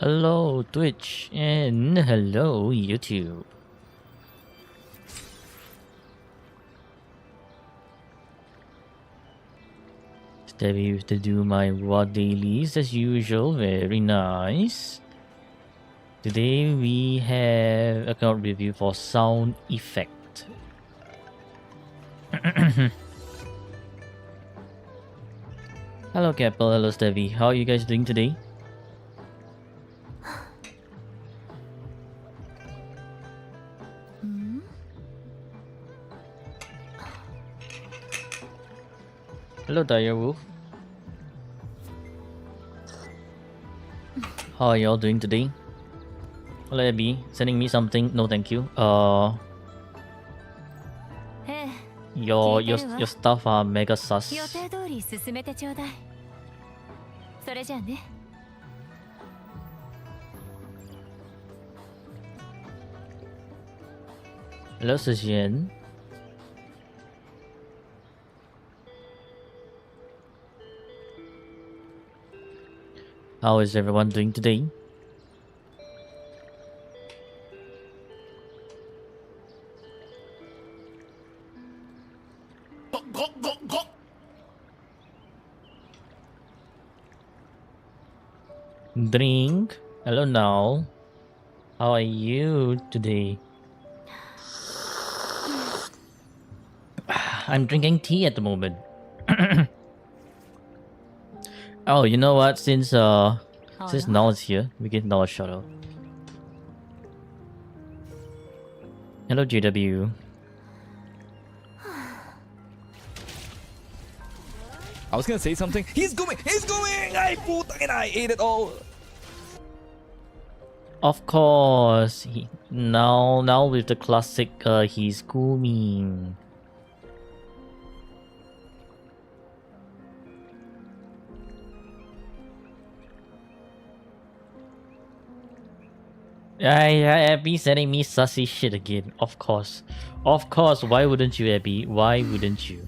Hello Twitch and hello YouTube. Stevie used to do my raw dailies as usual, very nice. Today we have account review for sound effect. Hello Capel, hello Stevie, how are you guys doing today? Hello Direwolf. How are y'all doing today? Hello Abby, sending me something. No thank you. Your stuff are mega sus. Hello Sujian. How is everyone doing today? Drink. Hello now. How are you today? I'm drinking tea at the moment. Oh, you know what? Since Nal is here, we give Nal a shout out. Hello JW. I was gonna say something. He's going! I ate it all. Of course. Now with the classic he's coming. Yeah, Abby sending me sussy shit again. Of course. Why wouldn't you, Abby? Why wouldn't you?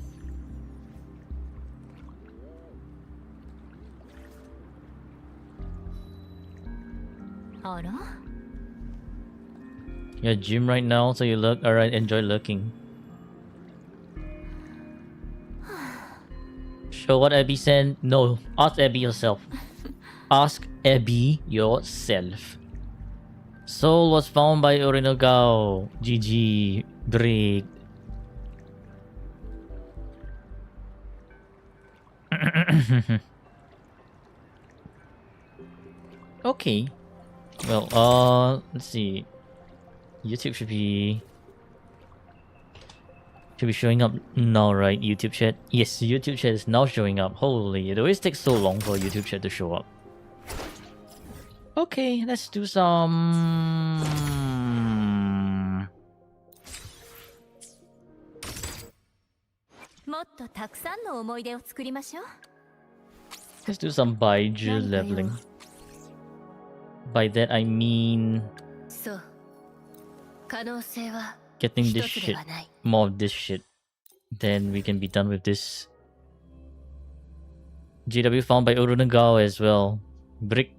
You're at gym right now, so you look alright. Enjoy looking. Show what Abby sent. No, ask Abby yourself. Ask Abby yourself. Soul was found by Urinogao. GG. Break. Okay. Well, let's see. YouTube should be showing up now, right? YouTube chat. Yes, YouTube chat is now showing up. Holy, it always takes so long for YouTube chat to show up. Okay, let's do some... Let's do some Baiju leveling. By that I mean... getting this shit. More of this shit. Then we can be done with this. GW found by Urunagao as well. Brick.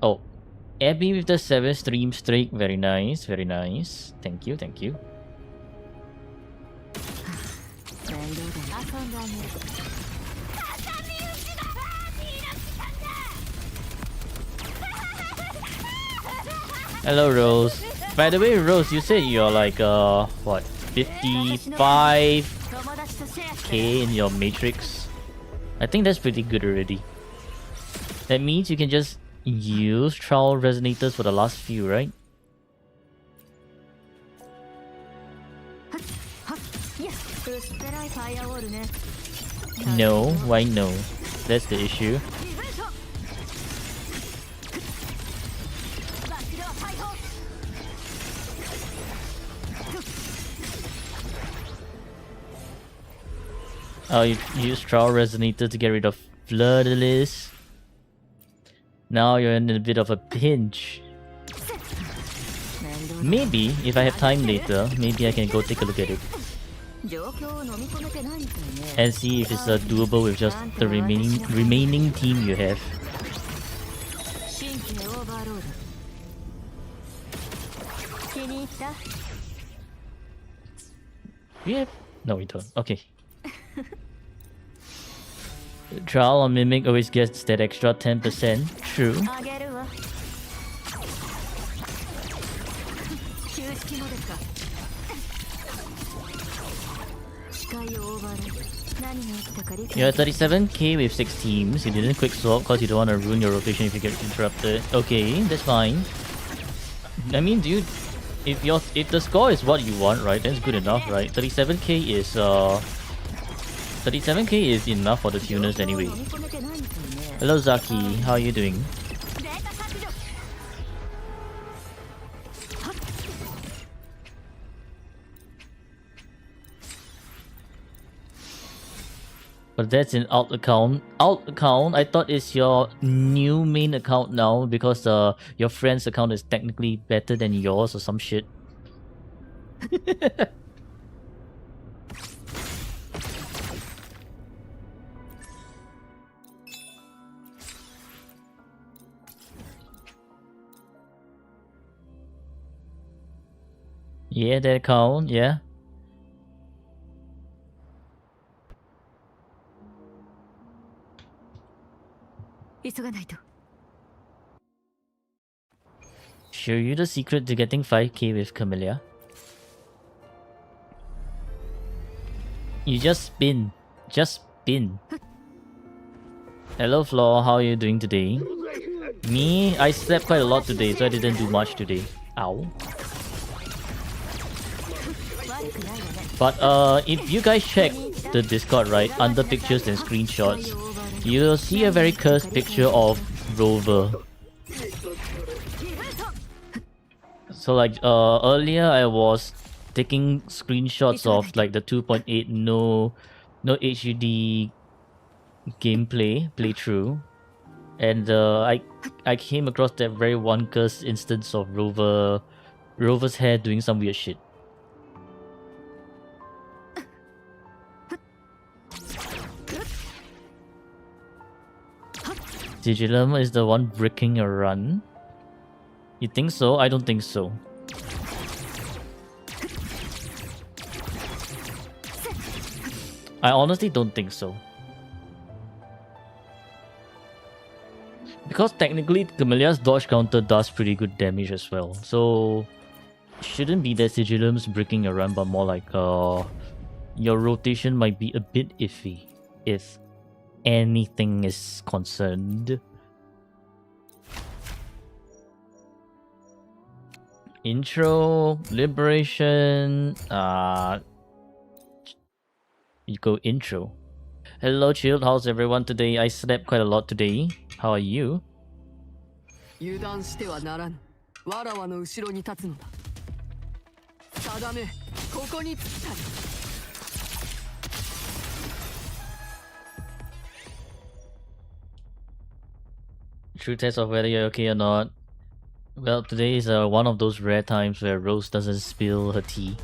Oh, Abby with the 7 stream streak. Very nice, very nice. Thank you, thank you. Hello, Rose. By the way, Rose, you said you're like, what, 55k in your matrix? I think that's pretty good already. That means you can just use trial resonators for the last few, right? No, why no? That's the issue. Oh, you use trial resonator to get rid of Floodless. Now you're in a bit of a pinch. Maybe, if I have time later, maybe I can go take a look at it. and see if it's doable with just the remaining team you have. We have... No, we don't. Okay. Trial on Mimic always gets that extra 10%. True. You're at 37k with 6 teams. You didn't quick swap because you don't want to ruin your rotation if you get interrupted. Okay, that's fine. I mean, dude, if the score is what you want, right, that's good enough, right? 37k is enough for the tuners anyway. Hello Zaki, how are you doing? But that's an alt account. Alt account, I thought it's your new main account now because your friend's account is technically better than yours or some shit. Yeah, that account, yeah. Show you the secret to getting 5k with Camellia. You just spin. Just spin. Hello Flaw, how are you doing today? Me, I slept quite a lot today, so I didn't do much today. Ow. But if you guys check the Discord, right, under pictures and screenshots, you'll see a very cursed picture of Rover. So like earlier I was taking screenshots of like the 2.8 no HUD gameplay playthrough, and I came across that very one cursed instance of Rover's hair doing some weird shit. Digilum is the one bricking a run. You think so? I don't think so. I honestly don't think so. Because technically Camellia's dodge counter does pretty good damage as well. So shouldn't be that Sigillum's bricking a run, but more like your rotation might be a bit iffy if anything is concerned. Intro, liberation, you go intro. Hello Chilled, how's everyone today? I slept quite a lot today. How are you? True test of whether you're okay or not. Well, today is one of those rare times where Rose doesn't spill her tea.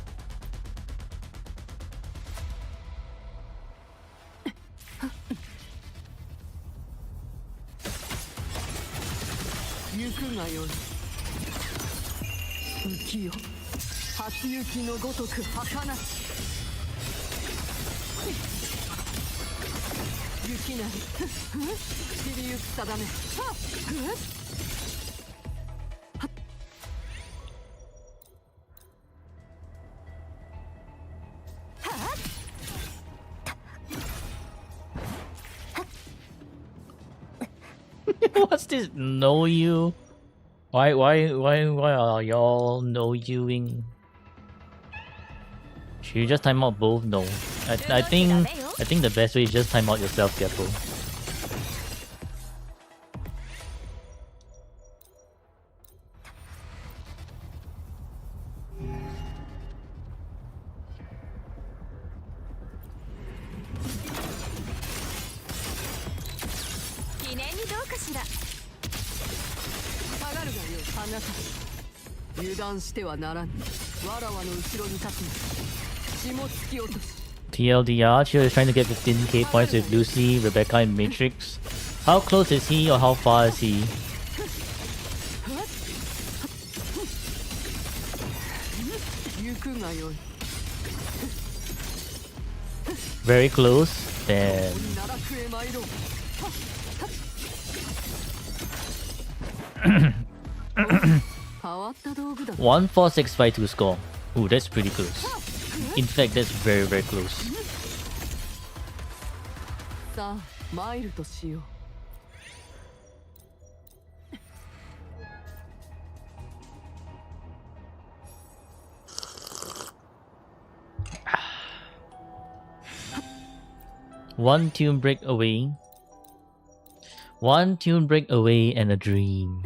What's this? Know you? Why are y'all know youing? Should you just time out both? No. I think the best way is just time out yourself, careful. TLDR, Chill is trying to get 15k points with Lucy, Rebecca, and Matrix. How close is he or how far is he? Very close. Then 14652 score. Ooh, that's pretty close. In fact, that's very, very close. One tune break away. One tune break away and a dream.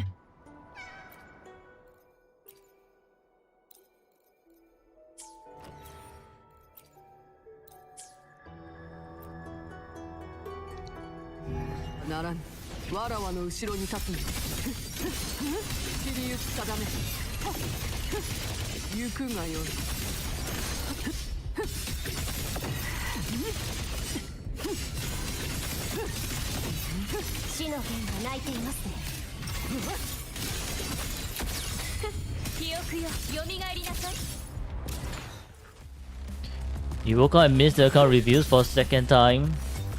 You woke up and missed the account reviews for a second time.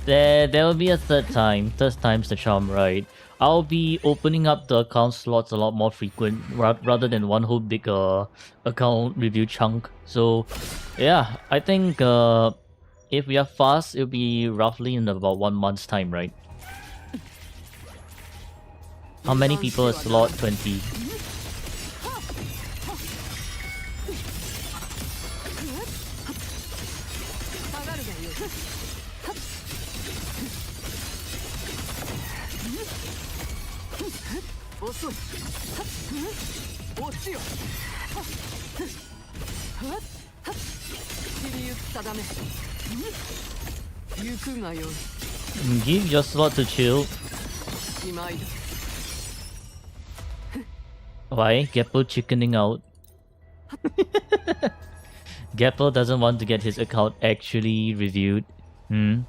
There will be a third time. Third time's the charm, right? I'll be opening up the account slots a lot more frequent rather than one whole big account review chunk. So yeah, I think if we are fast, it'll be roughly in about 1 month's time, right? How many people is slot 20? Give your slot to Chill. Why? Geppo chickening out. Geppo doesn't want to get his account actually reviewed. Hmm.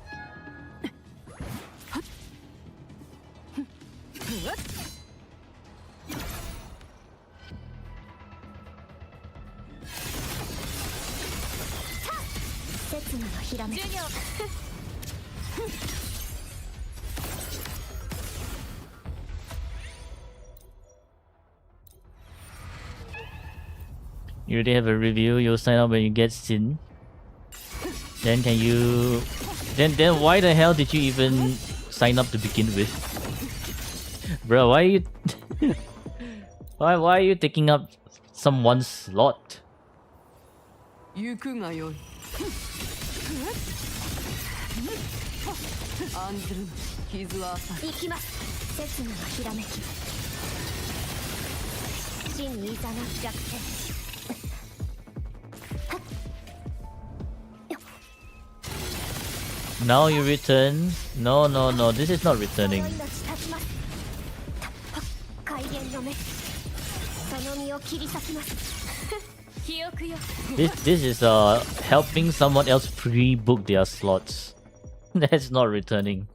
You already have a review, you'll sign up when you get Sin. Then can you... Then why the hell did you even sign up to begin with? Bro, why are you... why are you taking up someone's slot? Now you return. No, this is not returning. This is helping someone else pre-book their slots. That's not returning.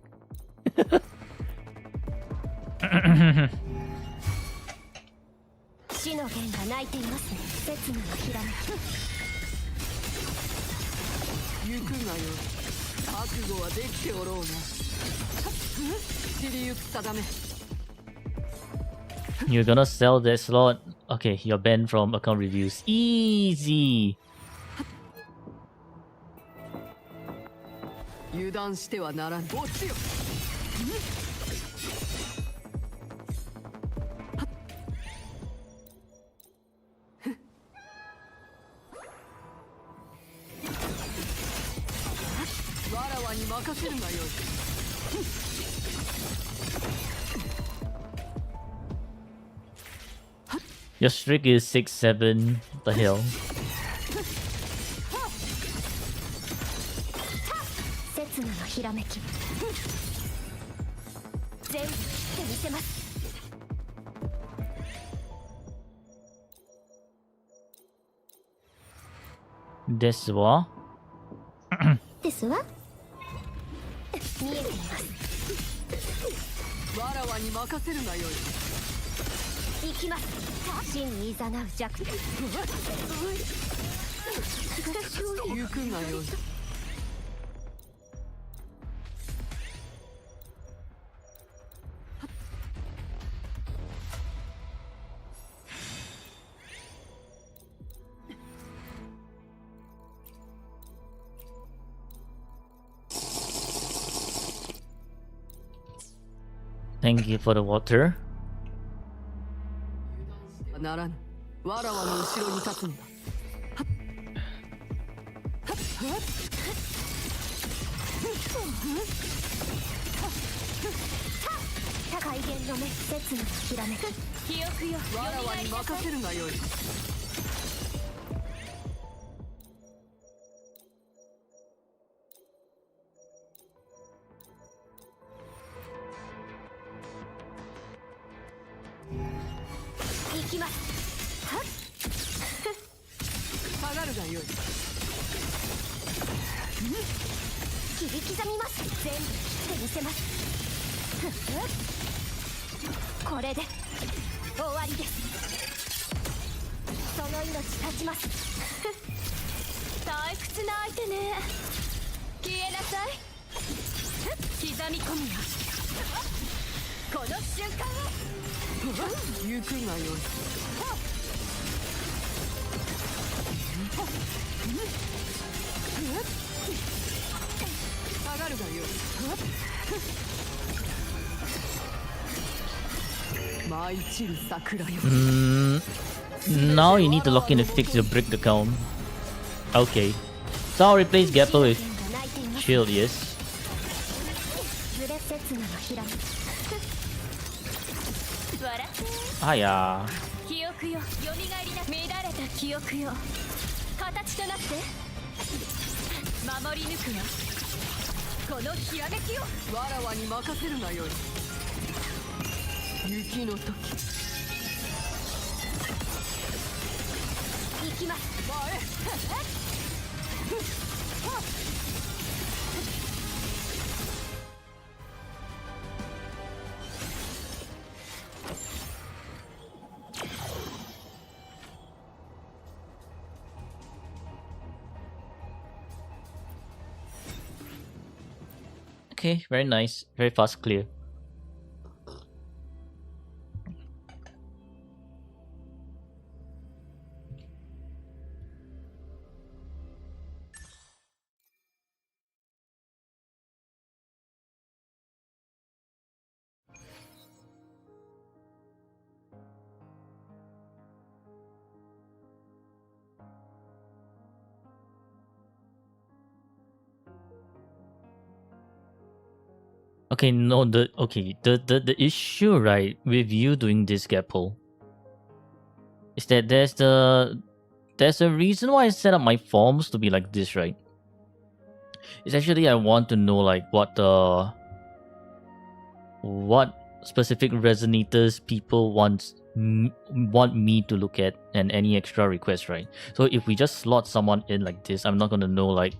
You're gonna sell that slot? Okay, you're banned from account reviews. Easy! Your streak is 6-7. The hell? This what? ですわ。見えています。わらわに任せるがよい。行きます。死にいざなう弱点。行くがよい。Thank you for the water. ならぬ。わらわの後ろに立つんだ。海源の目、刹那のひらめく。記憶よ、わらわに任せるがよい。行きます。はっ。下がるがよい。切り刻みます。全部切ってみせます。これで終わりです。その命絶ちます。退屈な相手ね。消えなさい。刻み込むよ。この瞬間を。行くがよい。下がるがよい。舞い散る桜よ。Now you need to lock in and fix your brick account. Okay. So I'll replace Gapple with Shield, yes. ずれ刹那のひらめく。笑って。Hiya. 記憶よ、蘇りな。乱れた記憶よ、形となって守り抜くわ。このひらめきを。わらわに任せるがよい。雪の時。行きます。Okay, very nice. Very fast clear. Okay, no, the issue, right, with you doing this gap pull is that there's a reason why I set up my forms to be like this, right? It's actually I want to know like what specific resonators people want me to look at and any extra requests, right? So if we just slot someone in like this, I'm not gonna know like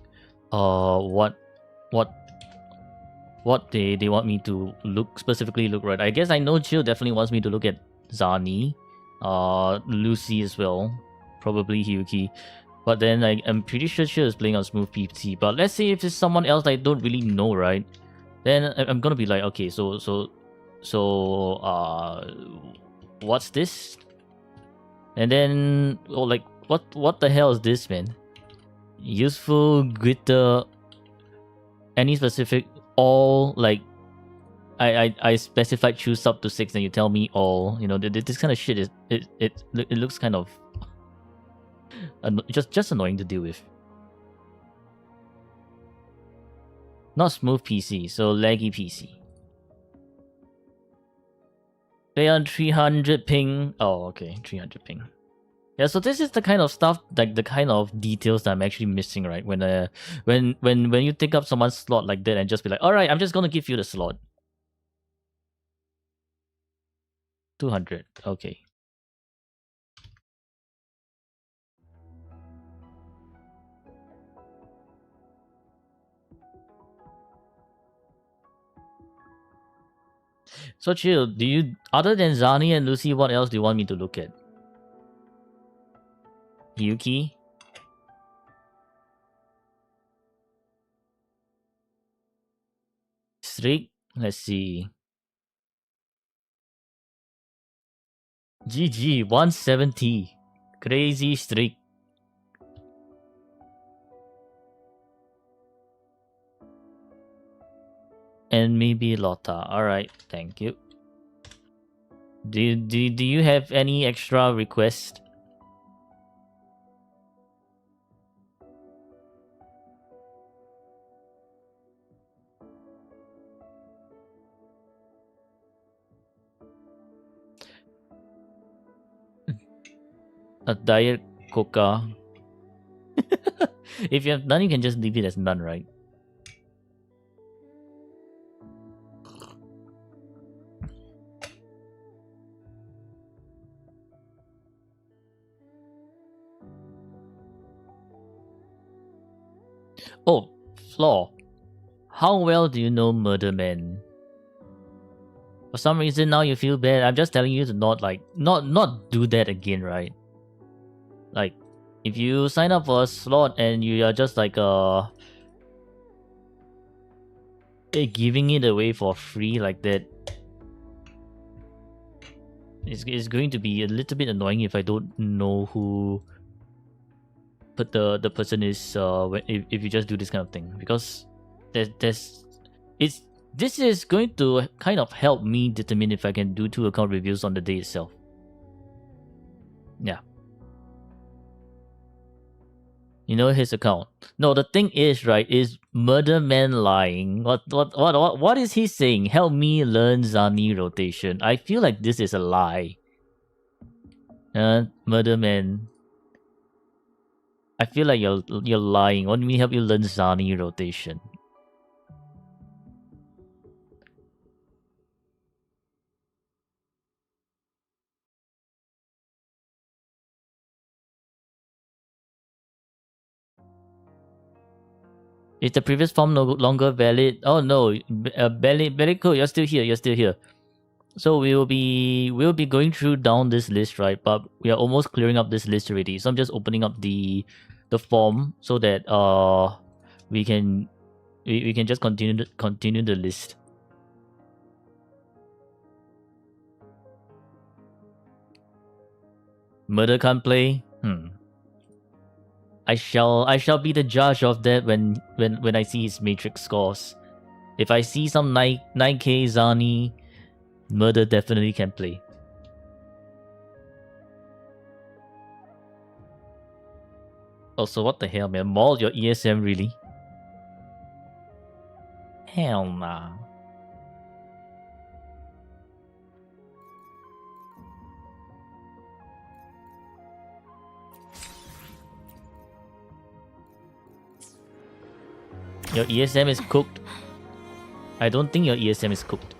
what they want me to specifically look, right? I guess I know Chill definitely wants me to look at Zani, Lucy as well, probably Hyuki. But then I'm pretty sure Chill is playing on Smooth PC. But let's say if it's someone else I don't really know, right? Then I'm gonna be like, okay, so what's this? And then like what the hell is this, man? Useful, glitter, any specific, all like I specified choose up to 6 and you tell me all, you know, this kind of shit is it looks kind of just annoying to deal with. Not smooth PC, so laggy PC. They on 300 ping. Oh, okay, 300 ping. Yeah, so this is the kind of stuff, like the kind of details that I'm actually missing, right? When you take up someone's slot like that and just be like, all right, I'm just gonna give you the slot. 200. Okay. So chill. Do you, other than Zani and Lucy, what else do you want me to look at? Yuki? Streak? Let's see. GG 170. Crazy streak. And maybe Lotta. Alright, thank you. Do you have any extra request? A diet coca. If you have none, you can just leave it as none, right? Oh, Flaw. How well do you know Murder Man? For some reason now you feel bad. I'm just telling you to not do that again, right? Like, if you sign up for a slot and you are just like giving it away for free like that, it's going to be a little bit annoying if I don't know who but the person is if you just do this kind of thing, because this is going to kind of help me determine if I can do 2 account reviews on the day itself. Yeah. You know his account. No, the thing is, right, is Murder Man lying. What is he saying? Help me learn Zani rotation. I feel like this is a lie. Murder Man. I feel like you're lying. What do you mean help you learn Zani rotation? Is the previous form no longer valid? Oh no, Bellico, you're still here. You're still here. So we'll be going through down this list, right? But we are almost clearing up this list already. So I'm just opening up the form so that we can just continue the list. Murder can't play. I shall be the judge of that when I see his matrix scores. If I see some 9K Zani, Murder definitely can play. Also, what the hell, man? Maul your ESM, really? Hell nah. Your ESM is cooked. I don't think your ESM is cooked.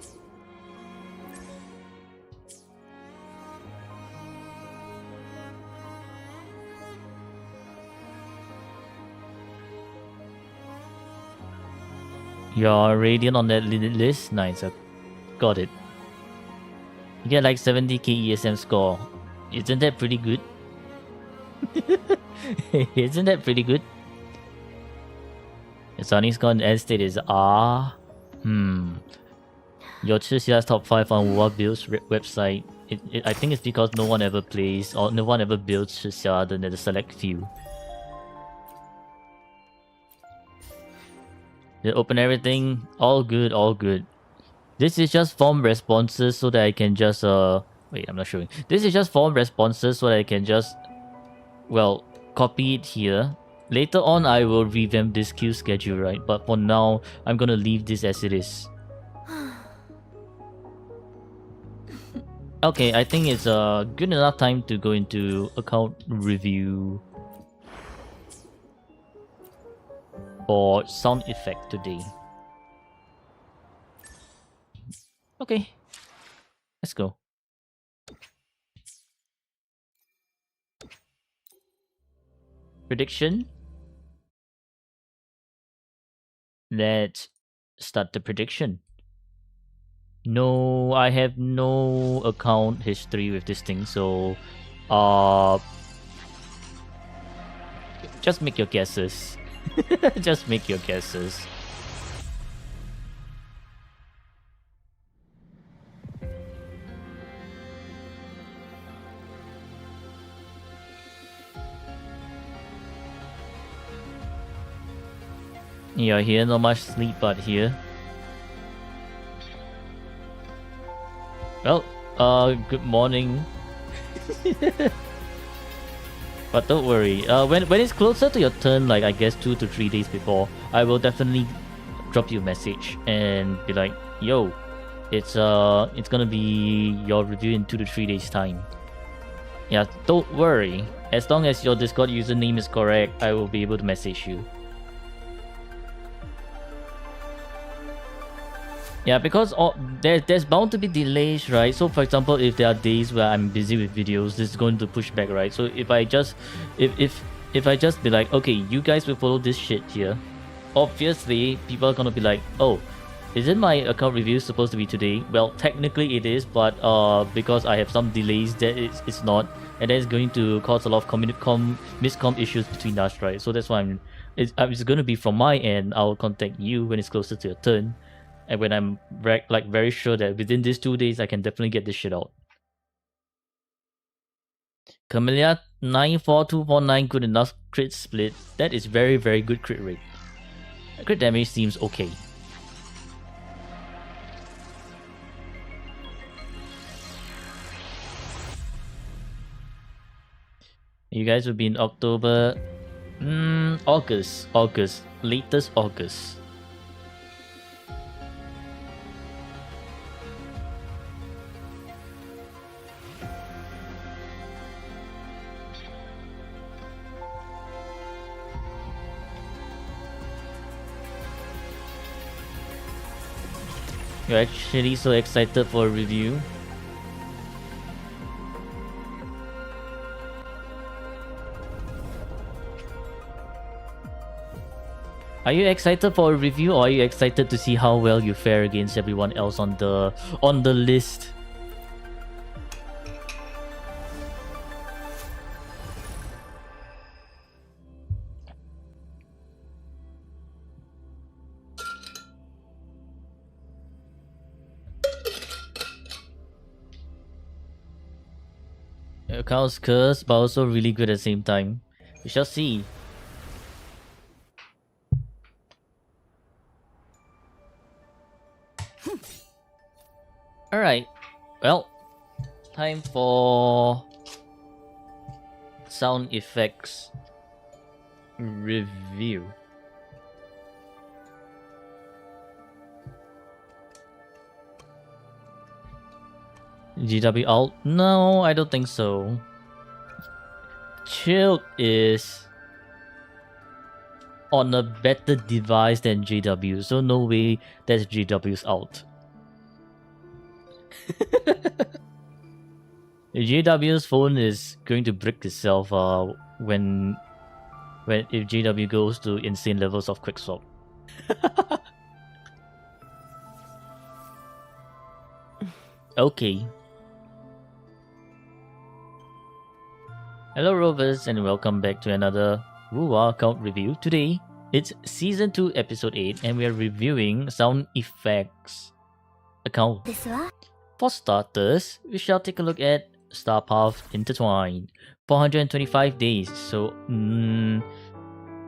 You're Radiant on that list? Nice, I got it. You get like 70k ESM score. Isn't that pretty good? Isn't that pretty good? Sunny's gone end state is R. Your Chisia's top 5 on War Builds website. I think it's because no one ever plays or no one ever builds Chisia other than the select few. They open everything. All good, all good. This is just form responses so that I can just wait, I'm not showing. This is just form responses so that I can just, well, copy it here. Later on, I will revamp this queue schedule, right? But for now, I'm gonna leave this as it is. Okay, I think it's good enough time to go into account review for sound effect today. Okay, let's go. Prediction. Let's start the prediction. No, I have no account history with this thing, so just make your guesses. Just make your guesses. Yeah, here not much sleep, but here. Well, good morning. But don't worry. When it's closer to your turn, like I guess 2 to 3 days before, I will definitely drop you a message and be like, "Yo, it's gonna be your review in 2 to 3 days time." Yeah, don't worry. As long as your Discord username is correct, I will be able to message you. Yeah, because there's bound to be delays, right? So for example, if there are days where I'm busy with videos, this is going to push back, right? So if I just if I just be like, okay, you guys will follow this shit here, obviously people are gonna be like, oh, isn't my account review supposed to be today? Well, technically it is, but because I have some delays, that it's not, and that is going to cause a lot of miscom issues between us, right? So that's why it's going to be from my end. I'll contact you when it's closer to your turn. And when I'm very sure that within these 2 days I can definitely get this shit out. Camellia 94249, good enough crit split. That is very, very good crit rate. Crit damage seems okay. You guys will be in October, August, latest August. You're actually so excited for a review. Are you excited for a review, or are you excited to see how well you fare against everyone else on the list? Account's cursed, but also really good at the same time. We shall see. Alright, well, time for sound effects review. GW alt? No, I don't think so. Chilled is on a better device than GW, so no way that's GW's alt. GW's phone is going to brick itself when if GW goes to insane levels of quickswap. Okay. Hello Rovers, and welcome back to another Wuwa account review. Today, it's Season 2 Episode 8 and we are reviewing sound effects account. For starters, we shall take a look at Star Path Intertwined. 425 days, so an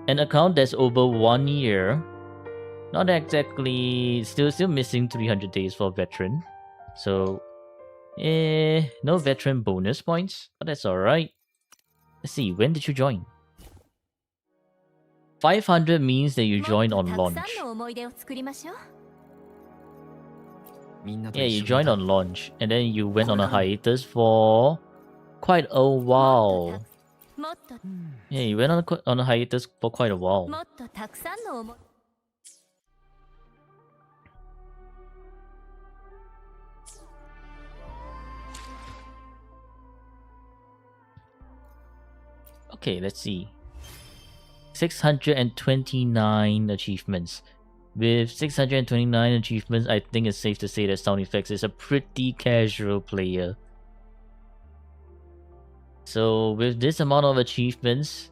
account that's over 1 year. Not exactly, still missing 300 days for veteran. So, no veteran bonus points, but that's alright. Let's see, when did you join? 500 means that you joined on launch. Yeah, you joined on launch, and then you went on a hiatus for quite a while. Yeah, you went on a hiatus for quite a while. Okay, let's see. 629 achievements. With 629 achievements, I think it's safe to say that Sound Effects is a pretty casual player. So with this amount of achievements,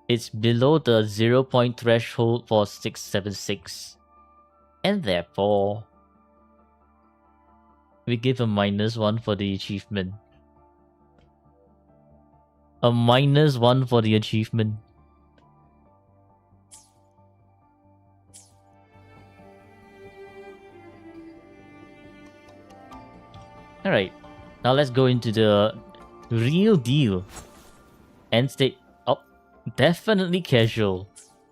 it's below the 0 point threshold for 676. And therefore, we give a -1 for the achievement. A -1 for the achievement. Alright, now let's go into the real deal. End state. Oh, definitely casual.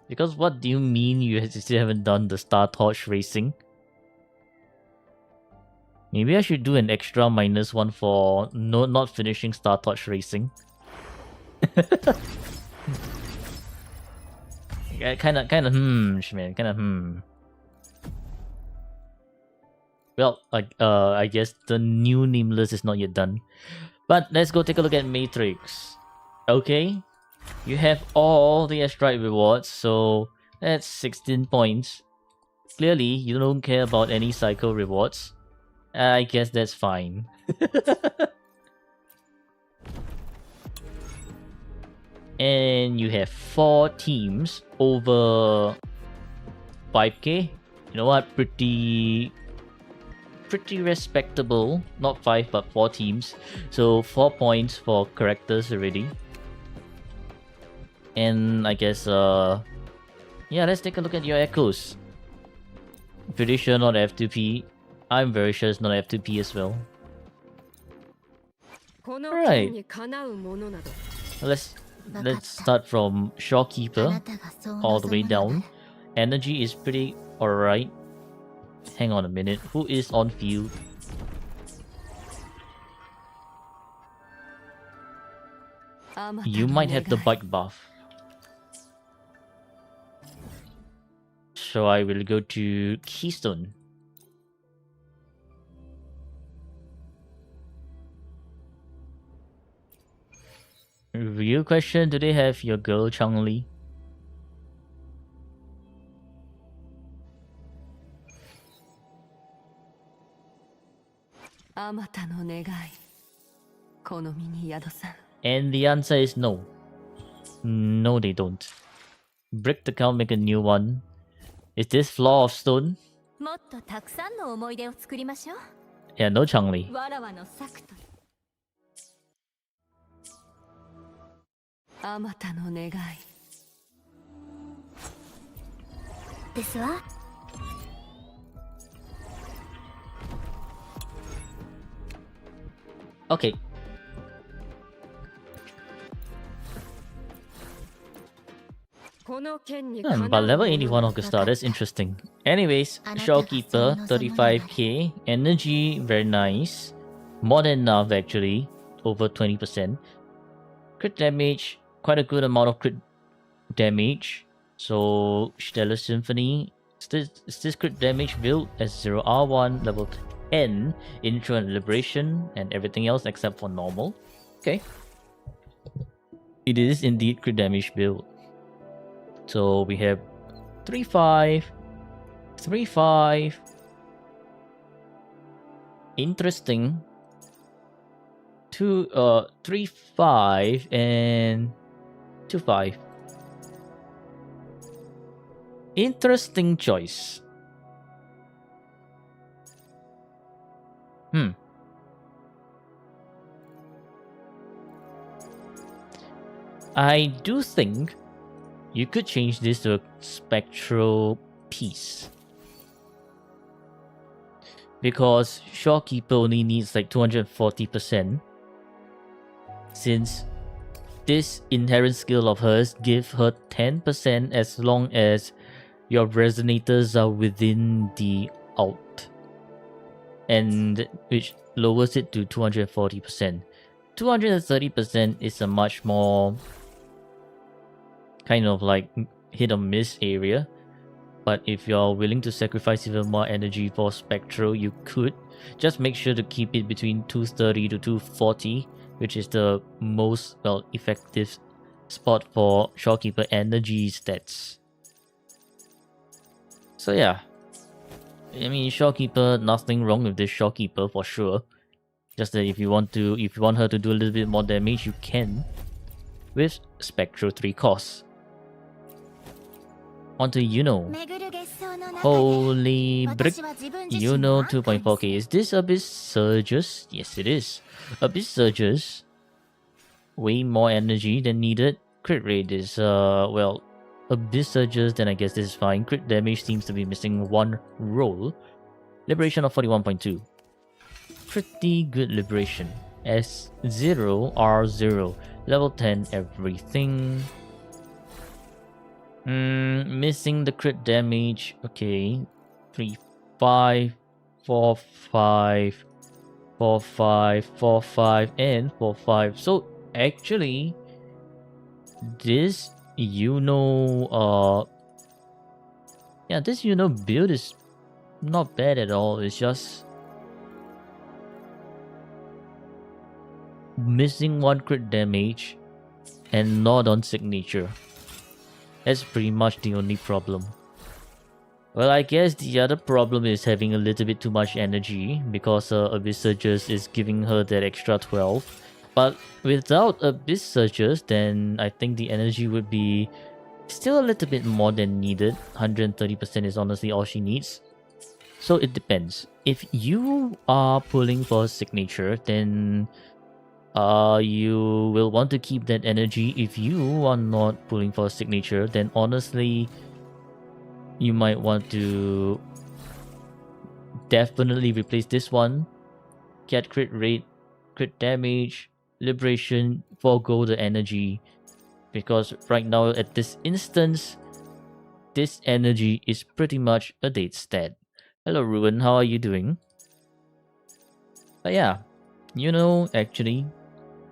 Because what do you mean you still haven't done the Star Torch racing? Maybe I should do an extra -1 for not finishing Star Torch racing. Kinda. Well, I guess the new nameless is not yet done. But let's go take a look at Matrix. Okay, you have all the asteroid rewards, so that's 16 points. Clearly, you don't care about any cycle rewards. I guess that's fine. And you have 4 teams over 5k. You know what? Pretty respectable. Not 5 but 4 teams. So 4 points for characters already. And I guess yeah, let's take a look at your echoes. Pretty sure not F2P. I'm very sure it's not F2P as well. Right. Let's start from Shorekeeper all the way down. Energy is pretty alright. Hang on a minute. Who is on field? You might have the bike buff. So I will go to Keystone. Real question, do they have your girl Chang-Li? And the answer is no. No, they don't. Break the count, make a new one. Is this Floor of Stone? Yeah, no Chang-Li. Okay. But level 81 Augusta, that's interesting. Anyways, Shorekeeper, 35k. Energy, very nice. More than enough actually. Over 20%. Crit damage, quite a good amount of crit damage. So, Stellar Symphony. Is this crit damage build as 0R1, level 10, Intro and Liberation, and everything else except for normal. Okay. It is indeed crit damage build. So we have 3-5, 3-5. Interesting. 3-5 and 2-5. Interesting choice. I do think you could change this to a spectral piece. Because Shorekeeper only needs like 240%. Since this inherent skill of hers gives her 10% as long as your resonators are within the alt. And which lowers it to 240%. 230% is a much more kind of like hit or miss area. But if you're willing to sacrifice even more energy for Spectral, you could. Just make sure to keep it between 230 to 240, which is the most, well, effective spot for Shopkeeper energy stats. So yeah, I mean Shopkeeper, nothing wrong with this Shopkeeper for sure. Just that if you want her to do a little bit more damage, you can with Spectral 3 costs. Onto Holy brick. 2.4k. Is this Abyss Surges? Yes, it is. Abyss Surges. Way more energy than needed. Crit rate is, well, Abyss Surges, then I guess this is fine. Crit damage seems to be missing one roll. Liberation of 41.2. Pretty good liberation. S0, R0. Level 10, everything. Missing the crit damage. Okay. 3, 5, 4, 5, 4, 5, 4, 5, and 4, 5. So actually, this this build is not bad at all. It's just missing one crit damage and not on signature. That's pretty much the only problem. Well, I guess the other problem is having a little bit too much energy because Abyss Surges is giving her that extra 12. But without Abyss Surges, then I think the energy would be still a little bit more than needed. 130% is honestly all she needs. So it depends. If you are pulling for a signature, then you will want to keep that energy. If you are not pulling for a signature, then honestly, you might want to definitely replace this one. Get crit rate, crit damage, liberation, forgo the energy. Because right now, at this instance, this energy is pretty much a dead stat. Hello Ruin, how are you doing? But yeah, actually,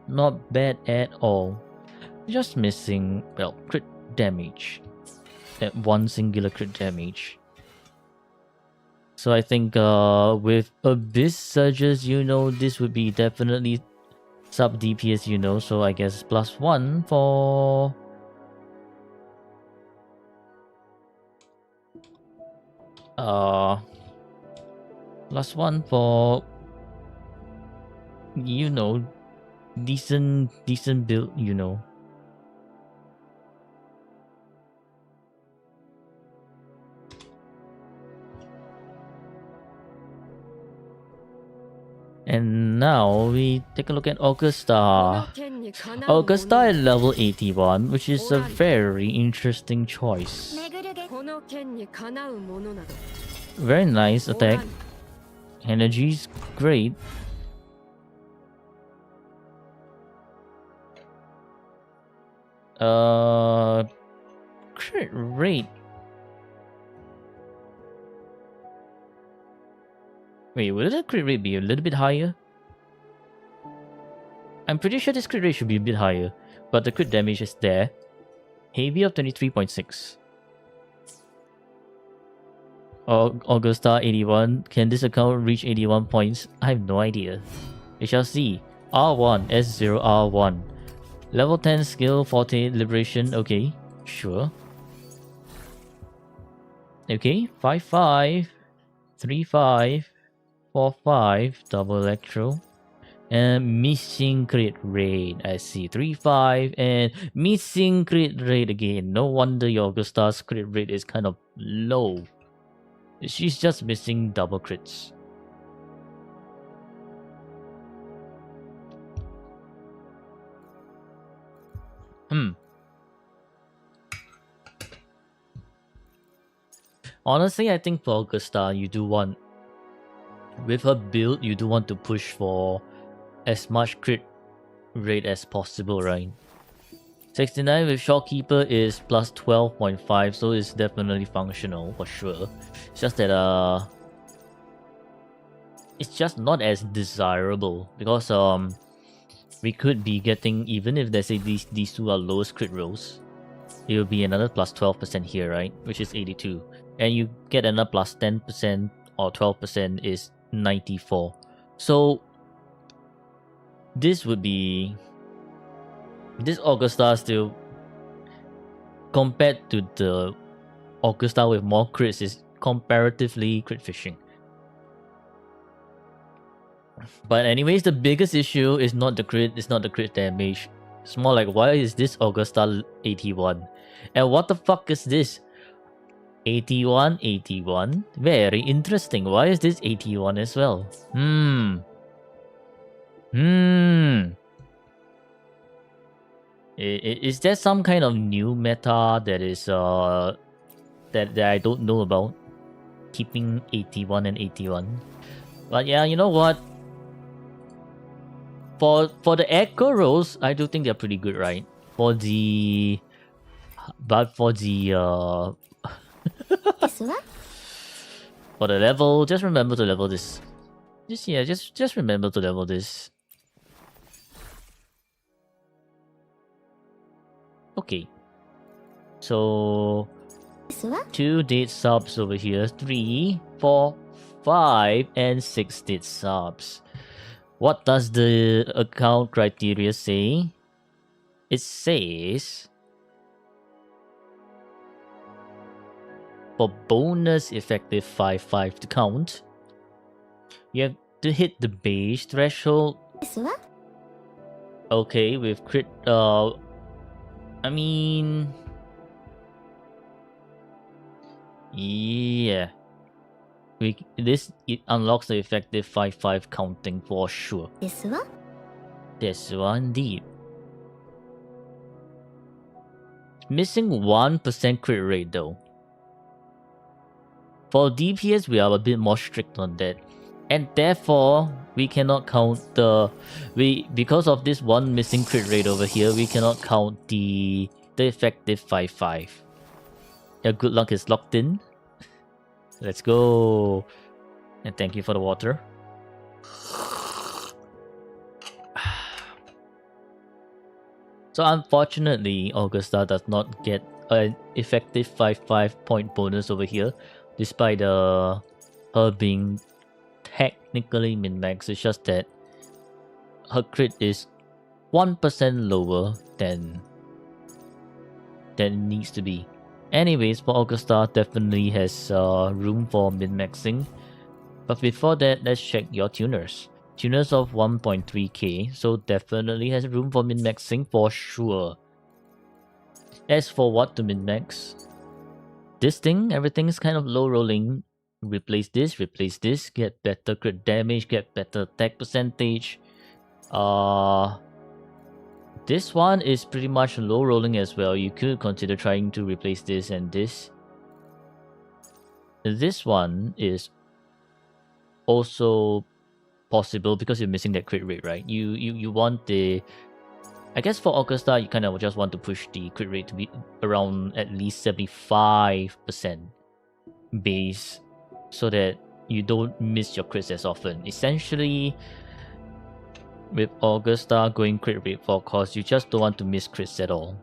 not bad at all. Just missing, well, crit damage. That one singular crit damage. So I think with Abyss Surges, this would be definitely sub DPS, so I guess +1 for... +1 for... decent build, And now we take a look at Augusta. Augusta at level 81, which is a very interesting choice. Very nice attack. Energy's great. Crit rate. Wait, would the crit rate be a little bit higher? I'm pretty sure this crit rate should be a bit higher, but the crit damage is there. Heavy of 23.6. Augusta 81. Can this account reach 81 points? I have no idea. We shall see. R1, S0, R1. Level 10 skill, Forte, Liberation. Okay, sure. Okay, 5-5, 3-5, 4-5, double electro. And missing crit rate. I see 3-5 and missing crit rate again. No wonder your Augusta's crit rate is kind of low. She's just missing double crits. Honestly, I think for Augusta, you do want... With her build, you do want to push for as much crit rate as possible, right? 69 with Shopkeeper is plus 12.5, so it's definitely functional for sure. It's just that it's just not as desirable because we could be getting, even if they say these two are lowest crit rolls, it will be another plus 12% here, right? Which is 82, and you get another plus 10% or 12% is 94. So this would be... This Augusta still compared to the Augusta with more crits, is comparatively crit fishing. But anyways, the biggest issue is not the crit, it's not the crit damage. It's more like, why is this Augusta 81? And what the fuck is this? 81, 81? Very interesting. Why is this 81 as well? Is there some kind of new meta that is that I don't know about? Keeping 81 and 81. But yeah, you know what? For the echo rolls, I do think they're pretty good, right? For the for the level, just remember to level this. Just remember to level this. Okay. So 2 date subs over here. 3, 4, 5, and 6 date subs. What does the account criteria say? It says for bonus effective 5/5 to count, you have to hit the base threshold. Okay, with crit I mean, yeah. It unlocks the effective 5/5 counting for sure. This one indeed. Missing 1% crit rate though. For DPS, we are a bit more strict on that, and therefore we cannot count because of this one missing crit rate over here. We cannot count the effective 5/5. Your good luck is locked in. Let's go. And thank you for the water. So unfortunately, Augusta does not get an effective 5/5 point bonus over here, despite her being technically min-max. It's just that her crit is 1% lower than it needs to be. Anyways, for Augusta, definitely has room for min-maxing. But before that, let's check your tuners. Tuners of 1.3k, so definitely has room for min-maxing for sure. As for what to min-max, this thing, everything is kind of low rolling. Replace this, get better crit damage, get better attack percentage. This one is pretty much low rolling as well. You could consider trying to replace this and this. This one is also possible because you're missing that crit rate, right? You want the... I guess for Augusta, you kind of just want to push the crit rate to be around at least 75% base so that you don't miss your crits as often. Essentially, with Augusta going crit rate for cost, you just don't want to miss crits at all.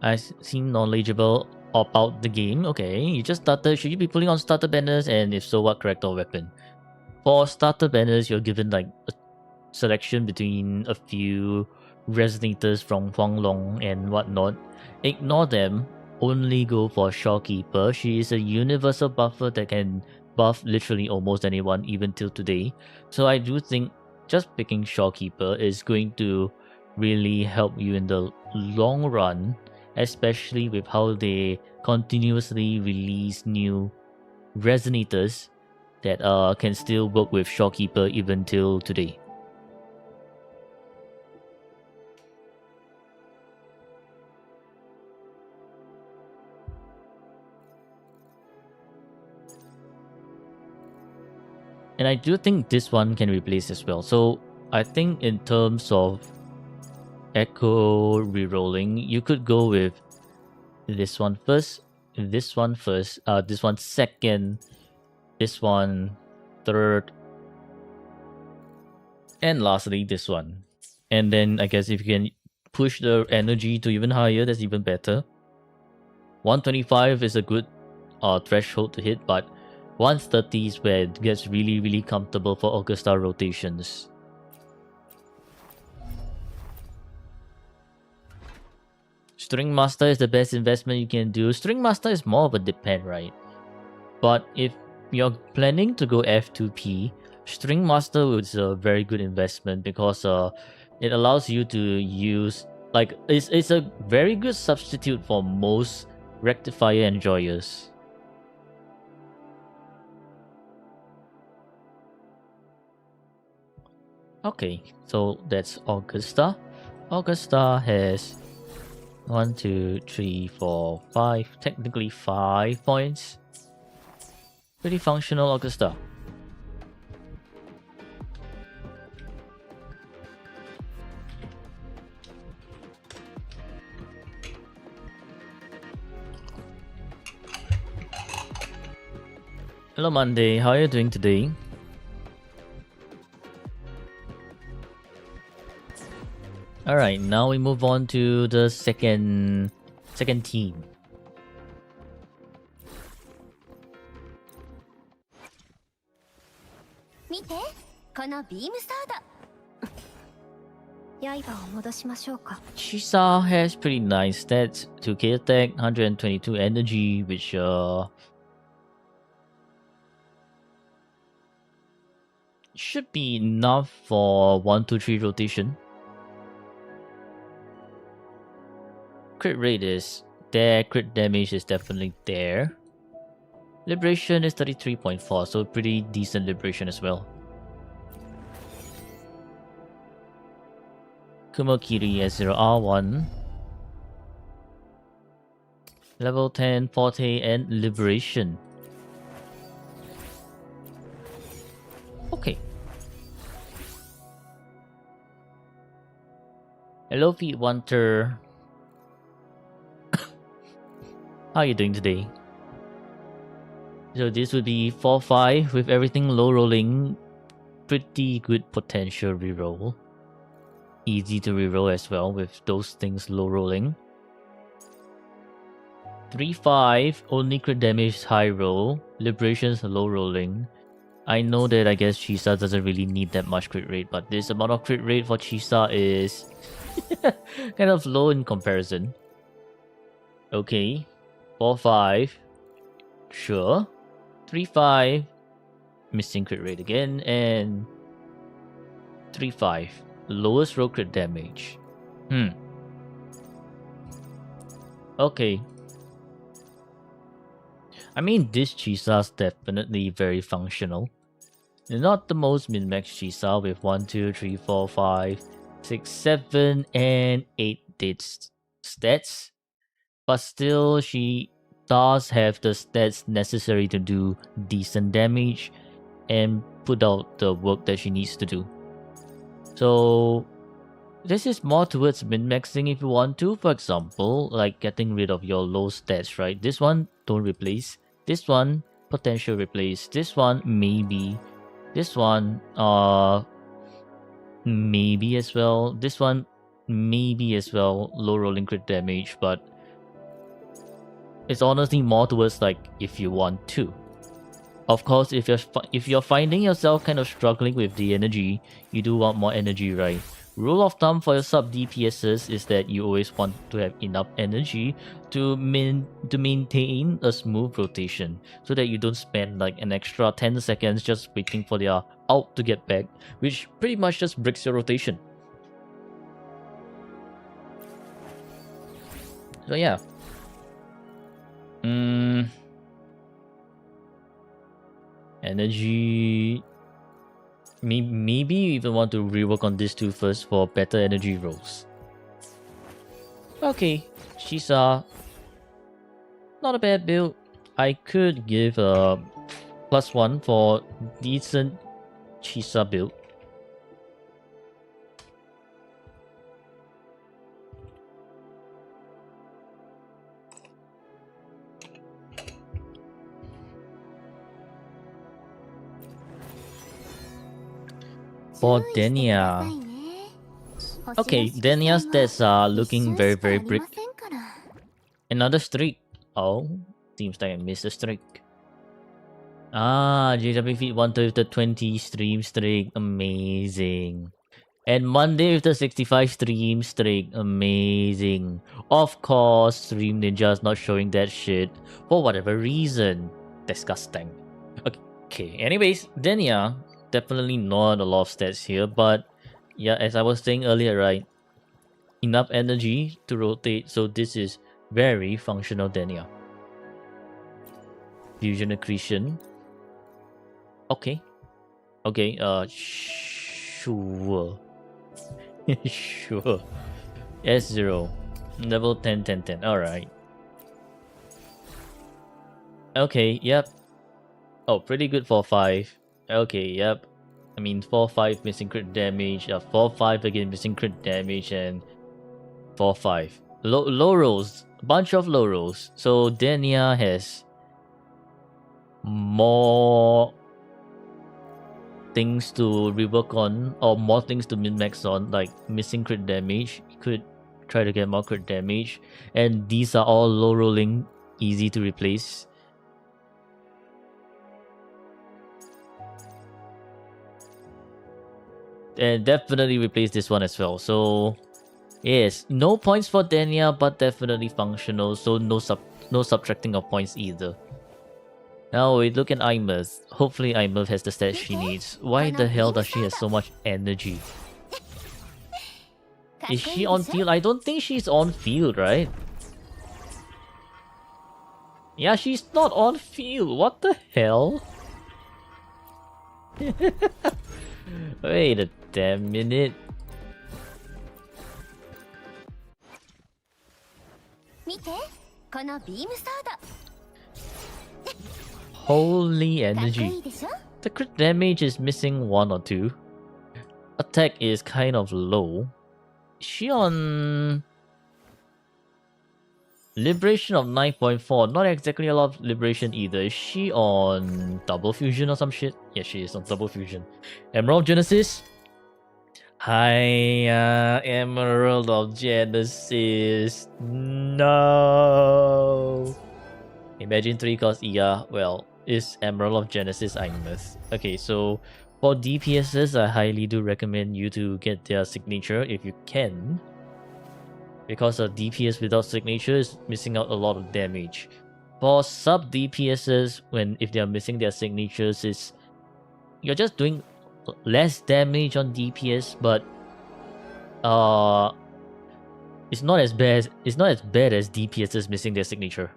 I seem knowledgeable about the game. Okay, you just started. Should you be pulling on starter banners? And if so, what character or weapon? For starter banners, you're given like a selection between a few resonators from Huanglong and whatnot. Ignore them. Only go for Shorekeeper. She is a universal buffer that can buff literally almost anyone, even till today. So I do think just picking Shorekeeper is going to really help you in the long run, especially with how they continuously release new resonators that can still work with Shorekeeper even till today. And I do think this one can replace as well. So I think in terms of echo rerolling, you could go with this one first, this one second, this one third, and lastly this one. And then I guess if you can push the energy to even higher, that's even better. 125 is a good threshold to hit, but 130 is where it gets really, really comfortable for Augusta rotations. String Master is the best investment you can do. String Master is more of a depend, right? But if you're planning to go F2P, String Master is a very good investment because it allows you to use, like, it's a very good substitute for most rectifier enjoyers. Okay, so that's Augusta. Augusta has 1, 2, 3, 4, 5, technically 5 points. Pretty functional Augusta. Hello Monday, how are you doing today? Alright, now we move on to the second team. Chisa has pretty nice stats, 2k attack, 122 energy, which should be enough for 1, 2, 3 rotation. Crit rate is there, crit damage is definitely there. Liberation is 33.4, so pretty decent liberation as well. Kumokiri as 0R1. Level 10, Forte, and Liberation. Okay. Hello, Feet Wanter. How are you doing today? So this would be 4-5 with everything low rolling. Pretty good potential reroll. Easy to reroll as well with those things low rolling. 3-5, only crit damage high roll. Liberation's low rolling. I know that I guess Chisa doesn't really need that much crit rate, but this amount of crit rate for Chisa is kind of low in comparison. Okay. 4-5. Sure. 3-5. Missing crit rate again. And 3-5. Lowest roll crit damage. Okay. I mean, this Chisa's definitely very functional. Not the most min-max Chisa with 1, 2, 3, 4, 5, 6, 7, and 8 stats. But still, she does have the stats necessary to do decent damage and put out the work that she needs to do. So this is more towards min-maxing if you want to. For example, like getting rid of your low stats, right? This one, don't replace. This one, potential replace. This one, maybe. This one, maybe as well. This one, maybe as well. Low rolling crit damage, but it's honestly more towards like if you want to. Of course, if you're finding yourself kind of struggling with the energy, you do want more energy, right? Rule of thumb for your sub DPSs is that you always want to have enough energy to maintain a smooth rotation, so that you don't spend like an extra 10 seconds just waiting for their ult to get back, which pretty much just breaks your rotation. So yeah. Energy. Maybe you even want to rework on this too first for better energy rolls. Okay, Chisa. Not a bad build. I could give a +1 for decent Chisa build. For Denia. Okay, Denia's stats are looking very, very brick. Another streak. Oh, seems like I missed a streak. Ah, JW Feet wanted the 20 stream streak. Amazing. And Monday with the 65 stream streak. Amazing. Of course, Stream Ninja is not showing that shit for whatever reason. Disgusting. Okay, anyways, then yeah, definitely not a lot of stats here, but yeah, as I was saying earlier, right? Enough energy to rotate, so this is very functional then yeah. Fusion accretion. Okay. Okay, sure. Sure. S0. Level 10, 10, 10. Alright. Okay, yep. Oh, pretty good for 5. Okay, yep. I mean, 4-5 missing crit damage, 4-5 again missing crit damage, and 4-5. Low rolls. Bunch of low rolls. So, Denia has more things to rework on, or more things to min-max on, like missing crit damage. You could try to get more crit damage, and these are all low rolling, easy to replace. And definitely replace this one as well. So yes, no points for Denia, but definitely functional, so no subtracting of points either. Now we look at Imeth. Hopefully Imeth has the stats she needs. Why the hell does she have so much energy? Is she on field? I don't think she's on field, right? Yeah, she's not on field. What the hell? Wait a damn minute. Holy energy. The crit damage is missing 1 or 2. Attack is kind of low. Is she on Liberation of 9.4? Not exactly a lot of Liberation either. Is she on Double Fusion or some shit? Yeah, she is on Double Fusion. Emerald of Genesis? Hiya, Emerald of Genesis. No. Imagine 3 cost yeah, well, is Emerald of Genesis Imeth. Okay, so for DPSs, I highly do recommend you to get their signature if you can. Because a DPS without signature is missing out a lot of damage. For sub DPSs, if they are missing their signatures, you're just doing less damage on DPS, but it's not as bad as DPSs missing their signature.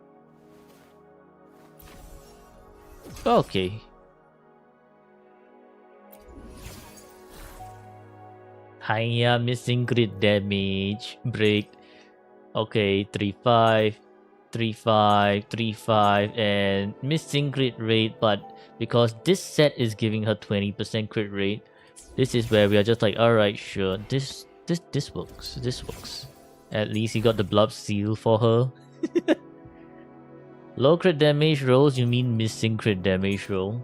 Okay. Hiya, missing crit damage. Break. Okay, 3-5, 3-5, 3-5, and missing crit rate, but because this set is giving her 20% crit rate, this is where we are just like, alright, sure, this works. This works. At least you got the blood seal for her. Low crit damage rolls, you mean missing crit damage roll?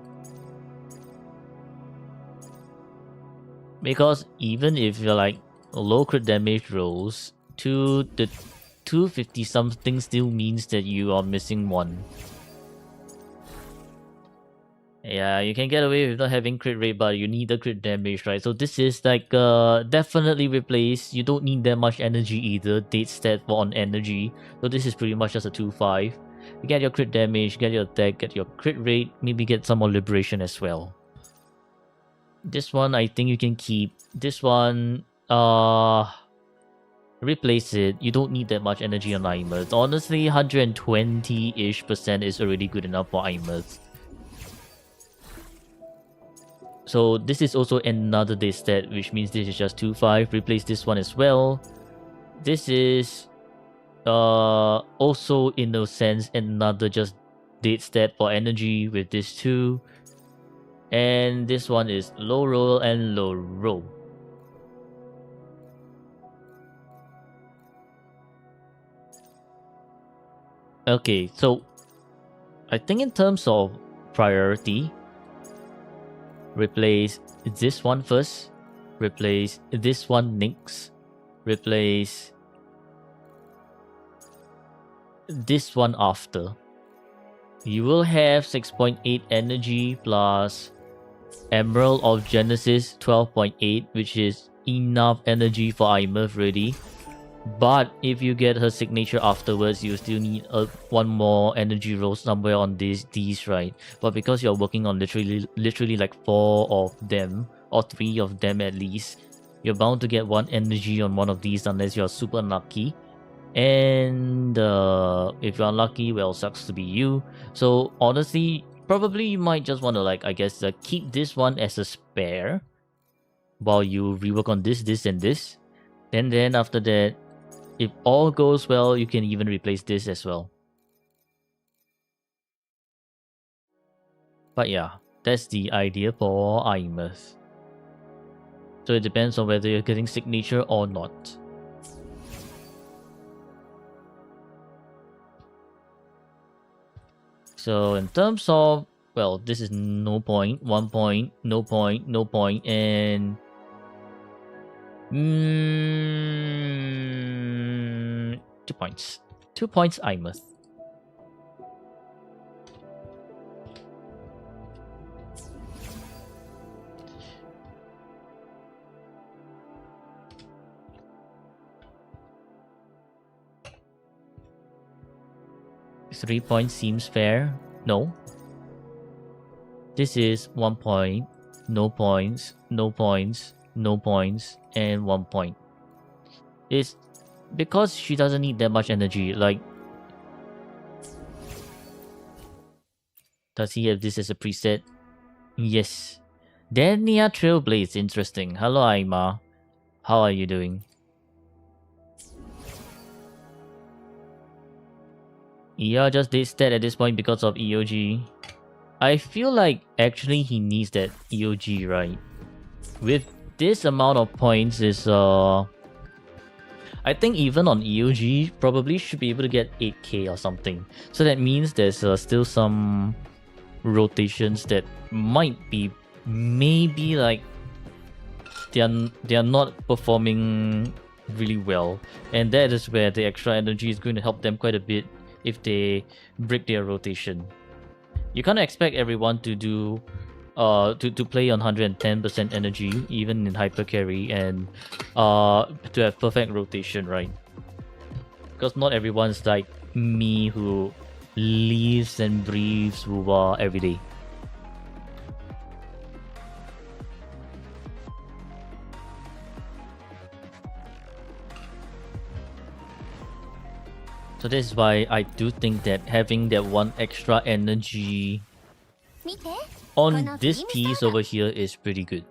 Because even if you're like low crit damage rolls, to the 250 something still means that you are missing 1. Yeah, you can get away with not having crit rate, but you need the crit damage, right? So this is like definitely replace. You don't need that much energy either. Date stat on energy. So this is pretty much just a 2-5. You get your crit damage, get your attack, get your crit rate, maybe get some more liberation as well. This one I think you can keep. This one replace it. You don't need that much energy on Imeth. Honestly, 120-ish% is already good enough for Imeth. So this is also another day stat, which means this is just 2-5. Replace this one as well. This is also in a sense another just date stat for energy with this too. And this one is low roll and low roll. Okay, so I think in terms of priority, replace this one first, replace this one next, replace this one after. You will have 6.8 energy plus Emerald of Genesis 12.8, which is enough energy for Imurth really. But if you get her signature afterwards, you still need one more energy roll somewhere on these, right? But because you're working on literally like 4 of them, or 3 of them at least, you're bound to get 1 energy on one of these unless you're super unlucky. And if you're unlucky, well, sucks to be you. So honestly, probably you might just want to, like, I guess, keep this one as a spare while you rework on this, and this. And then after that, if all goes well, you can even replace this as well. But yeah, that's the idea for Imurth. So it depends on whether you're getting signature or not. So in terms of, well, this is no point, 1 point, no point, no point, and 2 points. 2 points, Imurth. Three points seems fair. No. This is 1 point, no points, no points, no points, and 1 point. It's because she doesn't need that much energy. Like, does he have this as a preset? Yes. Dania Trailblades, interesting. Hello, Aima. How are you doing? Yeah, just did stat at this point because of EOG. I feel like actually he needs that EOG, right? With this amount of points is I think even on EOG probably should be able to get 8k or something. So that means there's still some rotations that might be maybe like they are not performing really well, and that is where the extra energy is going to help them quite a bit if they break their rotation. You can't expect everyone to do to play on 110% energy even in hyper carry and to have perfect rotation, right? Because not everyone's like me who lives and breathes Wuwa every day. So this is why I do think that having that 1 extra energy on this piece over here is pretty good.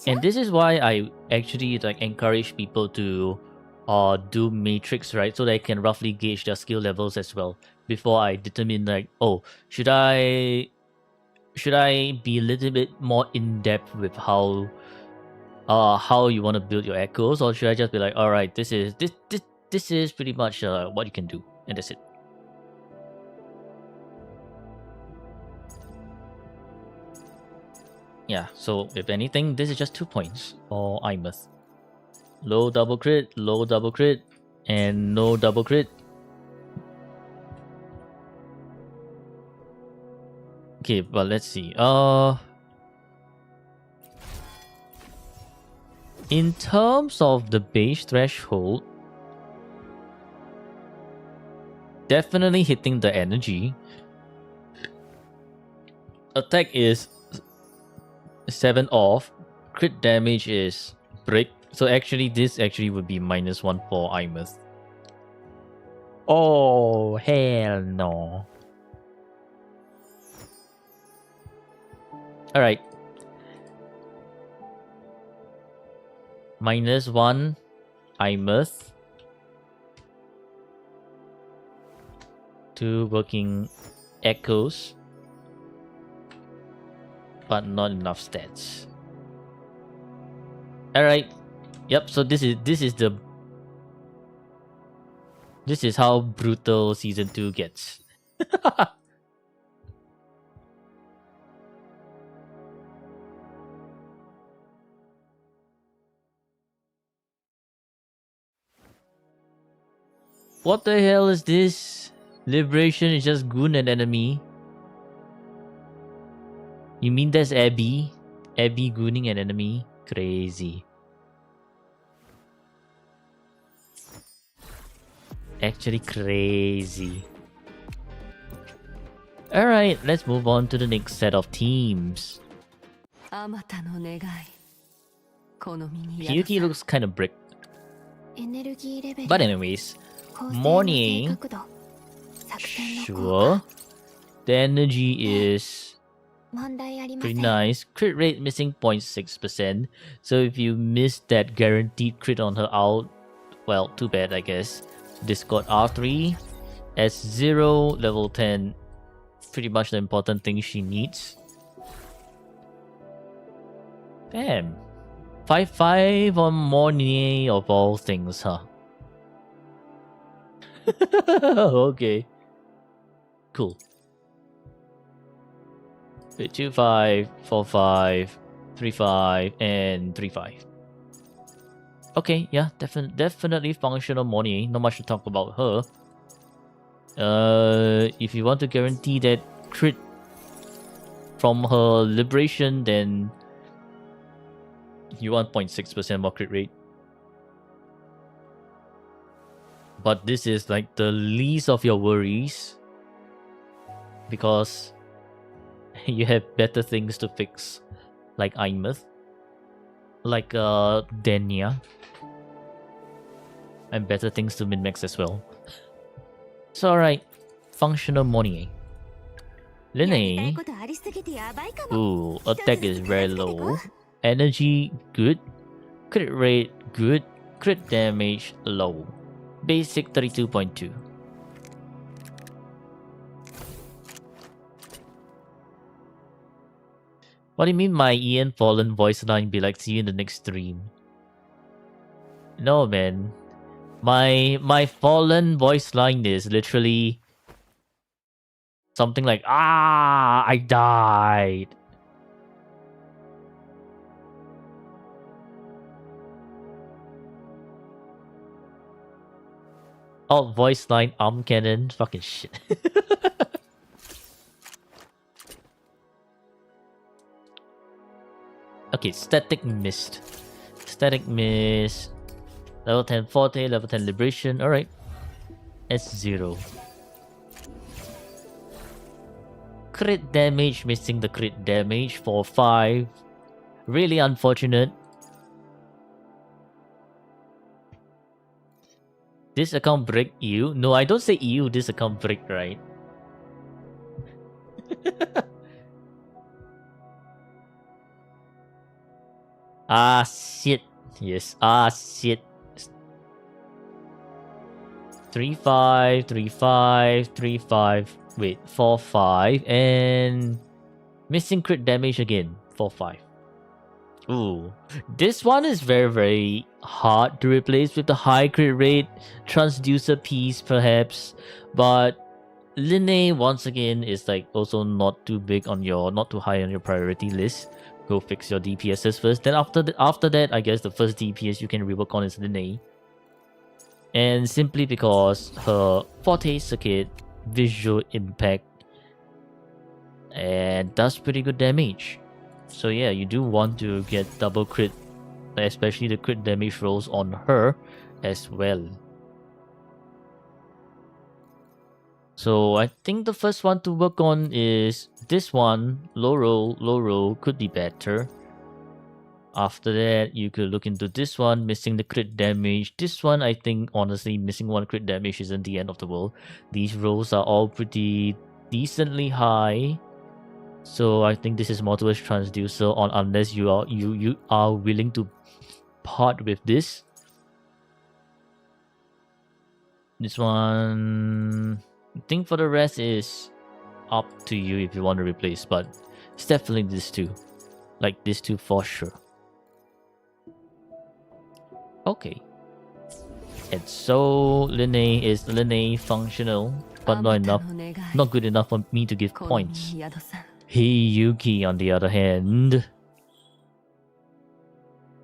And this is why I actually like encourage people to do matrix, right? So they can roughly gauge their skill levels as well before I determine like, oh, should I be a little bit more in depth with how you want to build your echoes, or should I just be like, all right, this is pretty much what you can do, and that's it. Yeah, so if anything, this is just 2 points for Imurth. Low double crit, and no double crit. Okay, but let's see. In terms of the base threshold, definitely hitting the energy. Attack is 7 off. Crit damage is break. So actually, this actually would be -1 for Imurth. Oh, hell no. Alright. -1 Imurth. 2 working echoes, but not enough stats. Alright. Yep, so this is how brutal season 2 gets. What the hell is this? Liberation is just goon and enemy. You mean that's Abby? Abby gooning an enemy. Crazy. Actually crazy. Alright, let's move on to the next set of teams. あまたの願いこの身に Hyuki looks kind of brick. エネルギーレベル But anyways, 構成の Morning. 正確度作戦の効 Sure. 果 The energy is 問題ありませ pretty ん nice. Crit rate missing 0.6%. So if you miss that guaranteed crit on her out, well, too bad, I guess. Discord R3. S0, level 10. Pretty much the important thing she needs. Damn. 5-5 on Mornier of all things, huh? Okay. Cool. 2-5, 4-5, 3-5, and 3-5. Okay, yeah, definitely functional Mornier. Not much to talk about her. If you want to guarantee that crit from her liberation, then you want 0.6% more crit rate. But this is like the least of your worries, because you have better things to fix, like Imeth, like Denya, and better things to min-max as well. So alright, functional Mornier. やりたい Linne, ことありすぎてやばいかも ooh, attack is very low. Energy, good. Crit rate, good. Crit damage, low. Basic 32.2. What do you mean my Ian Fallen voice line be like, see you in the next stream? No, man. My Fallen voice line is literally something like, ah, I died. Oh, voice line, cannon, fucking shit. Okay, static mist. Static mist. Level 10 Forte, level 10 Liberation. Alright. S0. Crit damage, missing the crit damage for 5. Really unfortunate. This account break you? No, I don't say you, this account break, right? Ah, shit. Yes, ah, shit. 3-5, 3-5, 3-5. Wait, 4-5. And missing crit damage again. 4-5. Ooh. This one is very, very hard to replace with the high crit rate transducer piece, perhaps. But Linne, once again, is like also not too big on your, not too high on your priority list. Go fix your DPSs first. Then after that, I guess the first DPS you can rework on is Linne. And simply because her Forte circuit, visual impact, and does pretty good damage. So yeah, you do want to get double crit, especially the crit damage rolls on her as well. So I think the first one to work on is this one. Low roll could be better. After that, you could look into this one, missing the crit damage. This one, I think, honestly, missing one crit damage isn't the end of the world. These rolls are all pretty decently high. So I think this is more towards transducer on, unless you are willing to part with this. This one, I think for the rest is up to you if you want to replace, but it's definitely this two. Like this two for sure. Okay. And so Linne is Linne functional, but not enough, not good enough for me to give points. Hyuki, on the other hand,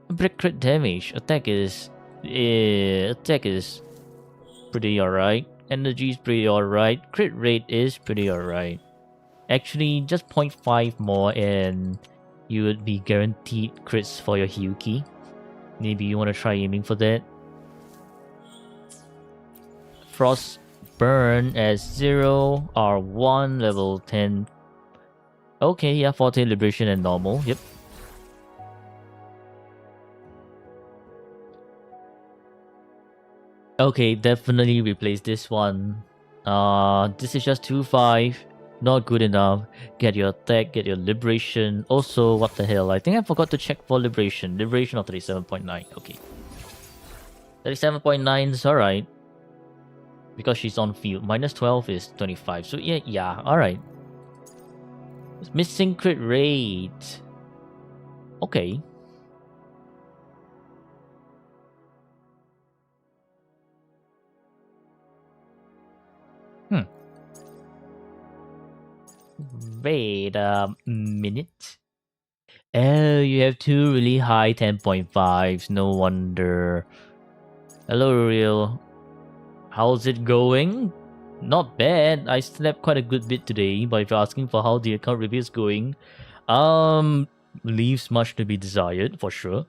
brick crit damage. Attack is pretty alright. Energy is pretty alright. Crit rate is pretty alright. Actually, just 0.5 more and you would be guaranteed crits for your Hyuki. Maybe you want to try aiming for that. Frost Burn as 0, R1, level 10. Okay, yeah, Forte Liberation and normal, yep. Okay, definitely replace this one. This is just 2-5. Not good enough. Get your attack, get your liberation. Also, what the hell? I think I forgot to check for liberation. Liberation of 37.9. Okay. 37.9 is alright. Because she's on field. Minus 12 is 25. So yeah, alright. Missing crit rate. Okay. Wait a minute. Oh, you have two really high 10.5s. No wonder. Hello, Real. How's it going? Not bad. I slept quite a good bit today, but if you're asking for how the account review is going, leaves much to be desired, for sure.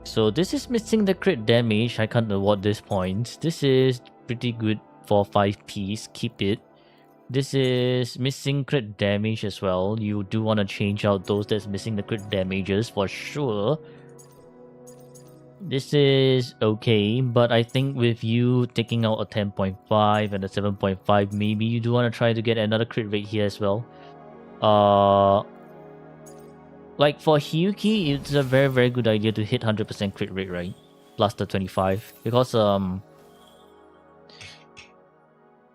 So this is missing the crit damage. I can't award this point. This is pretty good for 5 piece. Keep it. This is missing crit damage as well. You do want to change out those that's missing the crit damages for sure. This is okay, but I think with you taking out a 10.5 and a 7.5, maybe you do want to try to get another crit rate here as well. Like for Hyuki, it's a very, very good idea to hit 100% crit rate, right? Plus the 25. Because,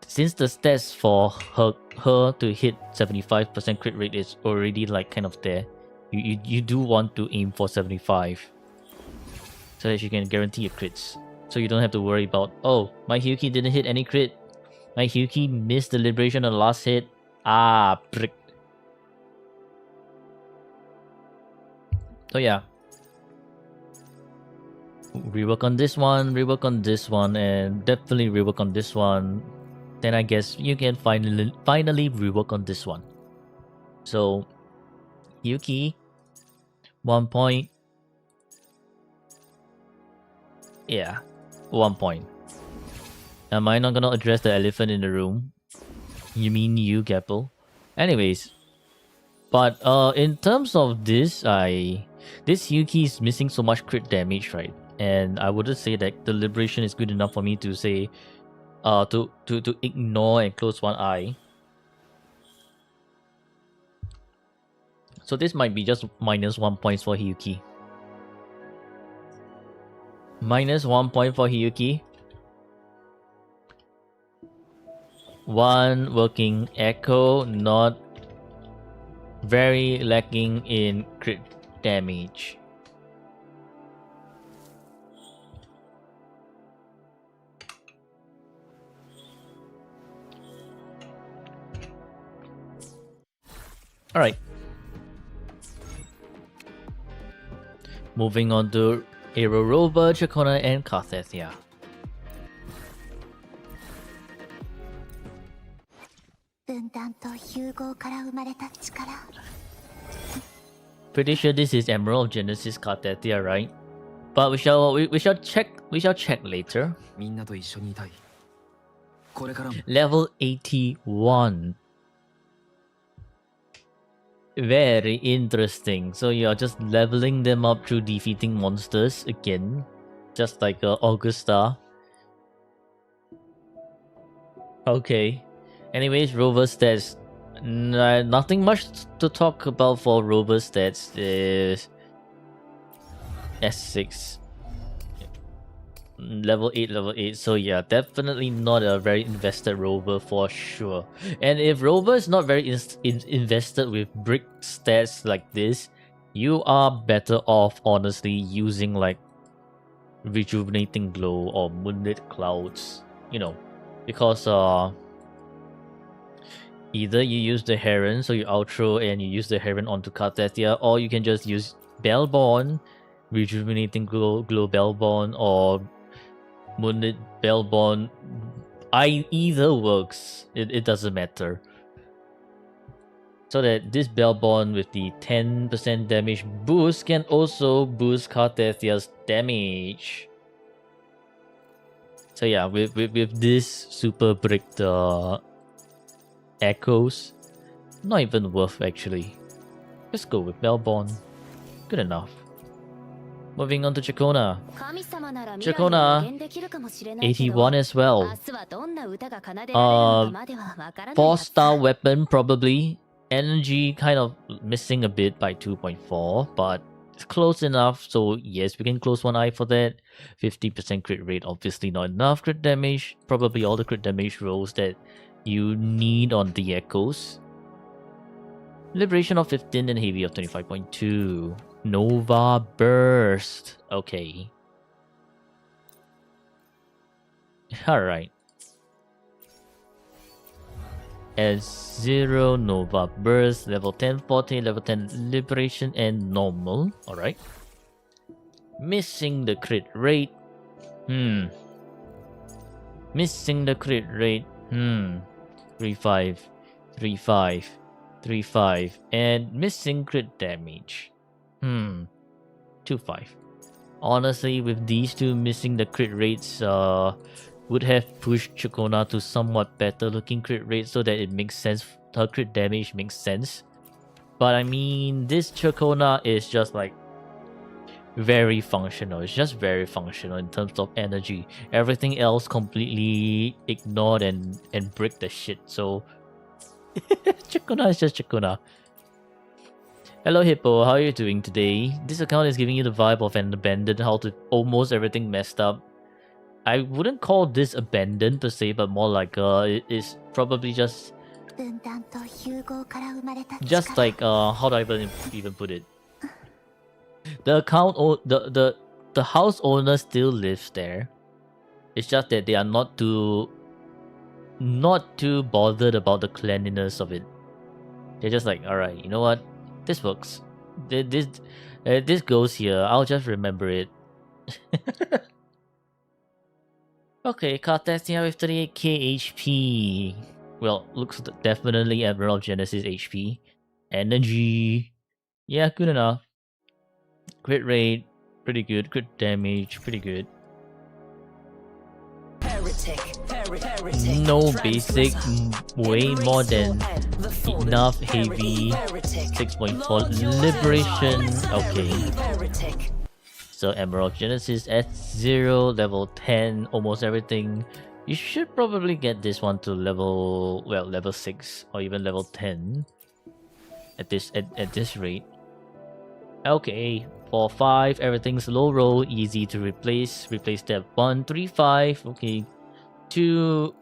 since the stats for her to hit 75% crit rate is already like kind of there, you do want to aim for 75. So that you can guarantee your crits. So you don't have to worry about, oh, my Hyuki didn't hit any crit. My Hyuki missed the liberation on the last hit. Ah, prick. So yeah, rework on this one, and definitely rework on this one. Then I guess you can finally rework on this one. So, Yuki, 1 point. Yeah, 1 point. Am I not gonna address the elephant in the room? You mean you, Gapple? Anyways, but in terms of this, this Yuki is missing so much crit damage, right? And I wouldn't say that the liberation is good enough for me to say, to ignore and close one eye. So this might be just minus 1 point for Hyuki. Minus 1 point for Hyuki. 1 working echo, not very lacking in crit damage. Alright. Moving on to Aero Rover, Chakona, and Carthethia. Pretty sure this is Emerald of Genesis Carthethia, right? But we shall check later. Level 81. Very interesting. So you're just leveling them up through defeating monsters again, just like Augusta. Okay. Anyways, Rover stats. Nothing much to talk about for Rover stats. Is S6. Level 8. So yeah, definitely not a very invested Rover for sure. And if Rover is not very invested with brick stats like this, you are better off honestly using like Rejuvenating Glow or Moonlit Clouds, you know, because Either you use the Heron, so you outro and you use the Heron onto Carthasia, or you can just use Bellborn, Rejuvenating Glow Bellborn, or Moonlit Bellborn. Either works. It doesn't matter. So that this Bellborn with the 10% damage boost can also boost Carthasia's damage. So yeah, with this super brick, the echoes, not even worth actually. Let's go with Bellborn. Good enough. Moving on to Chacona. 神様なら Chacona 未来を予言できるかもしれないけど、 81 as well. 明日はどんな歌が奏でられるのかまではわからないはず 4-star weapon probably. Energy kind of missing a bit by 2.4, but it's close enough. So yes, we can close one eye for that. 50% crit rate, obviously not enough crit damage. Probably all the crit damage rolls that you need on the echoes. Liberation of 15 and heavy of 25.2. Nova Burst. Okay. Alright. S0 Nova Burst, level 10 40, level 10 Liberation and normal. Alright. Missing the crit rate. Missing the crit rate. 3-5, 3-5, 3-5. And missing crit damage. 2-5. Honestly, with these two missing the crit rates, would have pushed Chacona to somewhat better looking crit rate so that it makes sense. Her crit damage makes sense. But I mean, this Chacona is just like very functional. It's just very functional in terms of energy. Everything else completely ignored and brick the shit. So Chacona is just Chacona. Hello Hippo, how are you doing today? This account is giving you the vibe of an abandoned house with almost everything messed up. I wouldn't call this abandoned per se, but more like it is probably just like how do I even put it? The account the house owner still lives there. It's just that they are not too bothered about the cleanliness of it. They're just like, all right, you know what? This works. This goes here. I'll just remember it. Okay, Carthasia with 38k HP. Well, looks definitely Emerald Genesis HP. Energy. Yeah, good enough. Crit rate, pretty good. Crit damage, pretty good. No basic, way more than enough heavy. 6.4 liberation. Okay. So Emerald Genesis S0, level 10, almost everything. You should probably get this one to level 6 or even level 10 at this rate. Okay, 4-5, everything's low roll, easy to replace. Replace step 1, 3-5. Okay, 2,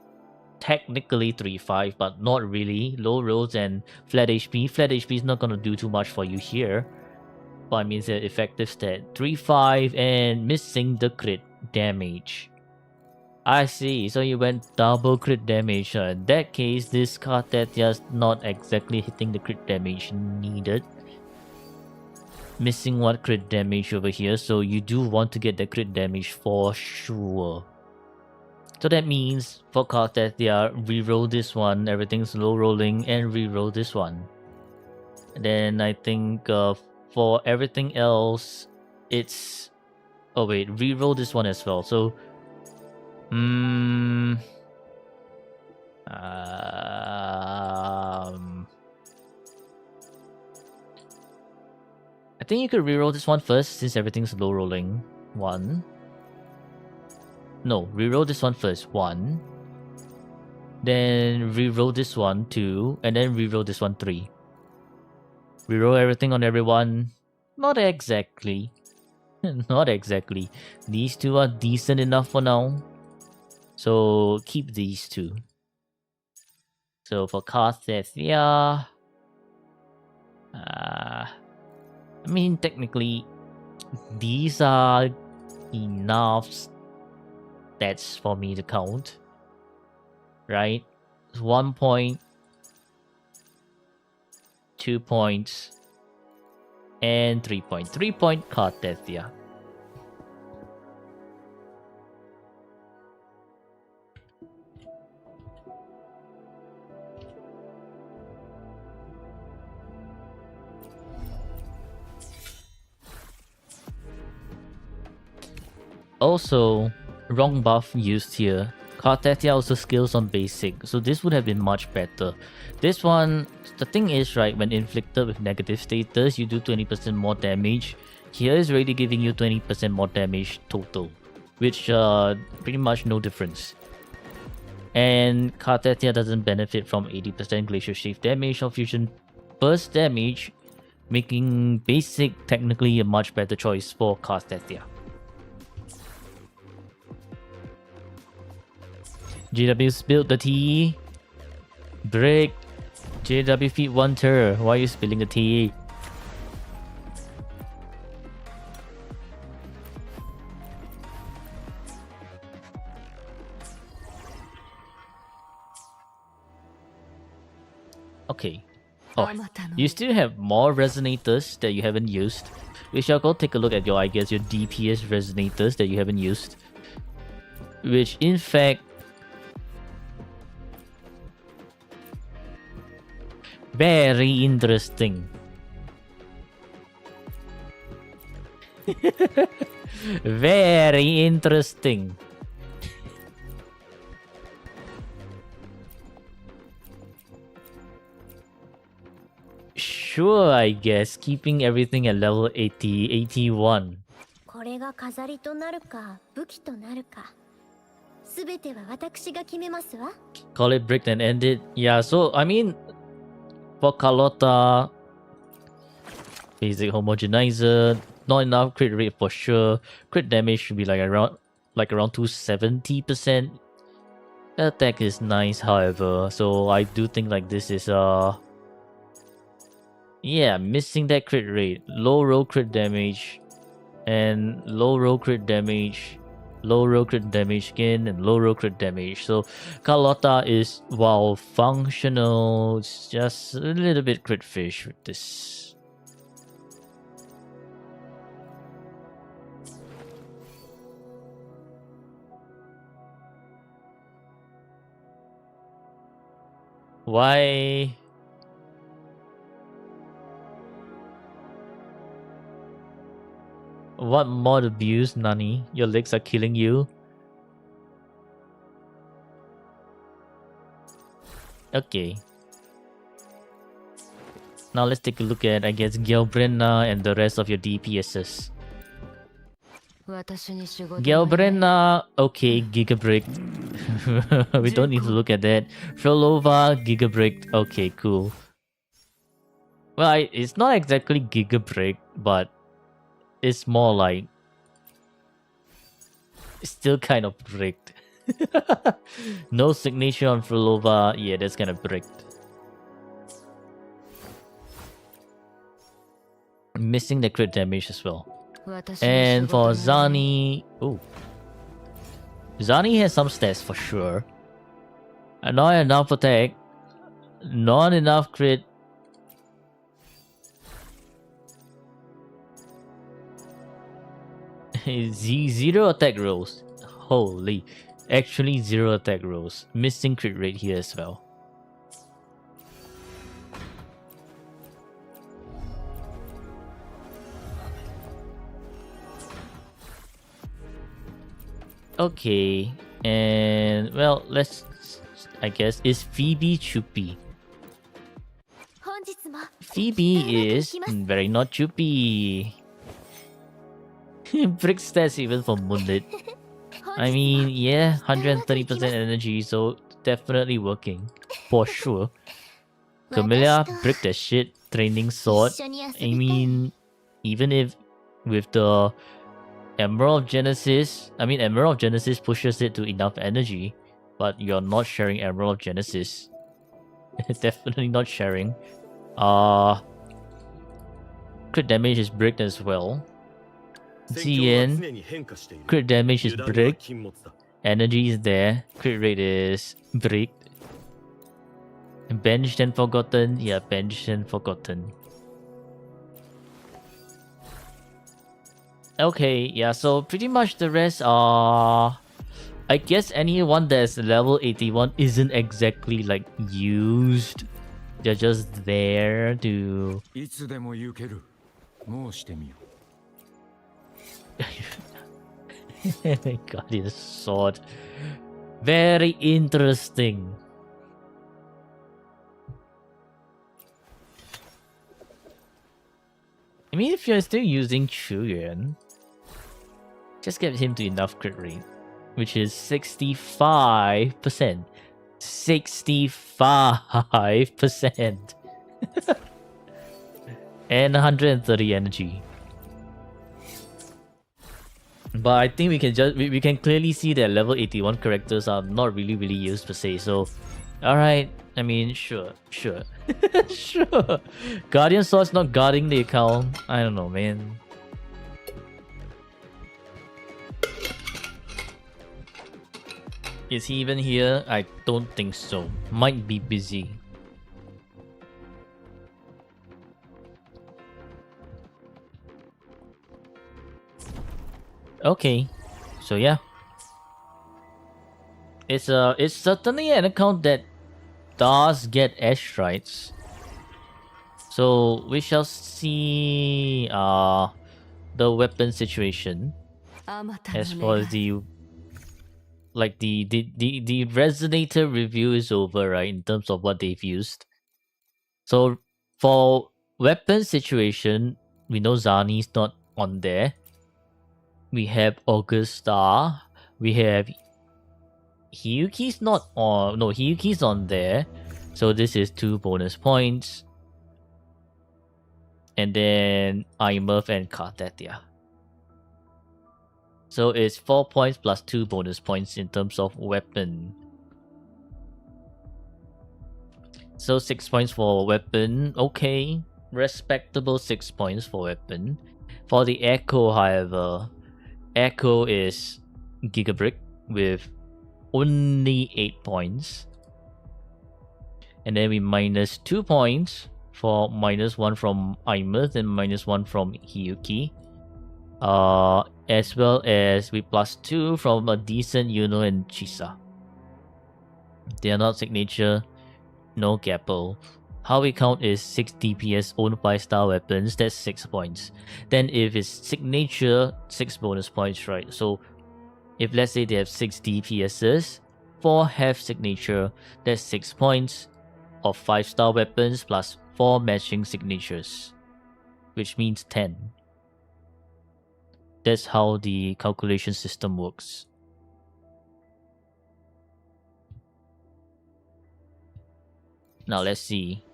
technically 3-5, but not really. Low rolls and flat HP. Flat HP is not gonna do too much for you here. But means the effective stat 3-5 and missing the crit damage. I see, so you went double crit damage. In that case, this card that just not exactly hitting the crit damage needed. Missing one crit damage over here, so you do want to get the crit damage for sure. So that means for cards that they are reroll this one, everything's low rolling, and reroll this one. And then I think for everything else, it's... Oh wait, reroll this one as well. So... I think you could reroll this one first since everything's low rolling. 1. No, reroll this one first. 1. Then reroll this one 2. And then reroll this one 3. Reroll everything on everyone. Not exactly. Not exactly. These two are decent enough for now. So keep these two. So for Carthasia, I mean technically these are enough stats for me to count. Right? 1 point, 2 points, and 3 points. 3 point Cartethia. Also, wrong buff used here. Cartethia also skills on basic, so this would have been much better. This one, the thing is, right, when inflicted with negative status, you do 20% more damage. Here is already giving you 20% more damage total, which pretty much no difference. And Cartethia doesn't benefit from 80% Glacial Shave damage or Fusion Burst damage, making basic technically a much better choice for Cartethia. JW spilled the tea. Break. JW feet one turn. Why are you spilling the tea? Okay. Oh, you still have more resonators that you haven't used. We shall go take a look at your, I guess, your DPS resonators that you haven't used. Which, in fact, very interesting. Very interesting. Sure, I guess. Keeping everything at level 80, 81. これが飾りとなるか武器となるか全ては私が決めますわ Call it bricked and ended. Yeah, so, I mean, for Carlotta, basic homogenizer, not enough crit rate for sure. Crit damage should be like around 270%. Attack is nice, however, so I do think like this is yeah, missing that crit rate. Low roll crit damage and low roll crit damage, low roll crit damage again, and low roll crit damage. So Carlotta is, while functional, it's just a little bit crit fish with this. Why? What mod abuse, Nani? Your legs are killing you? Okay. Now let's take a look at, I guess, Gelbrenna and the rest of your DPSs. Gelbrenna, okay, Gigabrick. We don't need to look at that. Frolova, Gigabrick, okay, cool. Well, it's not exactly Gigabrick, but it's more like it's still kind of bricked. No signature on Frolova. Yeah, that's kind of bricked. Missing the crit damage as well. And for Zani, oh, Zani has some stats for sure. Not enough attack, not enough crit. Zero attack rolls. Holy. Actually, 0 attack rolls. Missing crit rate here as well. Okay. And, well, let's... I guess, is Phoebe Chuppy? Phoebe is very not Chuppy. Brick stats even for Moonlit. I mean, yeah, 130% energy, so definitely working. For sure. Camilla, brick that shit, training sword. I mean, even if with the Emerald of Genesis, I mean, Emerald of Genesis pushes it to enough energy, but you're not sharing Emerald of Genesis. Definitely not sharing. Crit damage is bricked as well. ZN, crit damage is bricked. Energy is there. Crit rate is bricked. Benched and forgotten. Yeah, benched and forgotten. Okay, yeah, so pretty much the rest are... I guess anyone that's level 81 isn't exactly like used. They're just there to... いつでも行ける。申してみよ。Guardian sword. Very interesting. I mean, if you're still using Chuyan, just get him to enough crit rate, which is 65%. 65%. And 130 energy. But I think we can clearly see that level 81 characters are not really used per se. So, alright. I mean, sure. Sure. Guardian Sword's not guarding the account. I don't know, man. Is he even here? I don't think so. Might be busy. Okay, so yeah, it's certainly an account that does get airstrikes. So we shall see the weapon situation. As far as the resonator review is over, right? In terms of what they've used. So for weapon situation, we know Zani's not on there. We have Augusta. We have Hiyuki's not on. No, Hiyuki's on there. So this is 2 bonus points. And then Imurf and Kartatia. So it's 4 points plus 2 bonus points in terms of weapon. So 6 points for weapon. Okay. Respectable 6 points for weapon. For the Echo, however, Echo is Gigabrick with only 8 points. And then we minus 2 points for -1 from Imurf and -1 from Hiyuki. As well as we plus 2 from a decent Yuno and Chisa. They are not signature, no Gapple. How we count is 6 DPS own 5-star weapons, that's 6 points. Then if it's signature, 6 bonus points, right? So if let's say they have 6 DPSs, 4 have signature, that's 6 points of 5-star weapons plus 4 matching signatures, which means 10. That's how the calculation system works. Now let's see.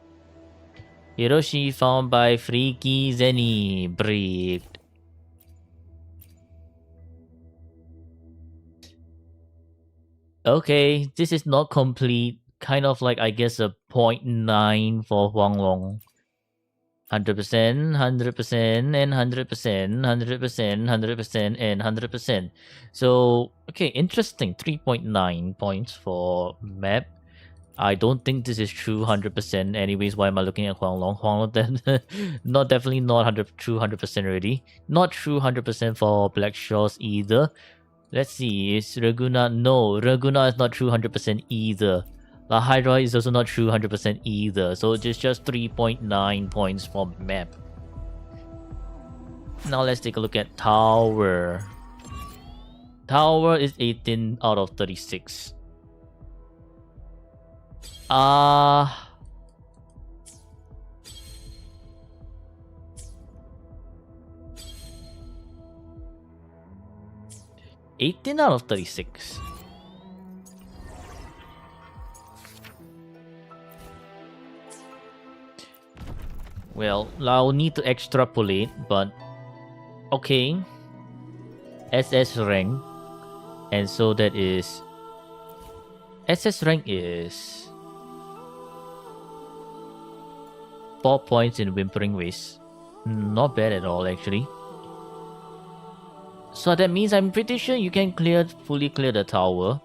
Hiroshi found by Freaky Zenny. Briefed. Okay, this is not complete. Kind of like, I guess, a 0.9 for Huang Long. 100%, 100%, and 100%, 100%, 100%, and 100%. So, okay, interesting. 3.9 points for map. I don't think this is true 100%. Anyways, why am I looking at Huang Long? Huang Long then definitely not true 100% already. Not true 100% for Black Shores either. Let's see, is Raguna? No, Raguna is not true 100% either. La Hydra is also not true 100% either. So it's just 3.9 points for map. Now let's take a look at Tower. Tower is 18 out of 36. 18 out of 36. Well, I'll need to extrapolate, but okay. SS rank, and so that is SS rank is 4 points in Whimpering Waste. Not bad at all, actually. So that means I'm pretty sure you can fully clear the tower.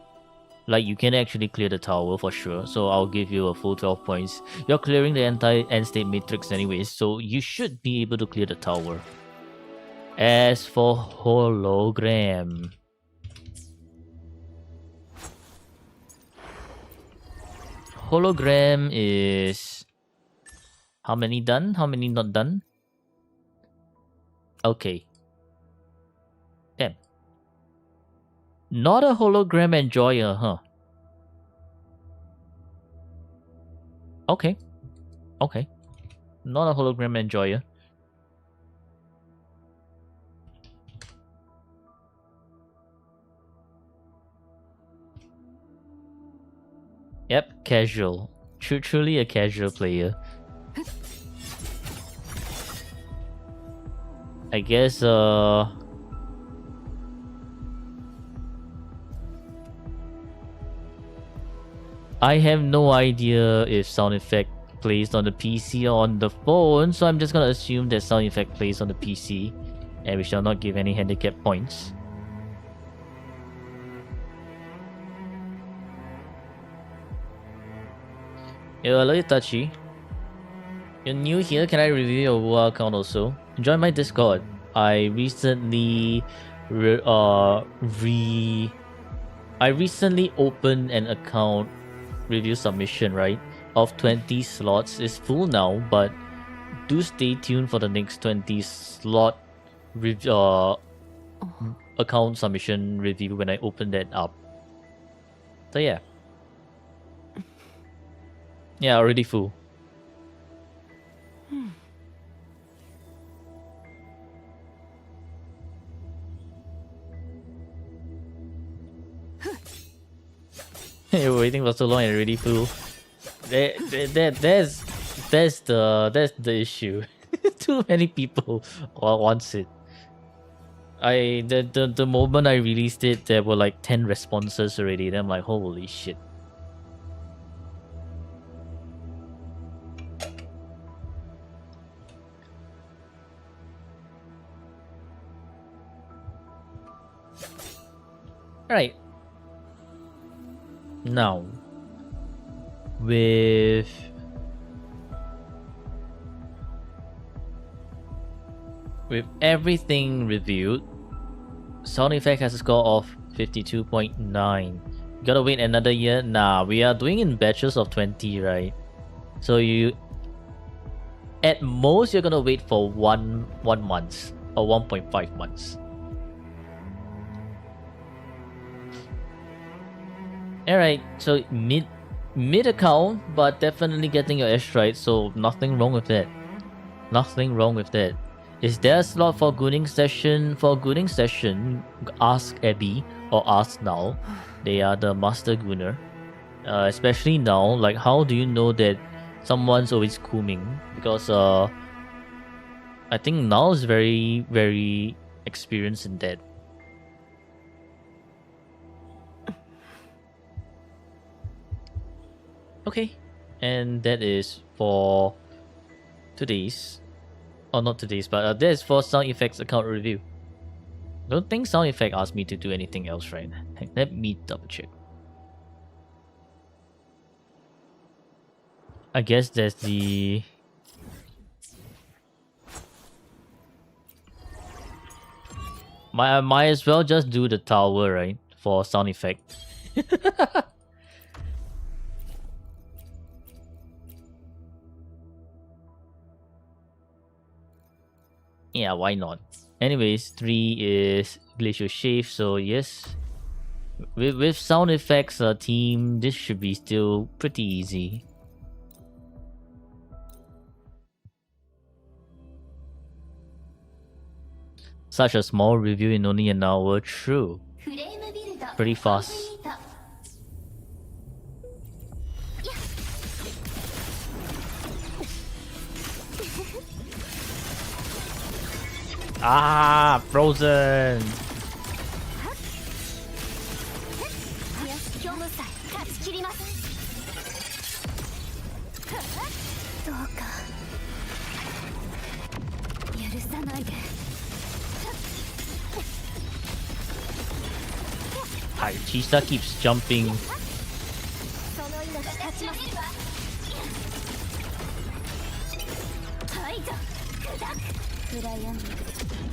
Like, you can actually clear the tower for sure, so I'll give you a full 12 points. You're clearing the entire end state matrix anyways, so you should be able to clear the tower. As for hologram, hologram is how many done? How many not done? Okay. Damn. Not a hologram enjoyer, huh? Okay. Okay. Not a hologram enjoyer. Yep, casual. Truly a casual player. I guess, I have no idea if sound effect plays on the PC or on the phone, so I'm just gonna assume that sound effect plays on the PC, and we shall not give any handicap points. Yo, hello Itachi. You're new here, can I review your WoW account also? Join my Discord. I recently I recently opened an account review submission, right? Of 20 slots. It's full now, but do stay tuned for the next 20 slot account submission review when I open that up. So yeah. Yeah, already full. You're waiting for so long and already full. That's the issue. Too many people wants it. The moment I released it, there were like 10 responses already. Then I'm like, holy shit. Alright. Now, with everything reviewed, sound effect has a score of 52.9. Gotta wait another year? Nah, we are doing in batches of 20, right? So you, at most, you're gonna wait for one month or 1.5 months. Alright, so mid account, but definitely getting your S right, so nothing wrong with that. Nothing wrong with that. Is there a slot for gooning session? For gooning session, ask Abby or ask Null. They are the master gooner. Especially now, like how do you know that someone's always cooming? Because I think Null is very, very experienced in that. Okay, and that is for today's, or not today's, but that is for sound effects account review. Don't think sound effect asked me to do anything else, right? Let me double check. I guess there's the might as well just do the tower, right, for sound effect. Yeah, why not? Anyways, 3 is Glacial Shave, so yes. With sound effects team, this should be still pretty easy. Such a small review in only an hour, true. Pretty fast. Ah, frozen. Hi, Chisa keeps jumping. その命断ちます排除砕く暗闇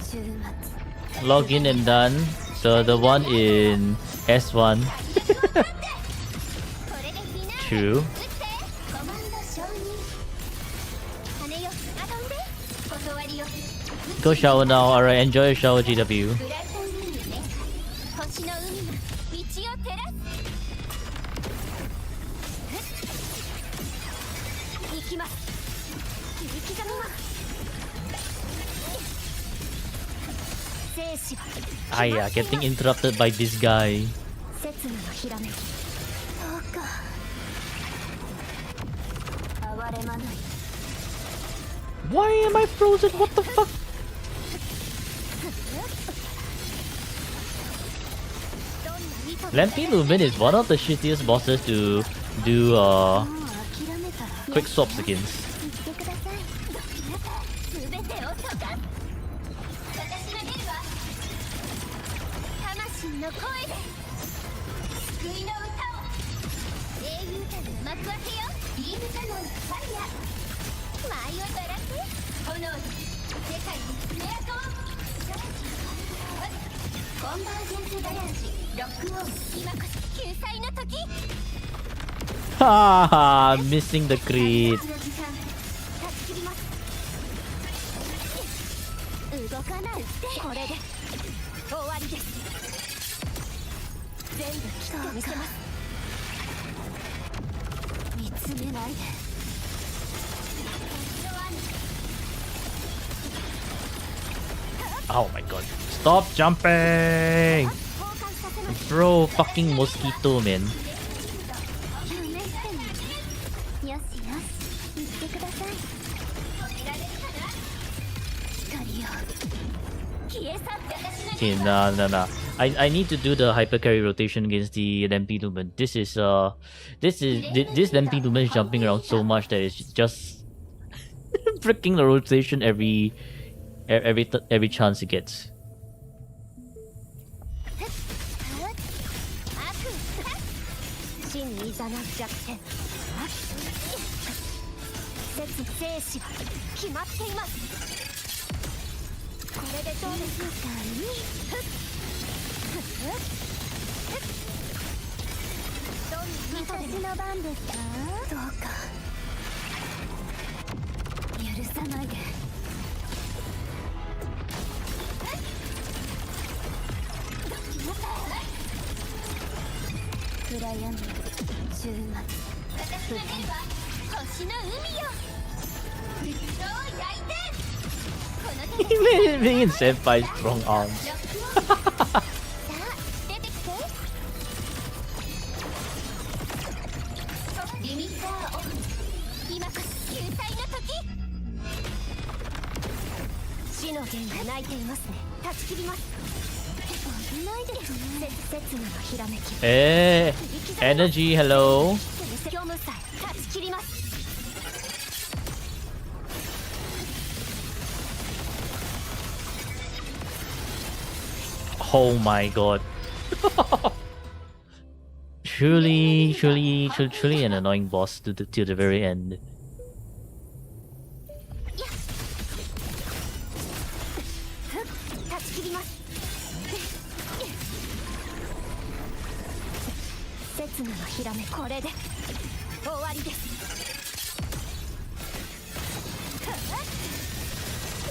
終末 Log in and done. So the one in S1. これでフィナーレ True. 打ってコマンド承認羽よあ飛んで断りよ Go shower now. Alright, enjoy your shower, GW. ブライトウィングね星の海が道を照らす行きます切り刻みます生死は Ah, yeah, getting interrupted by this guy. 刹那のひらめきそうか哀れまない Why am I frozen? What the fuck? どんな意図 Lampy Lumen is one of the shittiest bosses to do もう諦めたら quick swaps against. 言ってください全てを溶かす私が出るわ魂の声で救いの歌を英雄たる幕開けよビームキャノンファイヤー舞を照らす炎で世界にメラコンコンバージェンスガヤージロックオン今こそ救済の時 Haha, missing the crit. の時間断ち切ります動かないってこれで終わりです全部切ってみせます見つめないで Oh my god. Stop jumping! 交換させます Bro, fucking mosquito, man. 夢ってみよしよし言ってください止められるかな光よ消え去って私の Okay, nah. I need to do the hyper carry rotation against the Lampy Lumen. This Lampy Lumen is jumping around so much that it's just freaking the rotation every chance it gets. 真にいざな弱点節生死は決まっていますこれでどうですかどんな私の番ですかどうか許さないで暗闇終末私が出るわ星の海よどう焼いてこの手で Being in Senpai's strong arms. さあ出てきてリミッターオフ今こそ救済の時死の弦が鳴いていますね断ち切ります危ないですね刹那のひらめき Eh, energy, hello. 業務さえ断ち切ります Oh my god. Truly an annoying boss to the very end. 断ち切ります刹那のひらめこれで終わりです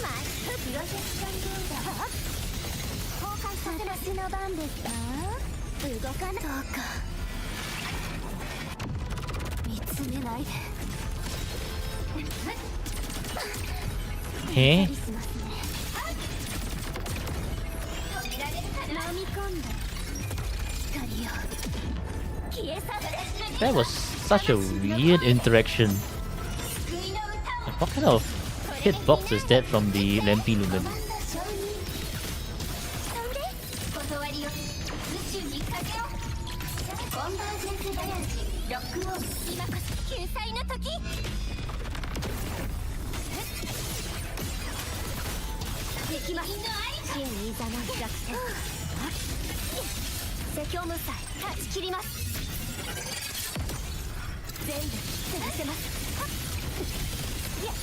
マイプロジェクションルーダー交換させますの番ですか動かないどうか見つめないで Eh? しますね止められるかな飲み込んだ光よ消え去って That was such a weird interaction. 救いの歌を What kind of hitbox is that from the Lampy Lumen? 断りよ宇宙にかけよコンバージェンスガヤージロックオン今こそ救済の時できます真にいざなう弱点刹虚無さえ断ち切ります。全部潰せます。やっ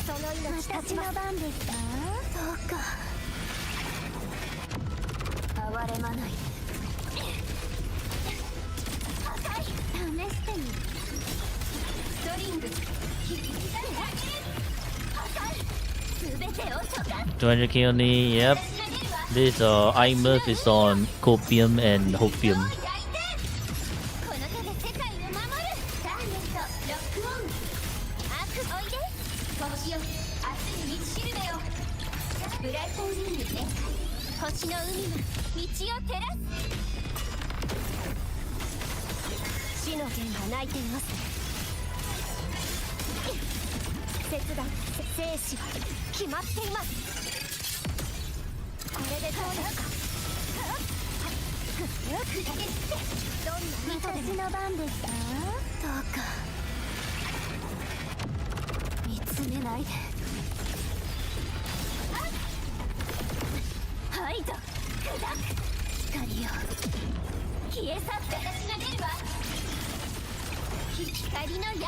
その命立ちの番ですか。そうか哀れまない。破壊試してみる。ストリング破壊全てを溶かす。 200k only. Yep. This iMurph is on copium and hopium. この手で世界を守る。ターゲットロックオン。アークおいで。星よ明日に道しるべよ。ブライトウィング展開。星の海が道を照らす。死の剣が鳴いていますね。切断生死は決まっています。これでどうですか。どんな私の番ですか。どうか見つめないで。はいと砕く光よ消え去って私が出るわ。光の刃よ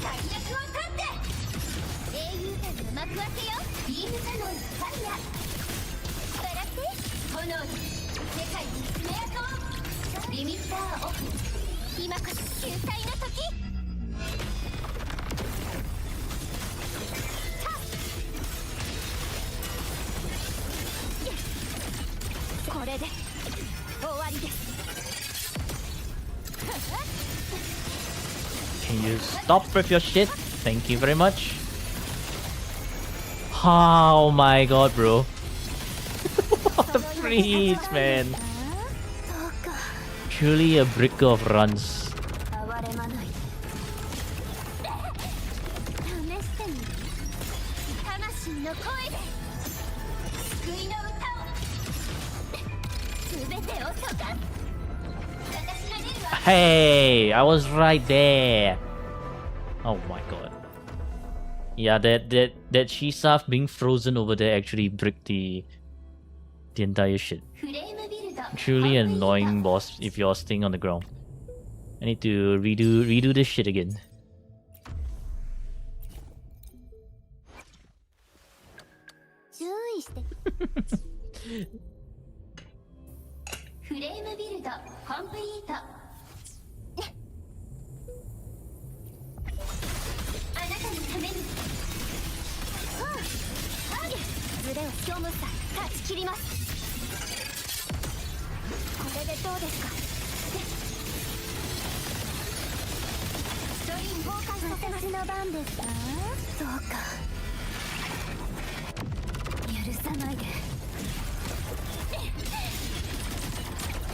最悪を立って英雄たちの幕開けよ。ビームキャノンファイヤー笑って炎に世界に爪痕を。リミッターオフ。今こそ救済の時。これで終わりです。 Can you stop with your shit? Thank you very much. Oh my god, bro. What the freeze, man. どうか Truly a brick of runs. 哀れまない。試してみる。魂の声で救いの歌を。全てを溶かす。私が出るわ。 Hey, I was right there. Oh my god. Yeah, that Shisaf being frozen over there actually bricked the entire shit. フレームビルド Truly annoying boss if you're staying on the ground. I need to redo this shit again. 注意して。フレームビルドコンプリート。あなたのために。ズレを虚無さ断ち切ります。これでどうですか。ストリーム崩壊させます。私の番ですか。そうか許さないで。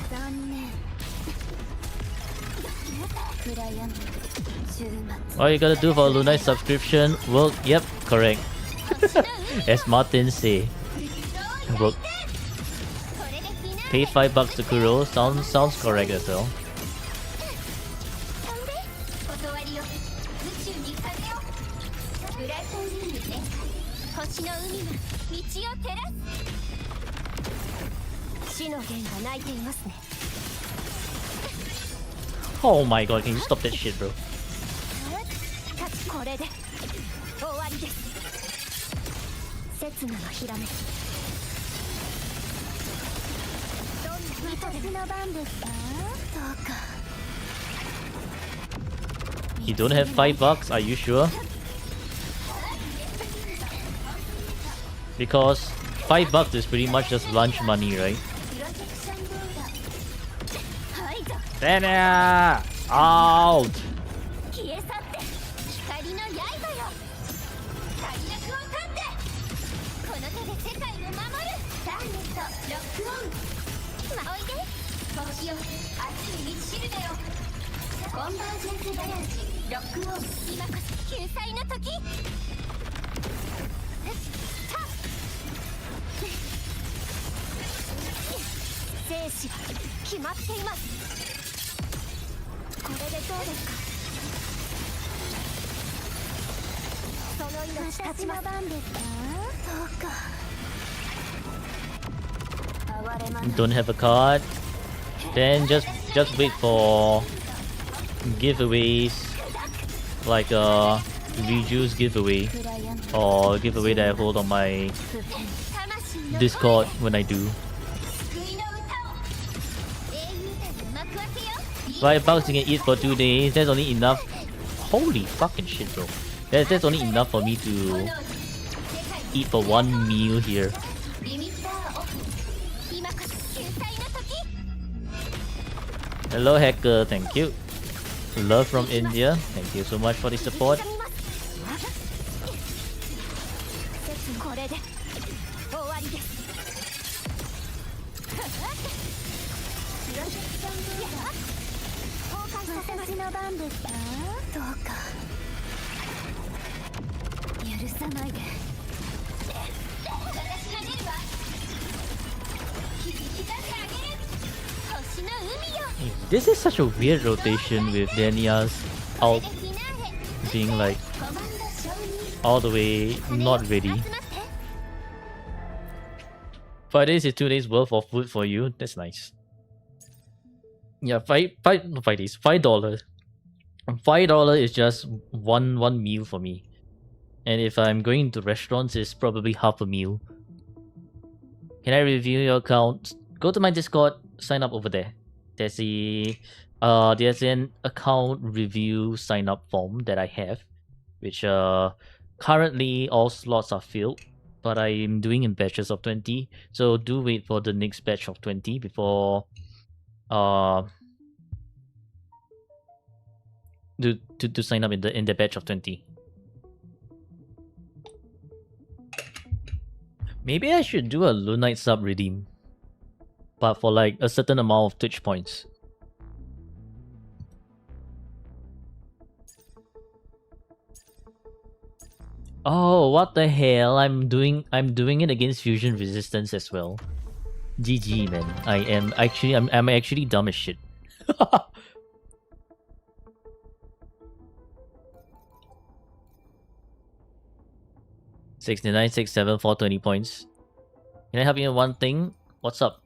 残念。暗闇終末。 All you gotta do for a Lunite subscription work. Yep, correct. As Martin say, work. Pay $5 to Kuro. Sounds correct as well. 断りよ宇宙に風を。ブライトウィング展開。星の海が道を照らす。死の弦が鳴いていますね。 Oh my god, can you stop that shit, bro? これで終わりです。刹那のひらめき。どんな私の番ですか。どうか You don't have $5? Are you sure? Because $5 is pretty much just lunch money, right? プロジェクションボード。はいぞ Dana! Out! 消え去って光の刃よ最悪を立ってこの手で世界を守る。ターゲットロックオン。おいで星よ明日に道しるべよ。コンバージェンスバランスロックオン。今こそ救済の時。生死は決まっています。これでどうですか。その命立ちま番ですか。そうか哀 don't have a card, then just wait for giveaways like Riju's giveaway or giveaway that I hold on my Discord when I do. $5 you can eat for 2 days. That's only enough. Holy fucking shit, bro. That's only enough for me to eat for 1 meal here. Hello hacker, thank you. Love from India, thank you so much for the support. This is such a weird rotation with Dania's out being like all the way not ready. 5 days is 2 days worth of food for you. That's nice. Yeah, not 5 days. $5. $5 is just one meal for me. And if I'm going to restaurants, it's probably half a meal. Can I review your account? Go to my Discord, sign up over there. There's an account review sign up form that I have, which currently all slots are filled, but I'm doing in batches of 20. So do wait for the next batch of 20 before to sign up in the batch of 20. Maybe I should do a Lunite sub redeem, but for like a certain amount of Twitch points. Oh, what the hell? I'm doing it against fusion resistance as well. GG, man. I'm actually dumb as shit. 69, 67, 420 points. Can I help you in one thing? What's up?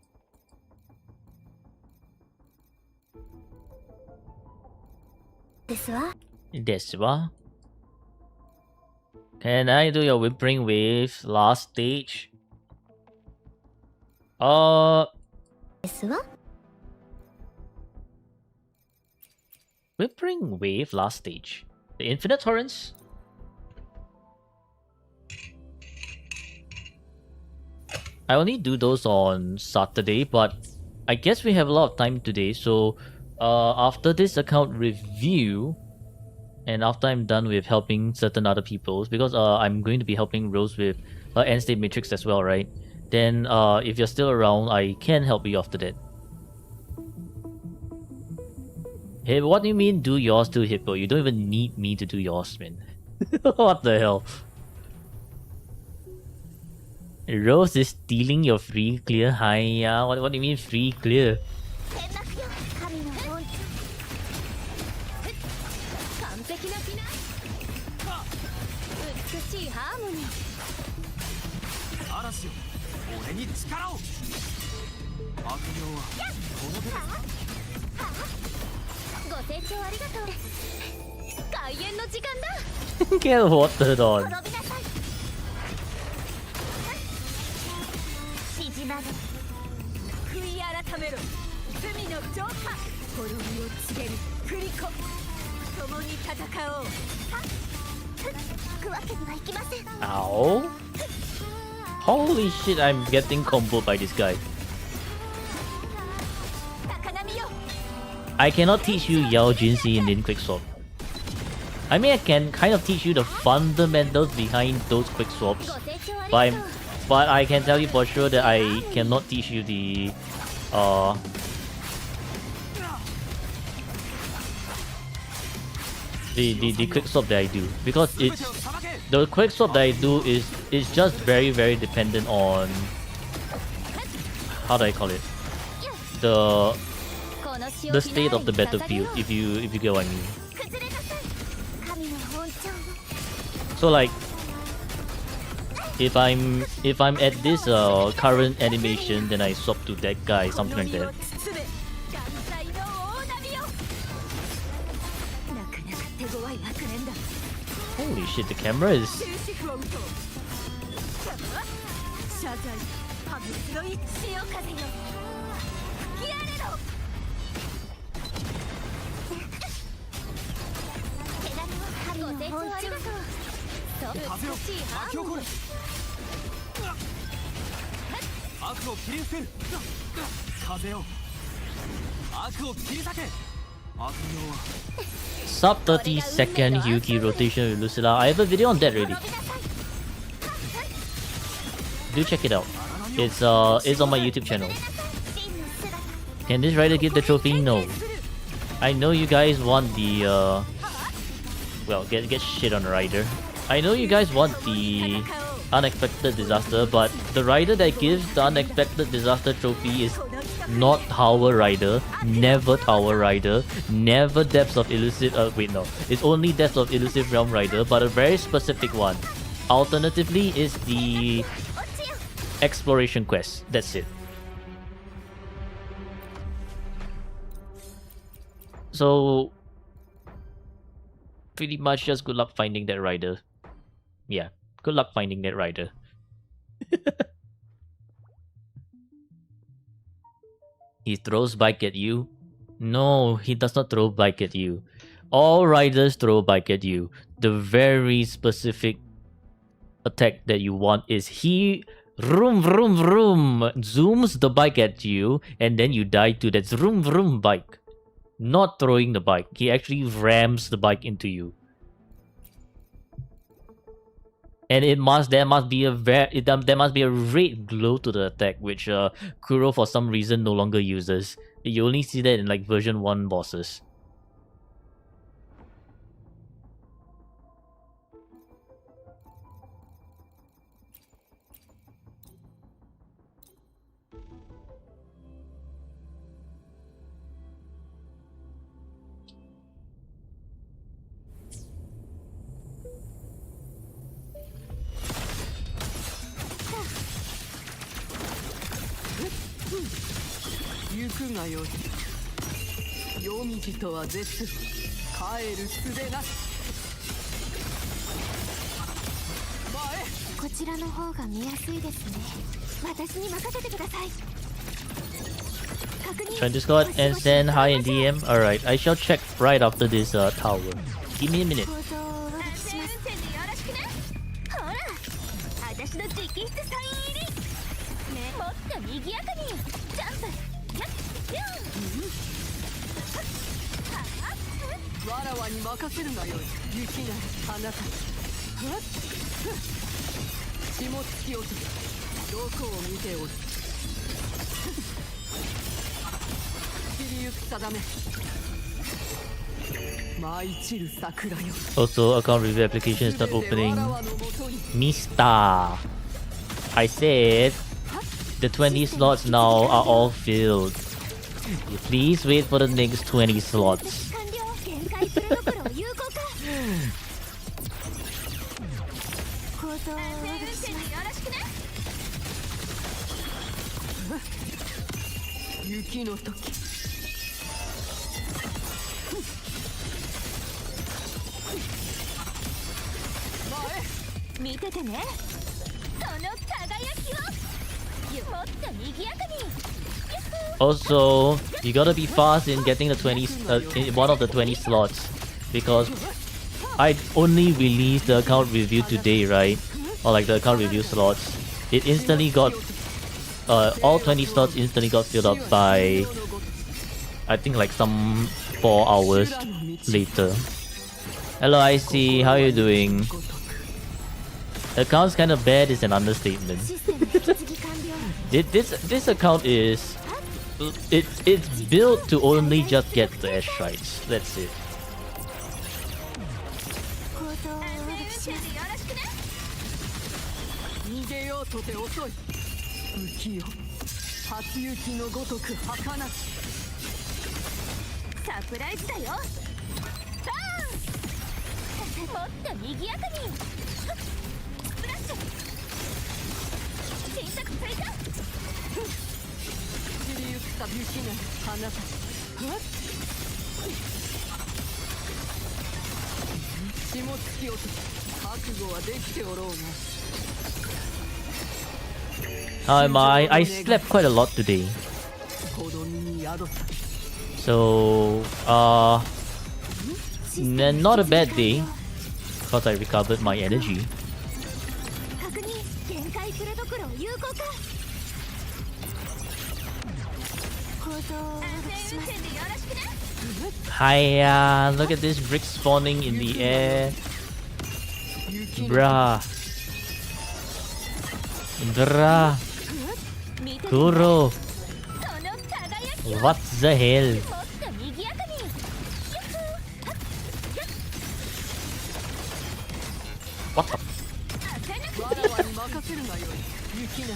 Desu wa? Can I do your whimpering wave last stage? Whimpering wave last stage. The infinite torrents? I only do those on Saturday, but I guess we have a lot of time today, so after this account review, and after I'm done with helping certain other people, because I'm going to be helping Rose with her end state matrix as well, right? Then if you're still around, I can help you after that. Hey, what do you mean do yours too, Hippo? You don't even need me to do yours, man. What the hell? Rose is stealing your free clear. Hiya. What do you mean free clear? Get watered on. Ow. Holy shit, I'm getting comboed by this guy. I cannot teach you Yao Jinsi and then quick swap. I mean, I can kind of teach you the fundamentals behind those quick swaps, but I can tell you for sure that I cannot teach you the quick swap that I do, because the quick swap that I do is just very dependent on, how do I call it, the state of the battlefield, if you get what I mean. So like if I'm at this current animation, then I swap to that guy, something like that. なかなか手強い悪念だ Holy shit, the camera is 終止符を打とう謝罪ハブスロイ潮風よ吹き荒れろ手紙をご清聴ありがとうそう美しいハーモニー悪を切り捨てる風よ悪を切り裂け悪用は sub 30-second Hyuki rotation with Lucilla. I have a video on that already. Do check it out. It's on my YouTube channel. Can this rider get the trophy? No. I know you guys want the well, get shit on the rider. I know you guys want the unexpected disaster, but the rider that gives the unexpected disaster trophy is not Tower Rider, never Tower Rider, never Depths of Elusive. Wait, no, it's only Depths of Elusive Realm Rider, but a very specific one. Alternatively, is the exploration quest. That's it. So, pretty much just good luck finding that rider. Yeah, good luck finding that rider. He throws bike at you? No, he does not throw bike at you. All riders throw bike at you. The very specific attack that you want is he vroom vroom vroom zooms the bike at you and then you die to that vroom vroom bike. Not throwing the bike. He actually rams the bike into you. And there must be a red glow to the attack, which Kuro for some reason no longer uses. You only see that in like version 1 bosses. Try Discord and send hi in DM. Alright, I shall check right after this tower. Give me a minute. わらわに任せるがよい雪なあなた血も突き落とすどこを見ておる散りゆく定め舞い散る桜よ Also, account review application is not opening. Mista. I said the 20 slots now are all filled. Please wait for the next 20 slots. Also, you gotta be fast in getting the 20 in one of the 20 slots, because I only released the account review today, right? Or like the account review slots. It instantly got all 20 slots instantly got filled up by I think like some 4 hours later. Hello IC, how are you doing? The account's kind of bad is an understatement. This account is it's built to only just get the airstrikes. That's it. とて遅い浮世初雪のごとく儚きサプライズだよバーンもっと賑やかにスプラッシュ新作追加散りゆくさ雪な花たち血も突き落とし覚悟はできておろうな I slept quite a lot today. 子供に宿さ So, not a bad day. Because I recovered my energy. 確認限界プロトコルを有効化構造をしますよろしくね Hiya, look at this brick spawning in the air. Bruh. Bruh. 見てて Kuro. その輝きを What the hell? もっと賑やかにヤッホー What the? 当てなくわらわに任せるがよい雪な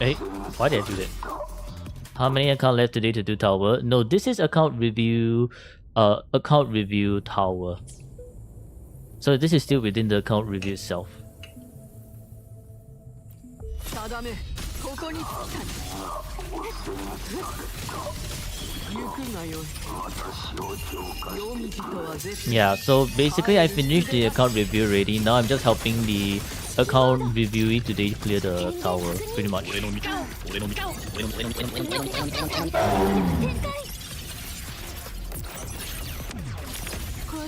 Hey, why did I do that? How many account left today to do tower? No, this is account review tower. So this is still within the account review itself. 定めここに来た行くがよい夜道とは絶 Yeah, so basically I finished the account review already. Now I'm just helping the account reviewee today clear the tower, pretty much. 構造を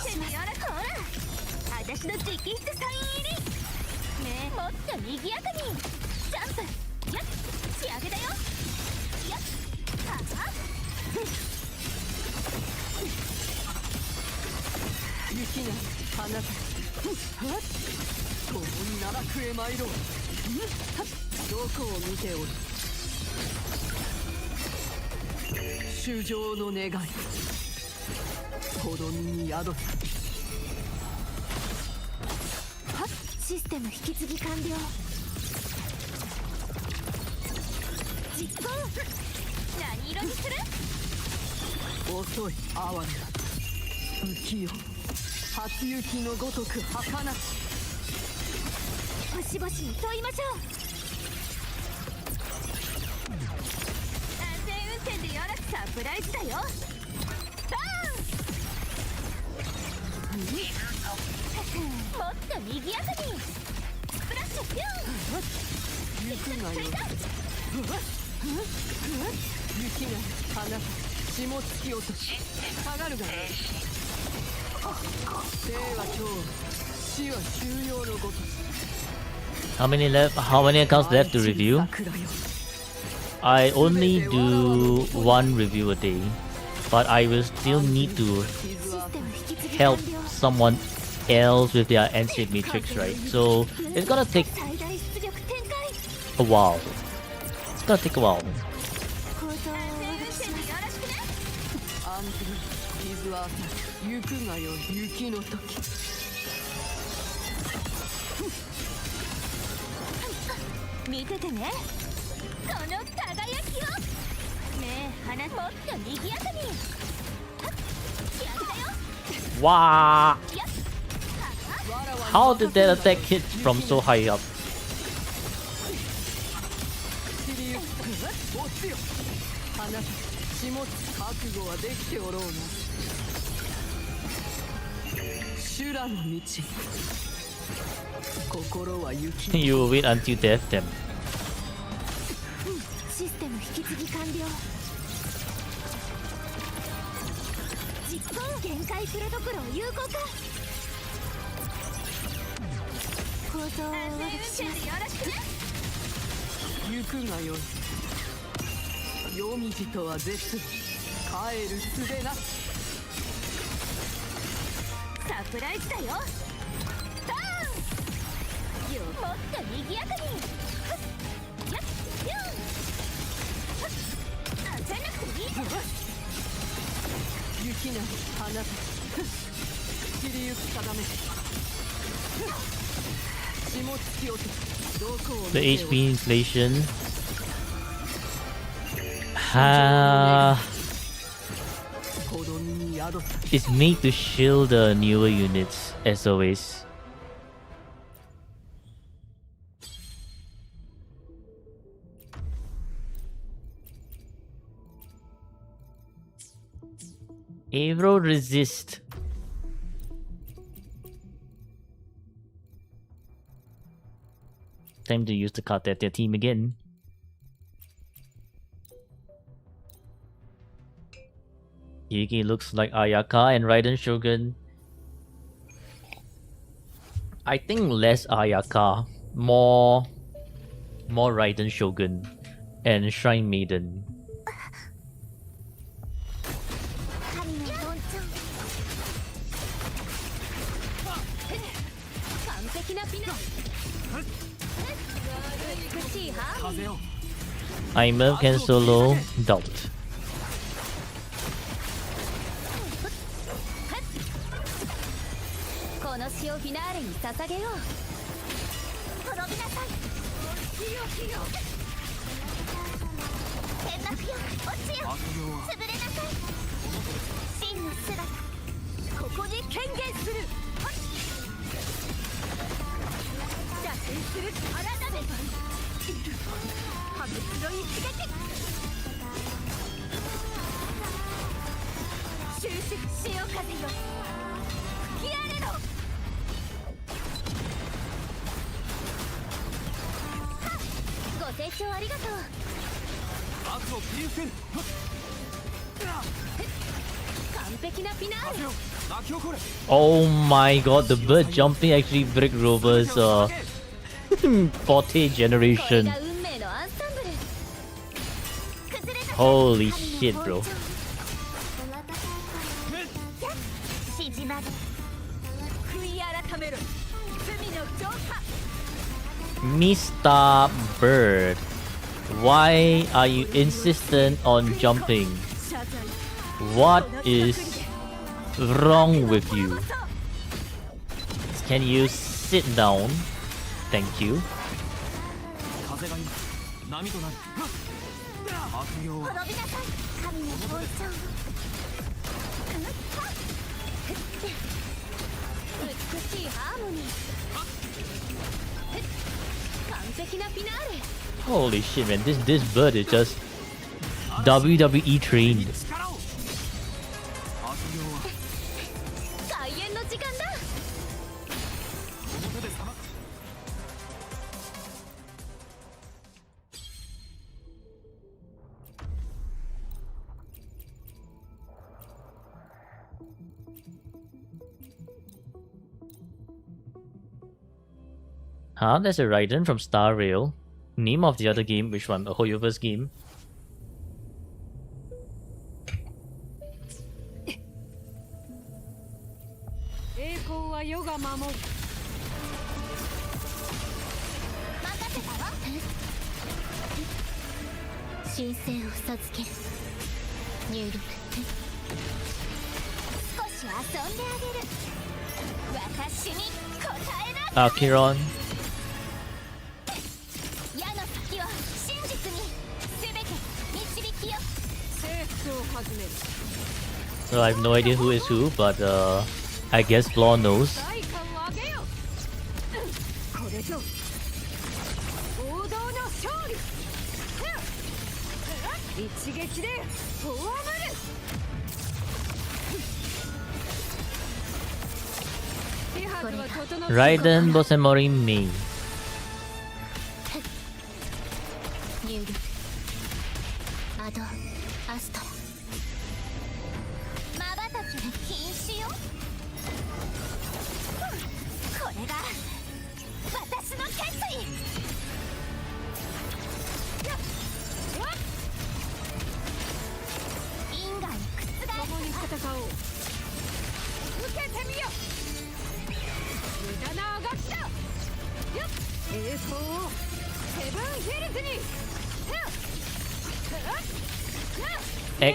しますほら私の直筆サイン入りねもっと賑やかにジャンプやっ仕上げだよやっはあ雪な花た共に奈落へ参ろうどこを見ておる衆生の願い子供に宿すシステム引き継ぎ完了実行何色にする遅い哀れな浮世初雪のごとく儚し星々に問いましょう安全運転でやらくサプライズだよバーンもっと賑やかにスプラッシュピューン行くがよい雪な花血も突き落とし下がるがよい生は今日死は収容のごとし How many left? How many accounts left to review? I only do one review a day, but I will still need to システム引き継ぎ help 完了 someone else with their end state matrix, right? So it's gonna take 最大出力展開 a while. It's gonna take a while. 構造をしますよろしくね安全傷は浅い行くがよい雪の時見ててねこの輝きをねえ花もっと賑やかに仕上げだよ Wow! やっ How did that attack hit from so high up? 散りゆくおつよ花血も覚悟はできておろうな修羅の道心は雪 You will wait until death then. システム引き継ぎ完了実行限界プロトコルを有効化構造をしますよろしくね行くがよい夜道とは絶帰る術なしサプライズだよバーンよもっと賑やかにふっやっピューンふっ当てなくていいぞ放た散りゆく定め霜つきおけどこを The 見てお HP inflation. こどみに宿す It's made to shield the newer units, as always. Aero resist. Time to use the card at their team again. Yuki looks like Ayaka and Raiden Shogun. I think less Ayaka, more Raiden Shogun and Shrine Maiden. 神のどんちゃん完璧なピナ美しいハーモニー風よ Aimer can solo doubt. この詩をフィナーレに捧げよう滅びなさい天幕よ落ちよ悪行は潰れなさい真の姿ここに権限する邪戦する改め破滅の一撃収縮潮風よ吹き荒れろご清聴ありがとう悪を切り捨てる完璧なフィナーレ風よ巻き起これ Oh my god, the bird jumping actually break Rover's forte これ generation. が運命のアンサンブル崩れなさい Holy shit, bro. 縮まる悔い改める罪の浄化 Mr. Bird, why are you insistent on jumping? 謝罪 What is wrong with you? Can you sit down? Thank you. 風が今波となる悪行は滅びなさい神の本性美しいハーモニー完璧なフィナーレ Holy shit, man! This bird is just WWE trained. 力を悪行は開演の時間だ表でさま Huh? There's a Raiden from Star Rail. Name of the other game, which one? A Hoyoverse game. 栄光は世が守る任せたわ神聖を授ける入力少し遊んであげる私に答えな Akiron. 矢の先を真実に全て導きよ征服を始める So I have no idea who is who, but I guess Flaw knows. 代価を上げよこれぞ王道の勝利一撃で葬る 手はずは整った Raiden Bosemori Mei. 入力アドアストラ瞬きに禁止よこれが私の決意因果に覆共にす戦おう受けてみよ無駄なあがきだ栄光をセブンヒルズに Eh.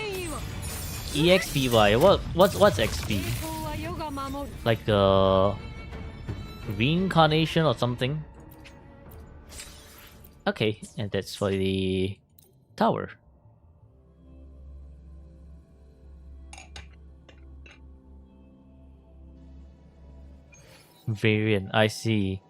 EXPY. What's XP? 法は世が守る Like reincarnation or something? Okay, and that's for the tower. Variant, I see.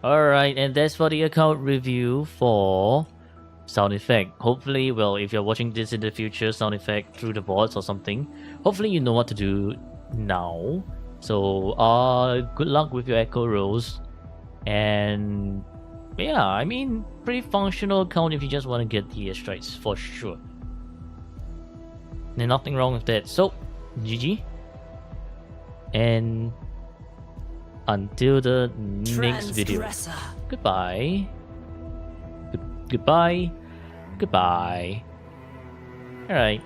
Alright, and that's for the account review for sound effect. Hopefully, well, if you're watching this in the future, sound effect through the bots or something, hopefully you know what to do now. So, good luck with your Echo Rose. And yeah, I mean, pretty functional account if you just want to get the strikes, for sure. There's nothing wrong with that. So, GG. And until the next video. Goodbye. Goodbye. Goodbye. Alright.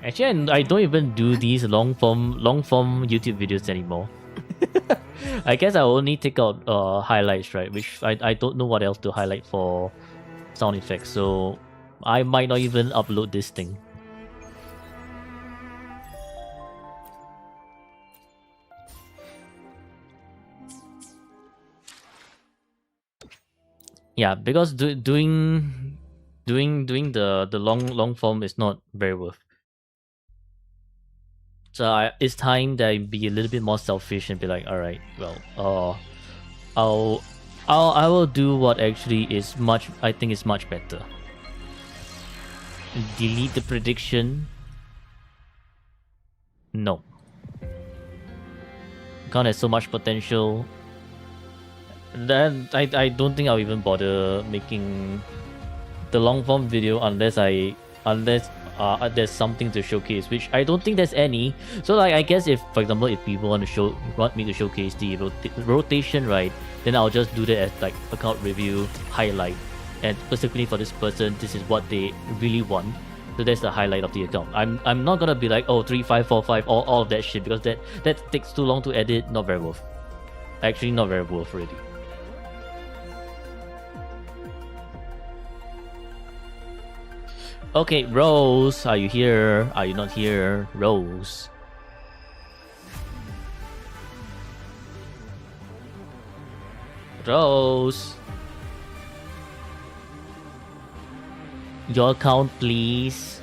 Actually, I don't even do these long form YouTube videos anymore. I guess I only take out highlights, right? Which I don't know what else to highlight for sound effects, so I might not even upload this thing. Yeah, because doing the long form is not very worth. So it's time that I be a little bit more selfish and be like, all right, well, I will do what actually is I think is much better. Delete the prediction. No. Gun has so much potential. Then I don't think I'll even bother making the long form video unless there's something to showcase, which I don't think there's any. So like, I guess if, for example, if people want me to showcase the rotation, right, then I'll just do that as like account review highlight, and specifically for this person, this is what they really want. So that's the highlight of the account. I'm not gonna be like, oh, 3, 5, 4, 5, all of that shit, because that takes too long to edit. Not very worth. Actually, not very worth really. Okay, Rose, are you here? Are you not here? Rose. Rose. Your account, please.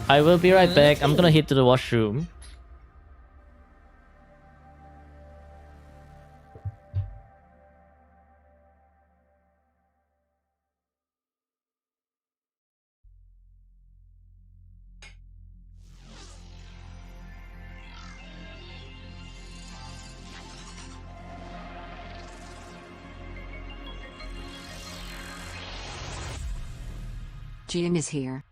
I will be right back. I'm gonna head to the washroom. Jim is here.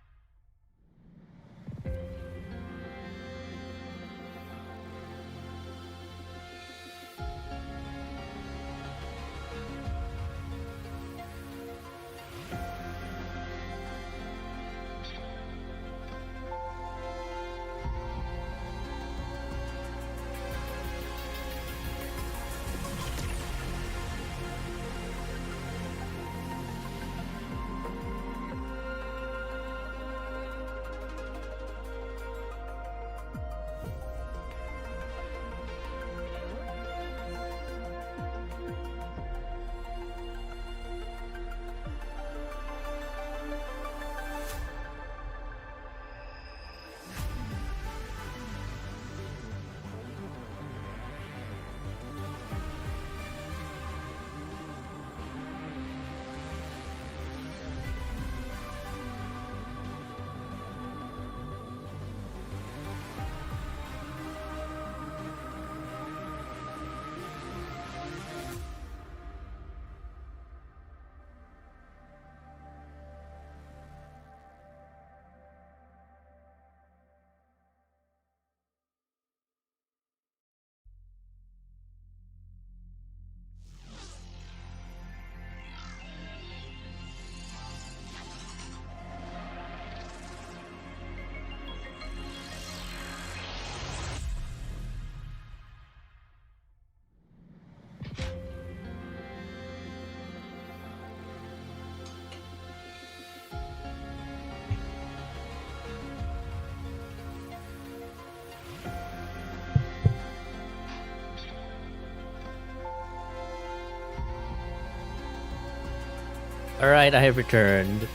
Alright, I have returned.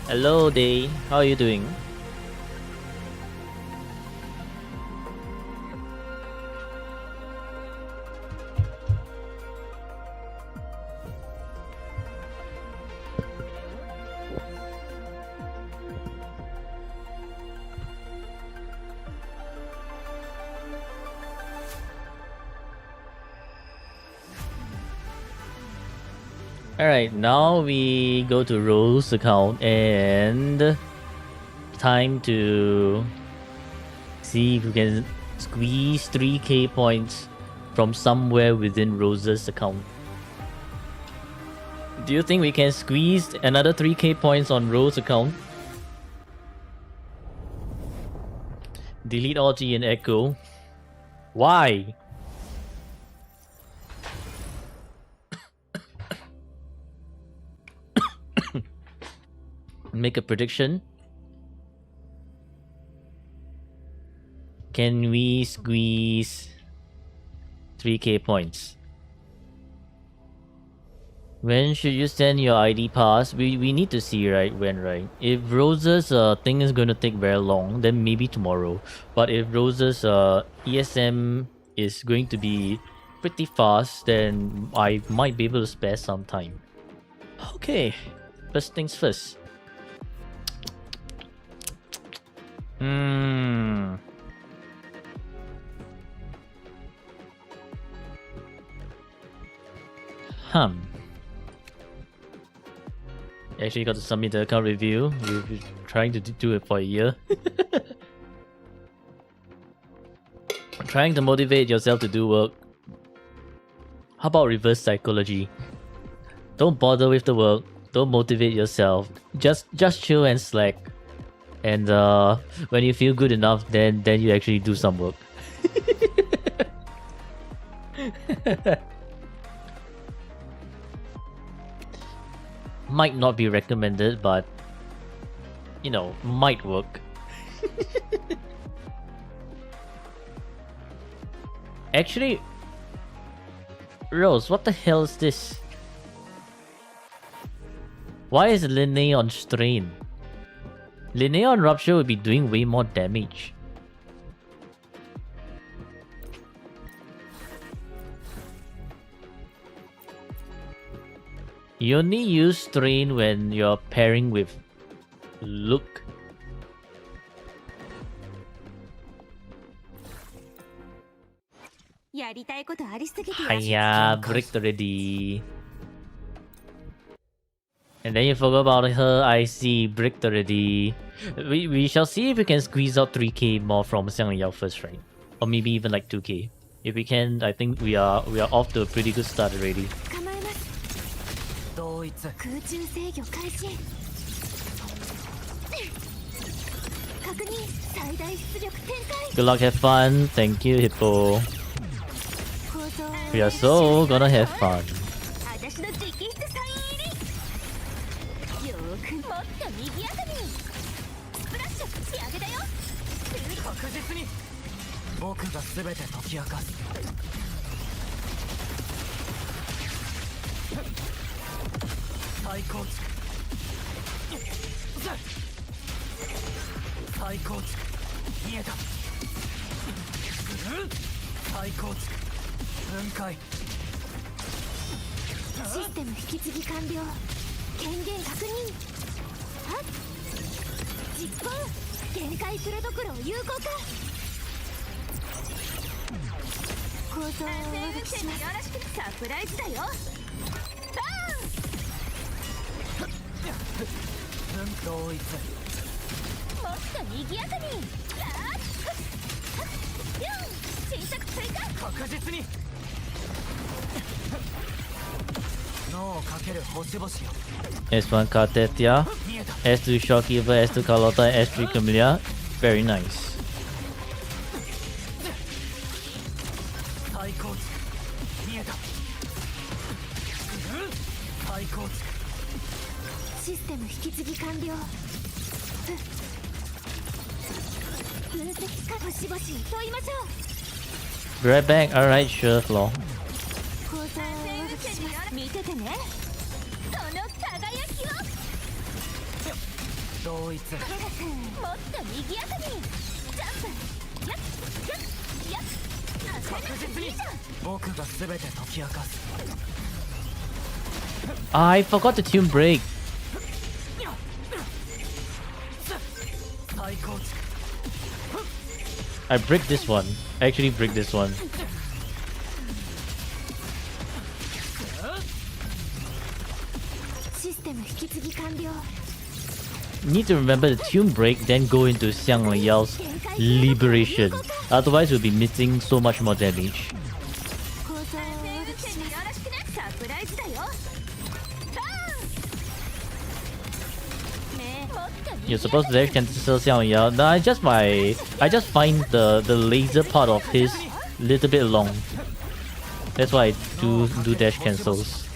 Hello, Day. How are you doing? Alright, now we go to Rose account and time to see if we can squeeze 3k points from somewhere within Rose's account. Do you think we can squeeze another 3k points on Rose's account? Delete Audrey and Echo. Why? Make a prediction. Can we squeeze 3k points? When should you send your ID pass? We need to see, right? When, right? If Rose's thing is gonna take very long, then maybe tomorrow. But if Rose's ESM is going to be pretty fast, then I might be able to spare some time. Okay, first things first. Actually got to submit the account review. We've been trying to do it for a year. Trying to motivate yourself to do work. How about reverse psychology? Don't bother with the work. Don't motivate yourself. Just chill and slack. And when you feel good enough, then you actually do some work. Might not be recommended, but you know, might work. Actually, Rose, what the hell is this? Why is Linnae on strain? Linnae on rupture would be doing way more damage. You only use strain when you're pairing with Look. Hiya, bricked already. And then you forgot about her IC, bricked already. We shall see if we can squeeze out 3k more from Xiang Yao first, right? Or maybe even like 2k. If we can, I think we are off to a pretty good start already. Good luck, have fun. Thank you, Hippo. We are so gonna have fun. S1 Kartetia, S2 Shockgiver, S2 Carlotta, S3 Camellia. Very nice. Be right back. Alright, sure, Flo. 同一もっと右あたりジャンプやっやっやっ確実に僕が全て解き明かす I forgot the tune break. 再構築 I break this one. I actually break this one. Need to remember the tune break, then go into Xiang Yao's liberation. Otherwise, we'll be missing so much more damage. You're supposed to dash cancel Xiang Yao. No, I just find the laser part of his little bit long. That's why I do dash cancels.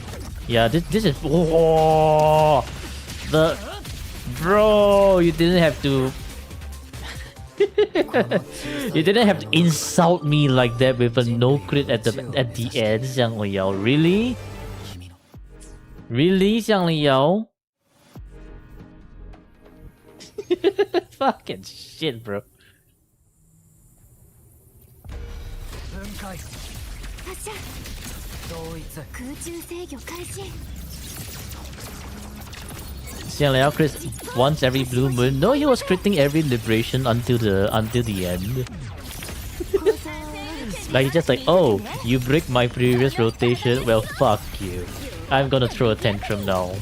Yeah, this is the bro. You didn't have to. You didn't have to insult me like that with a no crit at the end, Xiang Yao. Really? Really, Xiang Yao? Fucking shit, bro. 分解同一 Xiang Yao crits once every blue moon. No, he was critting every liberation until the end. Like, he's just like, oh, you break my previous rotation? Well, fuck you. I'm gonna throw a tantrum now.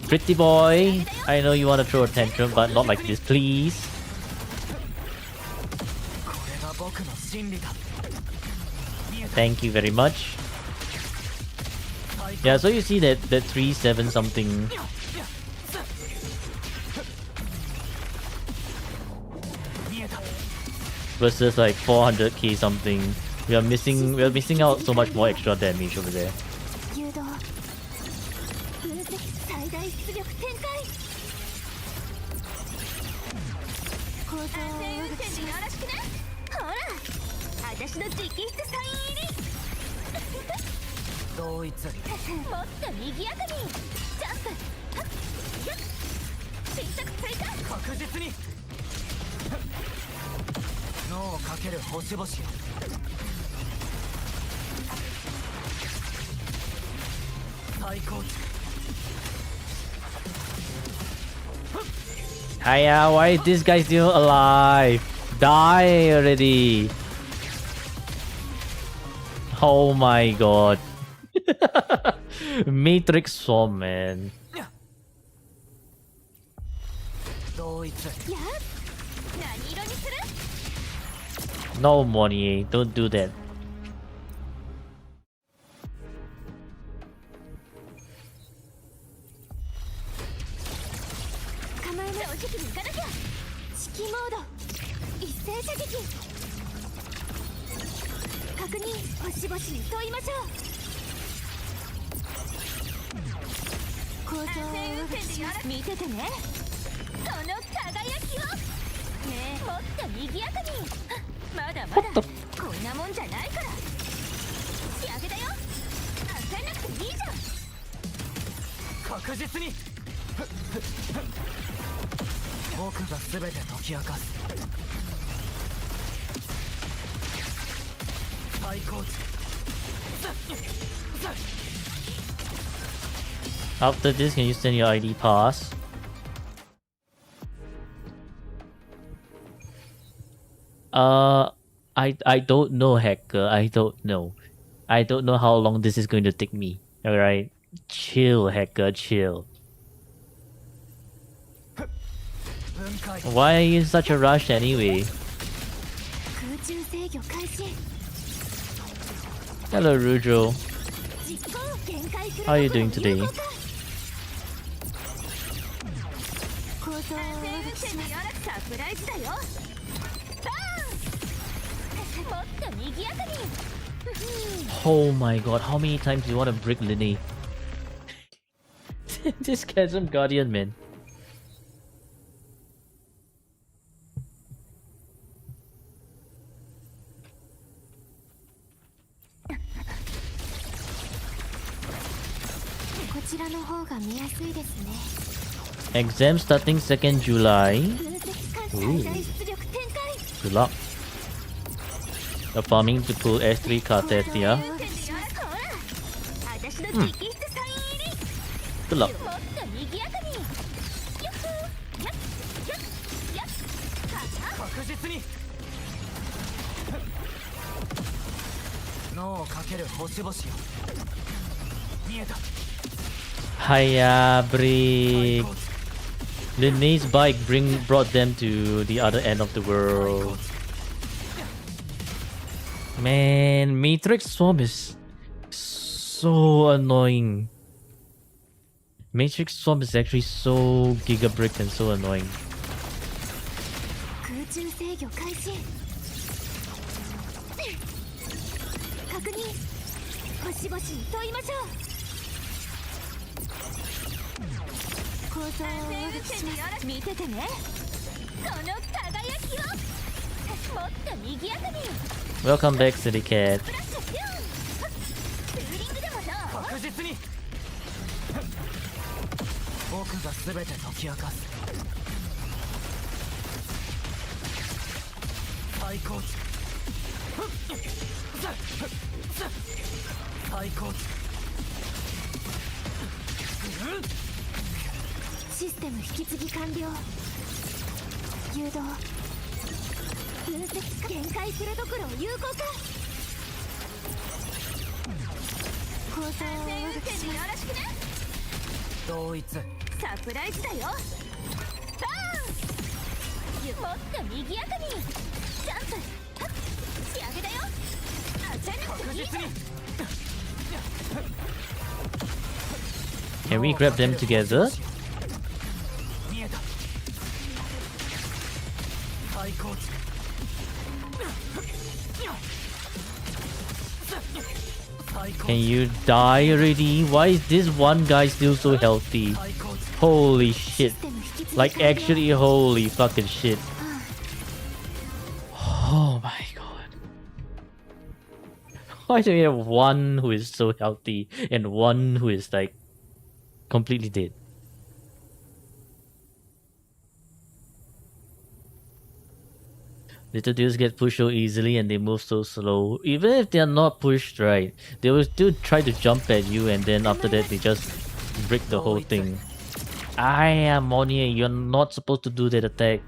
Pretty boy, I know you want to throw a tantrum, but not like this, please. これが僕の真理だ Thank you very much. Yeah, so you see that 3-7 something. Versus like 400k something. We are missing out so much more extra damage over there. Hiya, why is this guy still alive? Die already! Oh my god. Matrix Swarm, man. No, Monier, don't do that. After this, can you send your ID pass? I don't know, hacker. I don't know. I don't know how long this is going to take me. Alright? Chill, hacker, chill. Why are you in such a rush anyway? Hello, Rujo. How are you doing today? Oh my god, how many times do you want to break Linny? This Chasm Guardian, man. Exam starting 2nd July. 分析官最大出力展開 Good luck. You're farming to pull S3 cartet, yeah? ほら私の直筆サイン入り Good luck. もっと賑やかにやっほーやっやっやっかな確実に脳をかける星々よ見えた Hiya, Brick. Linne's bike brought them to the other end of the world. Man, Matrix Swarm is so annoying. Matrix Swarm is actually so gigabrick and so annoying. 空中制御開始確認星々に問いましょう構造をお聞きします見ててねこの輝きをもっと賑やかに Welcome back, City Cat. フラッシュピューンツーリングでもどう確実に僕が全て解き明かす最高値最高値システム引き継ぎ完了誘導分析限界するところを有効化構造をお聞きしますよろしくね同一サプライズだよバーンもっと賑やかにジャンプはっ仕上げだよあちゃる確実に Can we grab them together? 見えた最高値 Can you die already? Why is this one guy still so healthy? Holy shit. Like actually holy fucking shit. Oh my god. Why do we have one who is so healthy and one who is like completely dead? Little dudes get pushed so easily and they move so slow. Even if they are not pushed right, they will still try to jump at you and then after that they just break the whole thing. I am Monier, you're not supposed to do that attack.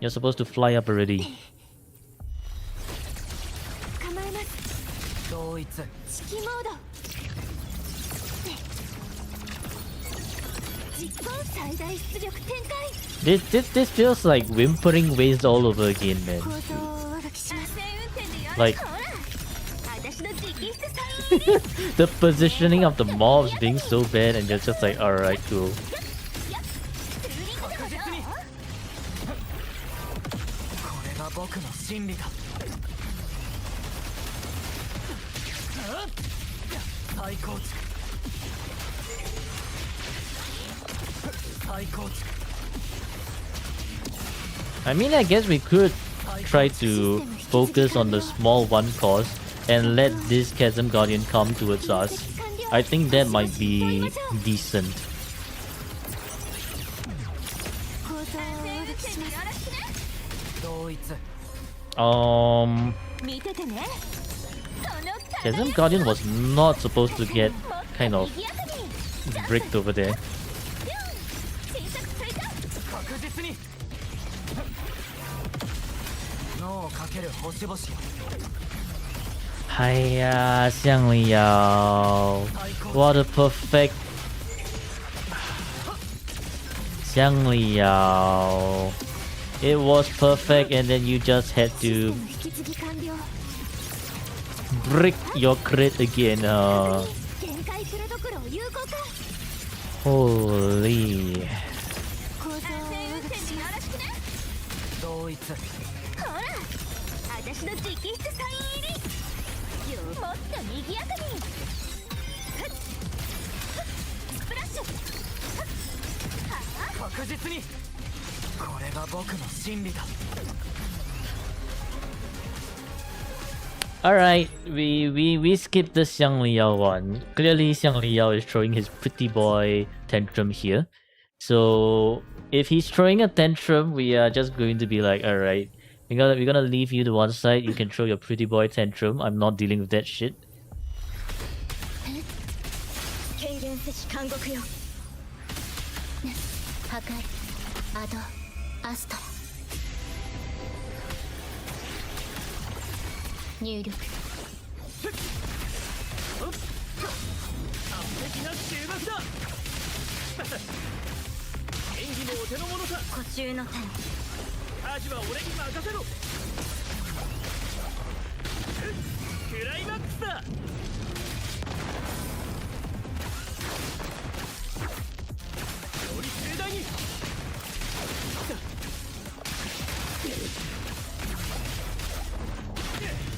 You're supposed to fly up already. 構えます同一指揮モード実行最大出力展開 This feels like whimpering waves all over again, man. 構造をお聞きします運転でよ Like ほら私の直筆サイン入り the positioning of the mobs being so bad and you're just like, alright, cool. ツーリングでもどうこれが僕の真理だ最高値最高値 I mean, I guess we could try to focus on the small one cost and let this Chasm Guardian come towards us. I think that might be decent. 構造をお聞きします同一 見ててね Chasm Guardian was not supposed to get kind of bricked over there. 確実に脳をかける星々よ Hiya, Xiang Liao. What a perfect Xiang Liao. It was perfect and then you just had シ to ステム引き継ぎ完了 brick your crit again. 限界するところを有効化 Holy. 構造をお聞きします同一ほら私の直筆サイン入りよもっと賑やかにふっふっスプラッシュふっは確実にこれが僕の真理だ Alright, we skipped the Xiang Liao one. Clearly Xiang Liao is throwing his pretty boy tantrum here. So if he's throwing a tantrum, we are just going to be like, alright, we're gonna leave you to one side. You can throw your pretty boy tantrum. I'm not dealing with that shit. 軽減せし監獄よ破壊アドアストラ入力完璧な終幕だ演技もお手の物さ固中の谷味は俺に任せろクライマックスだより盛大に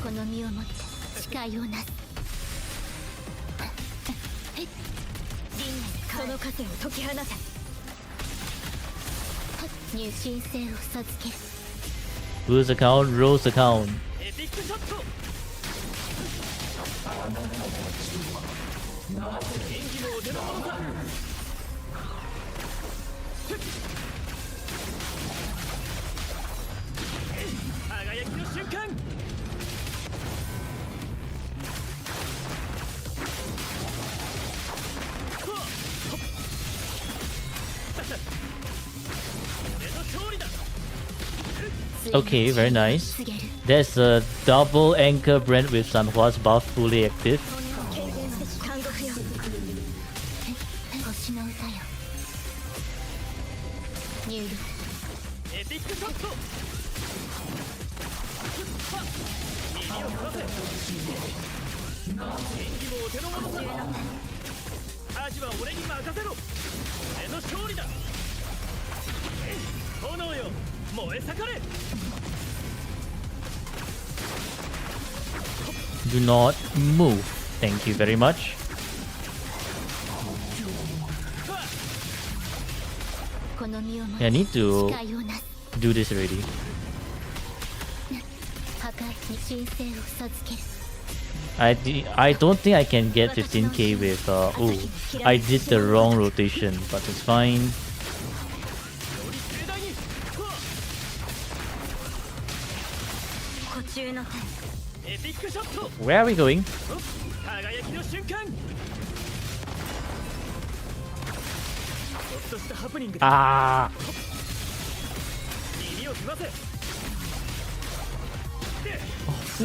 この身をもって誓いをなすその枷を解き放て入神性を授ける Whose account? Rose account. エピックショット演技もお手の物さ輝きの瞬間俺の勝利だ Okay, very nice. There's a double anchor brand with Sanhua's buff fully active. 軽減せし監獄よ星の歌よ入力エピックショット耳を澄ませ演技もお手の物さ味は俺に任せろ俺の勝利だ炎よ燃え盛れ Do not move. Thank you very much. この身をもっ Yeah, I て need to 誓いをなす do this already. 破壊に神聖を授ける I don't think I can get 15k with oh, I did the wrong rotation, but it's fine. より盛大に固中の谷エピックショット Where are we going? 輝きの瞬間ちょっとしたハプニングだ Ah! 耳を澄ませ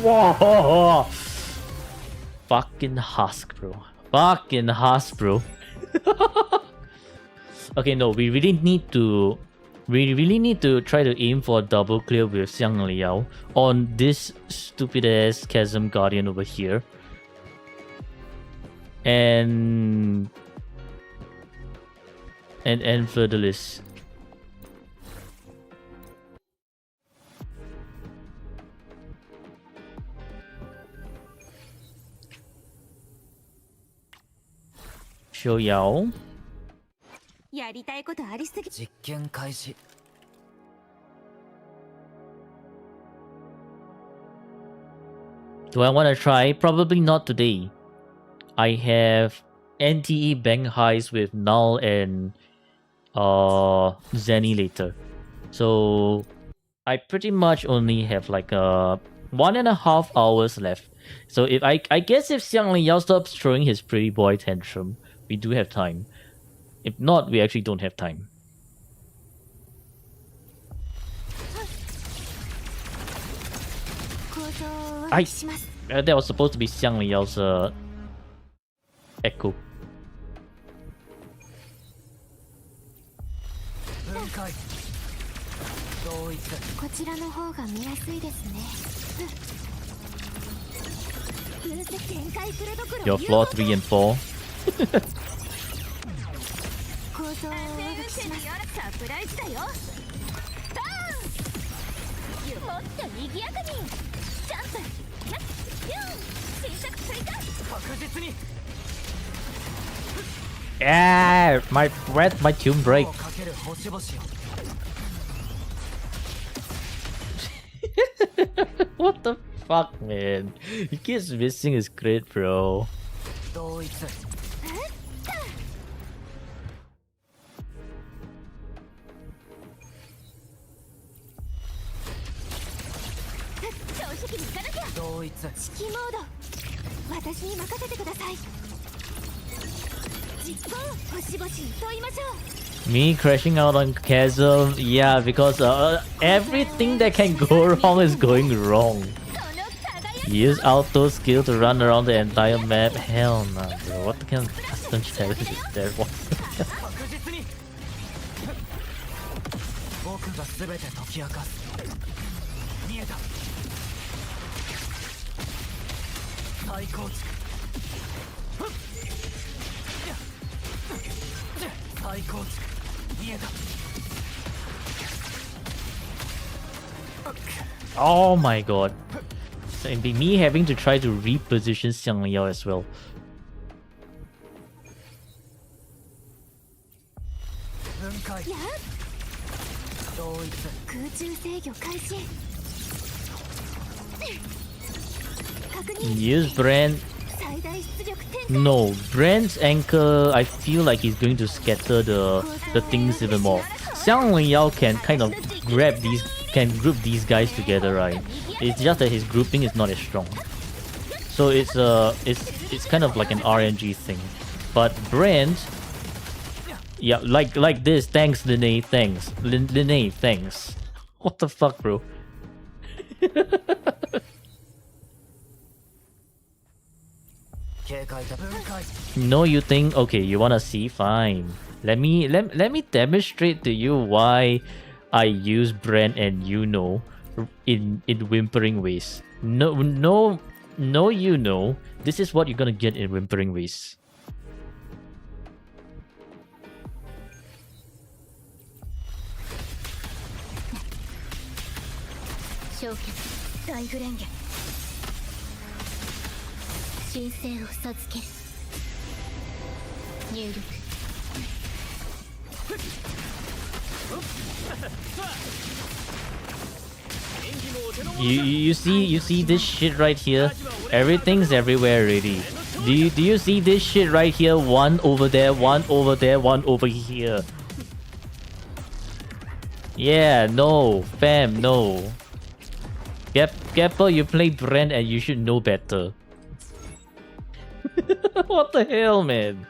Whoa! Fucking husk, bro. Fucking husk, bro. Okay, no, we really need to try to aim for a double clear with Xiang Liao on this stupid ass Chasm Guardian over here. And for the list. Show Yao. やりたいことありすぎ実験開始 Do I want to try? Probably not today. I have NTE bank highs with Null and Zenny later. So I pretty much only have like 1.5 hours left. So if I guess if Xiang Liao stops throwing his pretty boy tantrum, we do have time. If not, we actually don't have time. That was supposed to be Xiang Liao's echo. 分解同一こちらの方が見やすいですね分析展開するところ Your floor 3 and 4. 構造をしますサプライズだよもっと賑やかにジャンプ新作追加確実に Yeah, my breath, my tune break. かける星々よ What the fuck, man? He keeps missing his crit, bro. 同一正直にいかなきゃ。同一指揮モード私に任せてください。実行星々に問いましょう。 Me crashing out on Chasm, yeah, because everything that can go wrong is going wrong. この輝き Use auto skill to run around the entire map. Hell no, bro. What kind of custom challenge is that one? 確実に僕が全て解き明かす。見えた再構築ふっ再構築見えた Oh my god. And be me having to try to reposition Xiang Yao as well. 分解やっ同一空中制御開始。確認 Use Brand. 最大出力展開。 No, Brand's anchor, I feel like he's going to scatter the things even more. Xiang Yao can kind of group these guys together, right? It's just that his grouping is not as strong. So it's kind of like an RNG thing. But Brand, yeah, like this. Thanks, Linne. Thanks, Linne. Thanks. What the fuck, bro? 警戒だ分解 No, you think? Okay, you wanna see? Fine. Let me demonstrate to you why I use Brand and in Whimpering Ways. No, you know. This is what you're gonna get in Whimpering Ways. 消去大フレンゲ神聖を授ける入力 You see this shit right here? Everything's everywhere already. Do you see this shit right here? One over there, one over there, one over here. Yeah, no, fam, no. Gapper, you play Brand and you should know better. What the hell, man?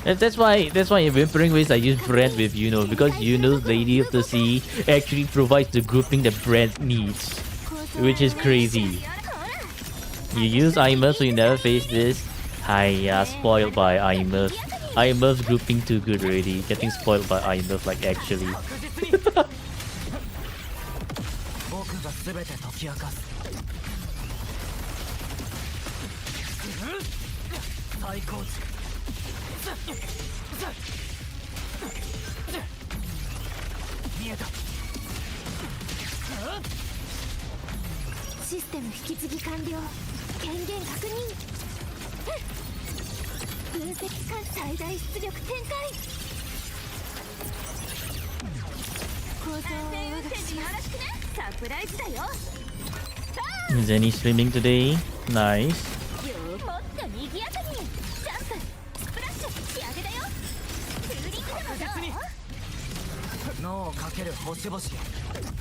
That's why in Whimpering Ways I use Brand with because Lady of the Sea actually provides the grouping that Brand needs, which is crazy. You use Imurf so you never face this. Hiya, spoiled by Imurf. Imurf's grouping too good already. Getting spoiled by Imurf, like actually. 僕が全て解き明かす再構築見えたシステム引き継ぎ完了権限確認分析官最大出力展開構造を我がしよろしくねサプライズだよ Is any streaming today? Nice. もっと賑やかにジャンプスプラッシュ仕上げだよツーリングでもどう 脳をかける星々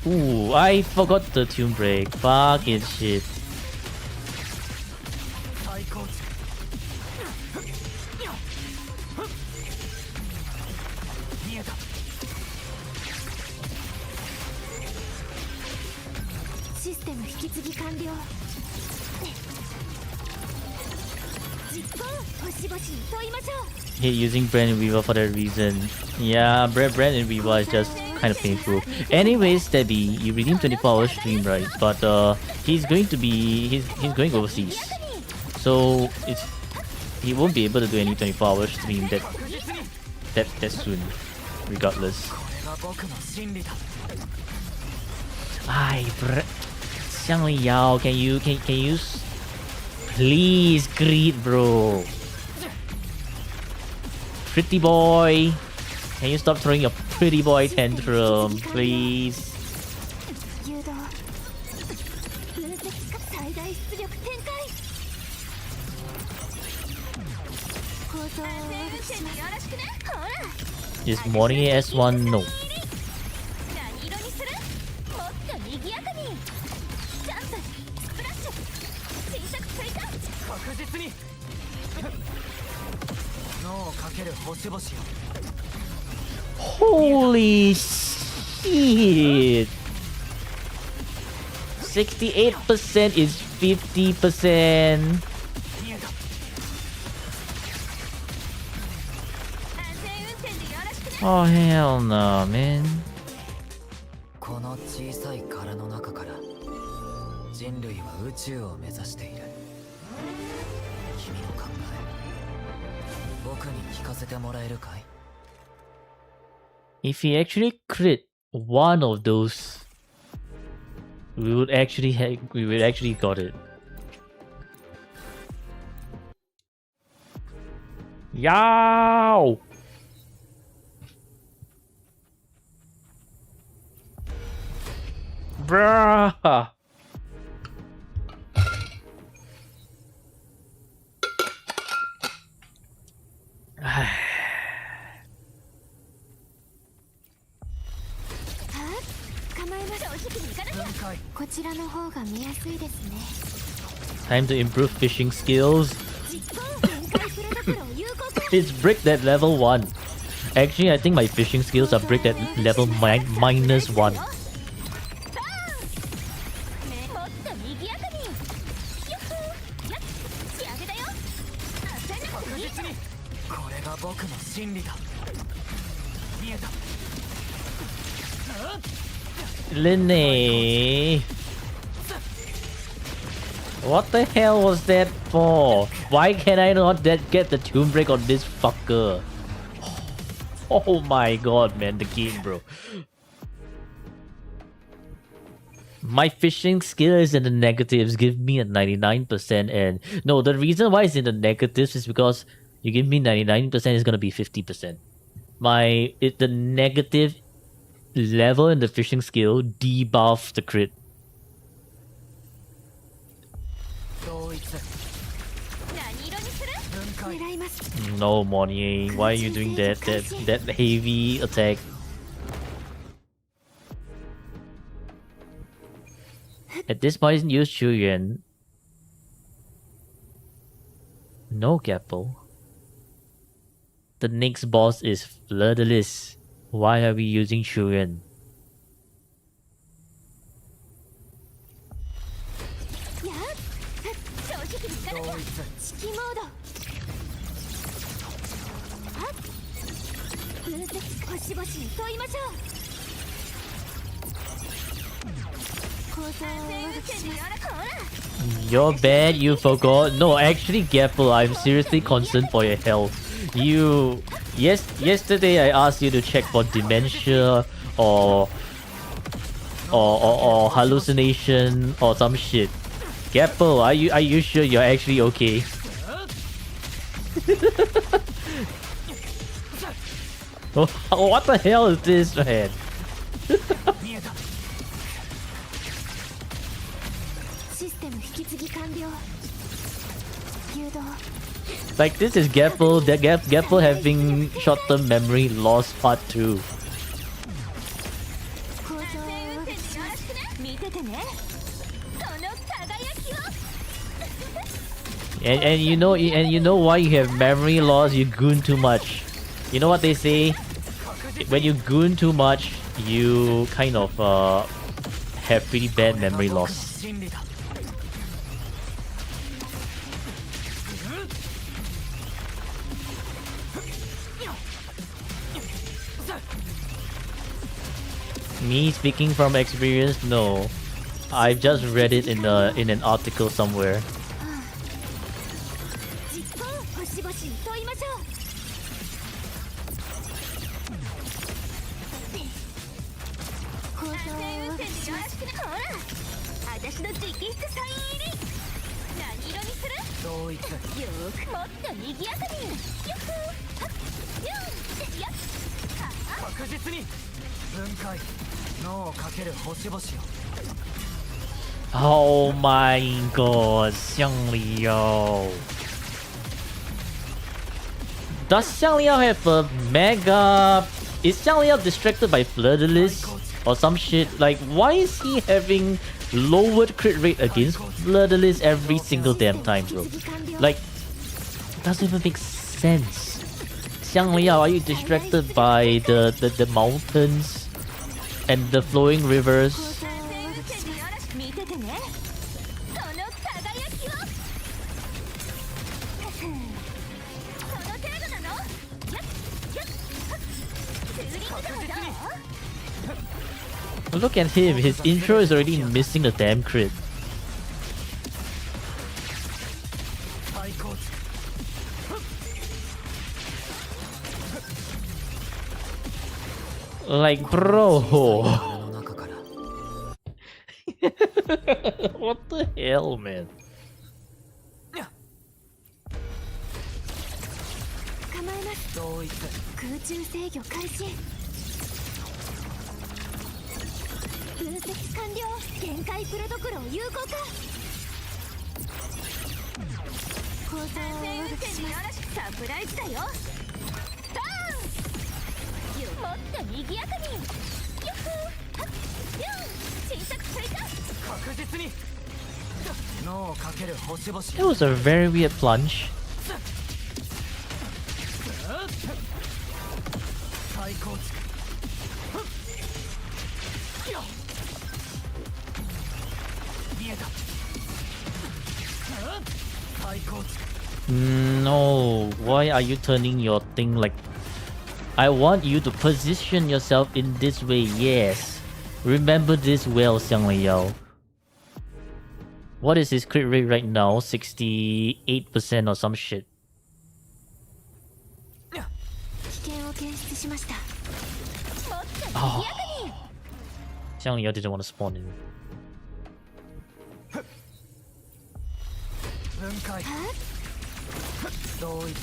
Ooh, I forgot the tune break. Fucking shit. 再構築見えたシステム引き継ぎ完了実行星々に問いましょう Hate using Brand and Weaver for that reason. Yeah, Brand and Weaver is just kind of painful. Anyways, Debbie, you redeemed 24-hour stream, right? But he's going going overseas, so he won't be able to do any 24-hour stream that soon, regardless. これが僕の真理だ Ay, Xiang Yao, can you please greet, bro? Pretty boy, can you stop throwing your pretty boy tantrum, please? 誘導出力展開構造を悪くしますよろしくねほら Is Morning S1 no? 何色にするもっと賑やかにジャンプスプラッシュ小さく追加確実に脳をかける星々よ Holy shit! 68% is 50%. 見えた安全運転でよろしくね Oh hell no, man. この小さい殻の中から人類は宇宙を目指している君の考え僕に聞かせてもらえるかい If he actually crit one of those, we would actually got it. Yow! Bruh! Time to improve fishing skills. It's bricked at level 1. Actually, I think my fishing skills are bricked at level -1. Linne! What the hell was that for? Why can I not get the tomb break on this fucker? Oh my god, man, the game, bro. My fishing skill is in the negatives, give me a 99%, and no, the reason why it's in the negatives is because you give me 99% is gonna be 50%. The negative level in the fishing skill debuff the crit. No, Monier, why are you doing that heavy attack? At this point, use Shuyan. No Gapple. The next boss is Fleur-de-Lis. Why are we using Shuyan? You're bad, you forgot. No, actually, Gapple, I'm seriously concerned for your health. Yesterday I asked you to check for dementia or hallucination or some shit. Gapple, are you sure you're actually okay? What the hell is this, man? Like, this is Gapple, Gapple having short-term memory loss part 2. And you know why you have memory loss? You goon too much. You know what they say? When you goon too much, you kind of have pretty bad memory loss. Me speaking from experience? No. I've just read it in an article somewhere. Oh my god, Xiang Liao. Does Xiang Liao have a mega... Is Xiang Liao distracted by Fleur-de-Lis or some shit? Like, why is he having lowered crit rate against Fleur-de-Lis every single damn time, bro? Like, doesn't even make sense. Xiang Liao, are you distracted by the mountains and the flowing rivers? 見ててねその輝きをこの程度なのやっやっツーリングだどう Look at him, his intro is already missing a damn crit. Like, bro. の中から What the hell, man? 構えます同一空中制御開始分析完了限界プロトコルを有効化構造を運転しますサプライズだよターンもっと賑やかにユッフーはっユン小さくついた確実に脳をかける星々 It was a very weird plunge. 最高値見えた最高値 No, why are you turning your thing like... I want you to position yourself in this way, yes. Remember this well, Xiang Liao. What is his crit rate right now? 68% or some shit. 危険を検出しましたもっと賑 Oh. やかに Xiang Liao didn't want to spawn in. 分解同一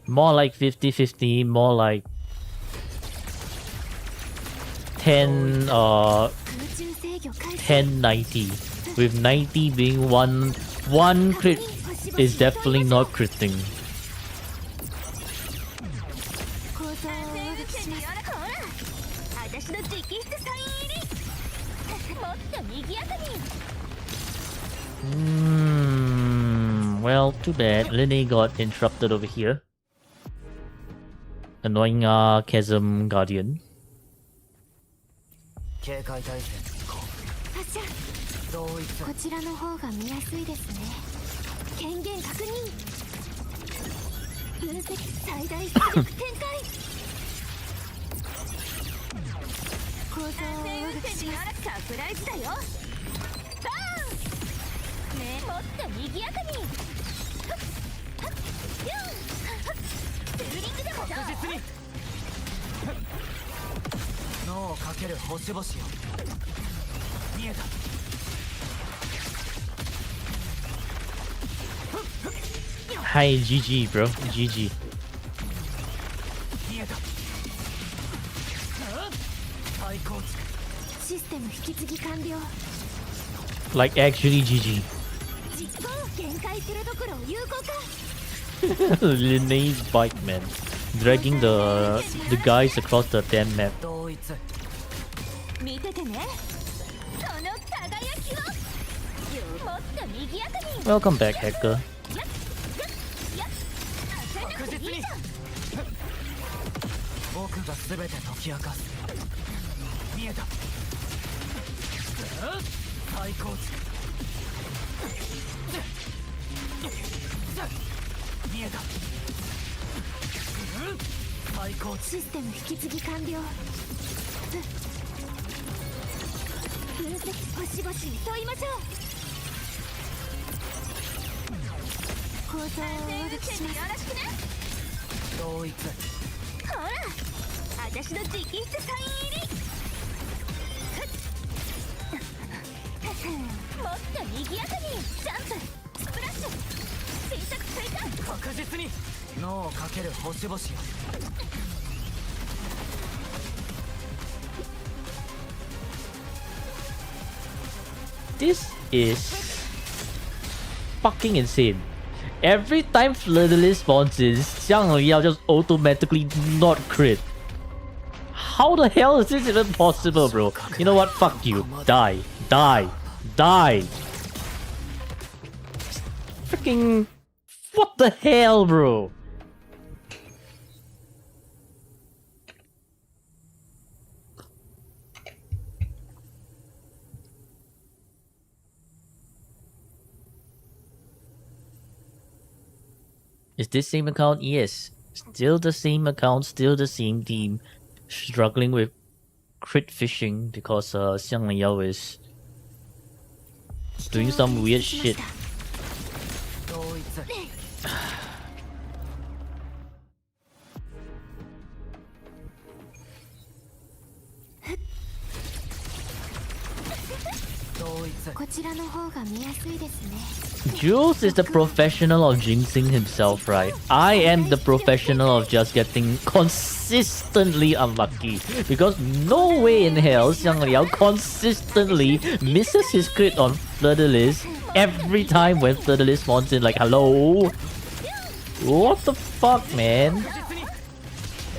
More like 50-50, more like 10 空中制御開始 10-90. With 90 being one crit is definitely not critting. 構造を運転しますほら私の直筆サイン入りもっと賑やかに Well, too bad. Lene got interrupted over here. Annoying Chasm Guardian. 警戒態勢発射同一こちらの方が見やすいですね権限確認分析最大出力展開構造を運転しますサプライズだよバーンねもっと賑やかにはっはっユンはっツーリングでもどう確実に脳をかける星々よ見えた Hi, GG, bro. GG. 見えた最高値システム引き継ぎ完了 Like, actually, GG. 実行限界プロトコルを有効化 Lene's bike, man. Dragging the guys across the damn map. 同一見ててねその輝きをもっと賑やかに Welcome back, hacker. 確実に僕が全て解き明かす見えた最高値見えた最高値システム引き継ぎ完了分析星々に問いましょう構造を運転しますよろしくね同一ほら私の直筆サイン入りもっと賑やかにジャンプスプラッシュ小さくついた確実に脳をかける星々よ This is fucking insane. Every time Fleur-de-Lis spawns in, Xiang Liao just automatically not crit. How the hell is this even possible, bro? You know what? Fuck you. Die. Die. Die. Freaking... What the hell, bro? Is this same account? Yes. Still the same account, still the same team. Struggling with crit fishing because Xiang Liao is doing some weird shit. 同一 同一 こちらの方が見やすいですね。 Jules is the professional of jinxing himself, right? I am the professional of just getting consistently unlucky. Because no way in hell Xiang Liao consistently misses his crit on Fleur-de-Lis every time when Fleur-de-Lis spawns in. Like, hello? What the fuck, man?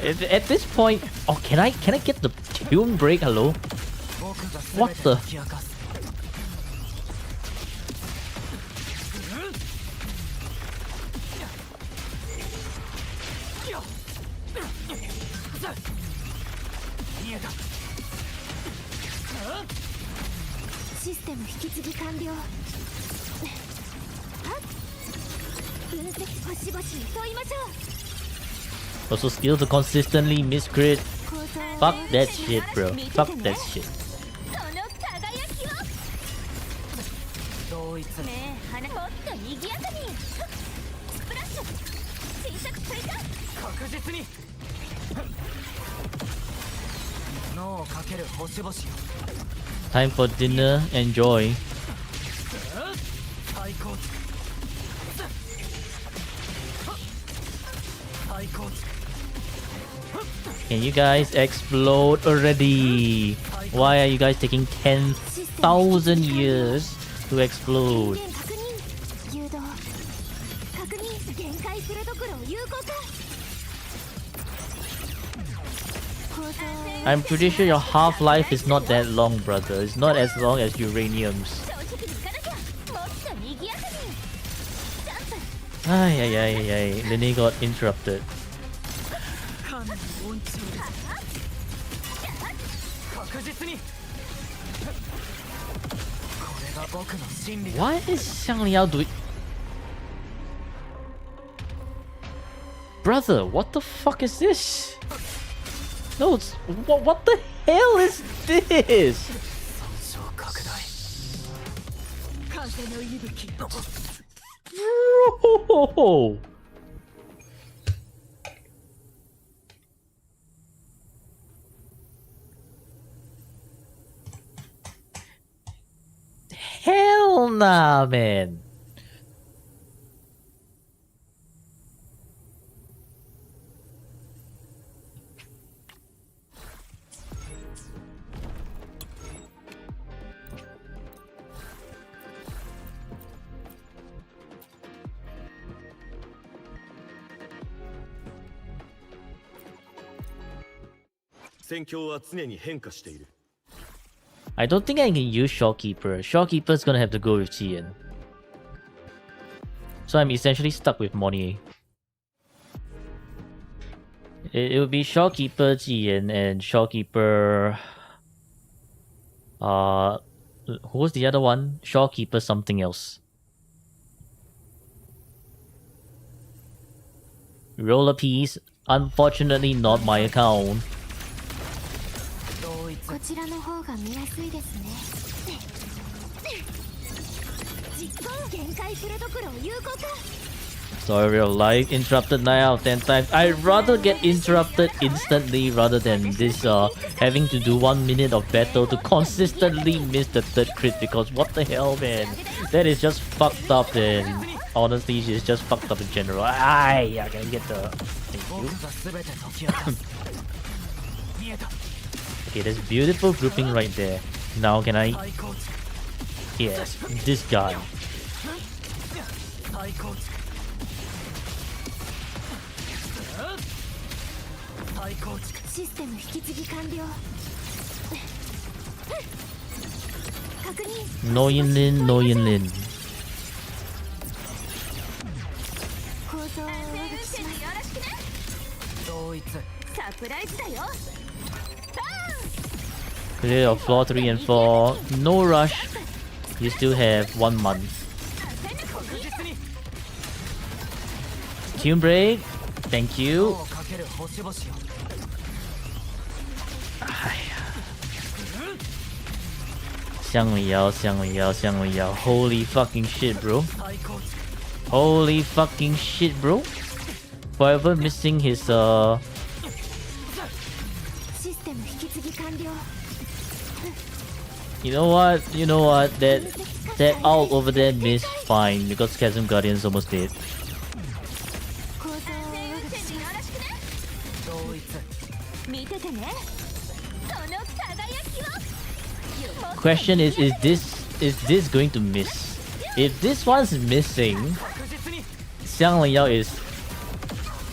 At this point... Oh, can I get the tune break? Hello? 僕が What 全て the- 解き明かす システム引き継ぎ完了。分析星々に問いましょう。 Also skill to consistently miss crit. 構造を Fuck that shit, bro. Fuck that shit. その輝きを。同一 ねえ、花もっと賑やかに。スプラッシュ。新作追加。確実に脳をかける星々 Time for dinner. Enjoy. 最高値最高値 Can you guys explode already? Why are you guys taking 10,000 years to explode? 電源確認。誘導。確認。限界するところを有効化。構造を I'm pretty sure your half-life is not that long, brother. It's not as long as uranium's. 正直にいかなきゃ。もっと賑やかに。ジャンプ。 Ay, ay, ay, ay. Linny got interrupted. 確実にこれが僕の真理だ Why is Xiang Liao doing... Brother, what the fuck is this? No, it's... What the hell is this? 損傷拡大 風の息吹 Bro! Hell nah, man. I don't think I can use Shopkeeper. Shopkeeper's gonna have to go with Jian. So I'm essentially stuck with Monnier. It would be Shopkeeper, Jian, and Shopkeeper... who was the other one? Shopkeeper something else. Roller piece. Unfortunately not my account. 同一こちらの方が見やすいですね。実行限界するところを有効化。 Sorry, real life interrupted 9 out of 10 times. I'd rather get interrupted instantly rather than this having to do 1 minute of battle to consistently miss the third crit, because what the hell, man? That is just fucked up, and honestly it's just fucked up in general. Aye, I can get the... Thank 僕 you. が全て解き明かす見えた Okay, there's beautiful grouping right there. Now can I... 最高値 Yes, this guy. 再構築再構築システム引き継ぎ完了。確認。 No Yinlin, no Yinlin. 構造を上書きします。よろしくね。同一サプライズだよ。 Clear of floor 3 and 4. No rush. You still have 1 month. 確実に Tune break. Thank you. をかける星々を Xiang Liao, Xiang Liao, Xiang Liao. Holy fucking shit, bro. 再構築 Holy fucking shit, bro. Forever missing his システム引き継ぎ完了。 You know what? You know what? That owl over there missed fine because Chasm Guardian's almost dead. 構造を上書きします。同一見ててね。その輝きを。 Question is this going to miss? If this one's missing, 確実に Xiang Liao is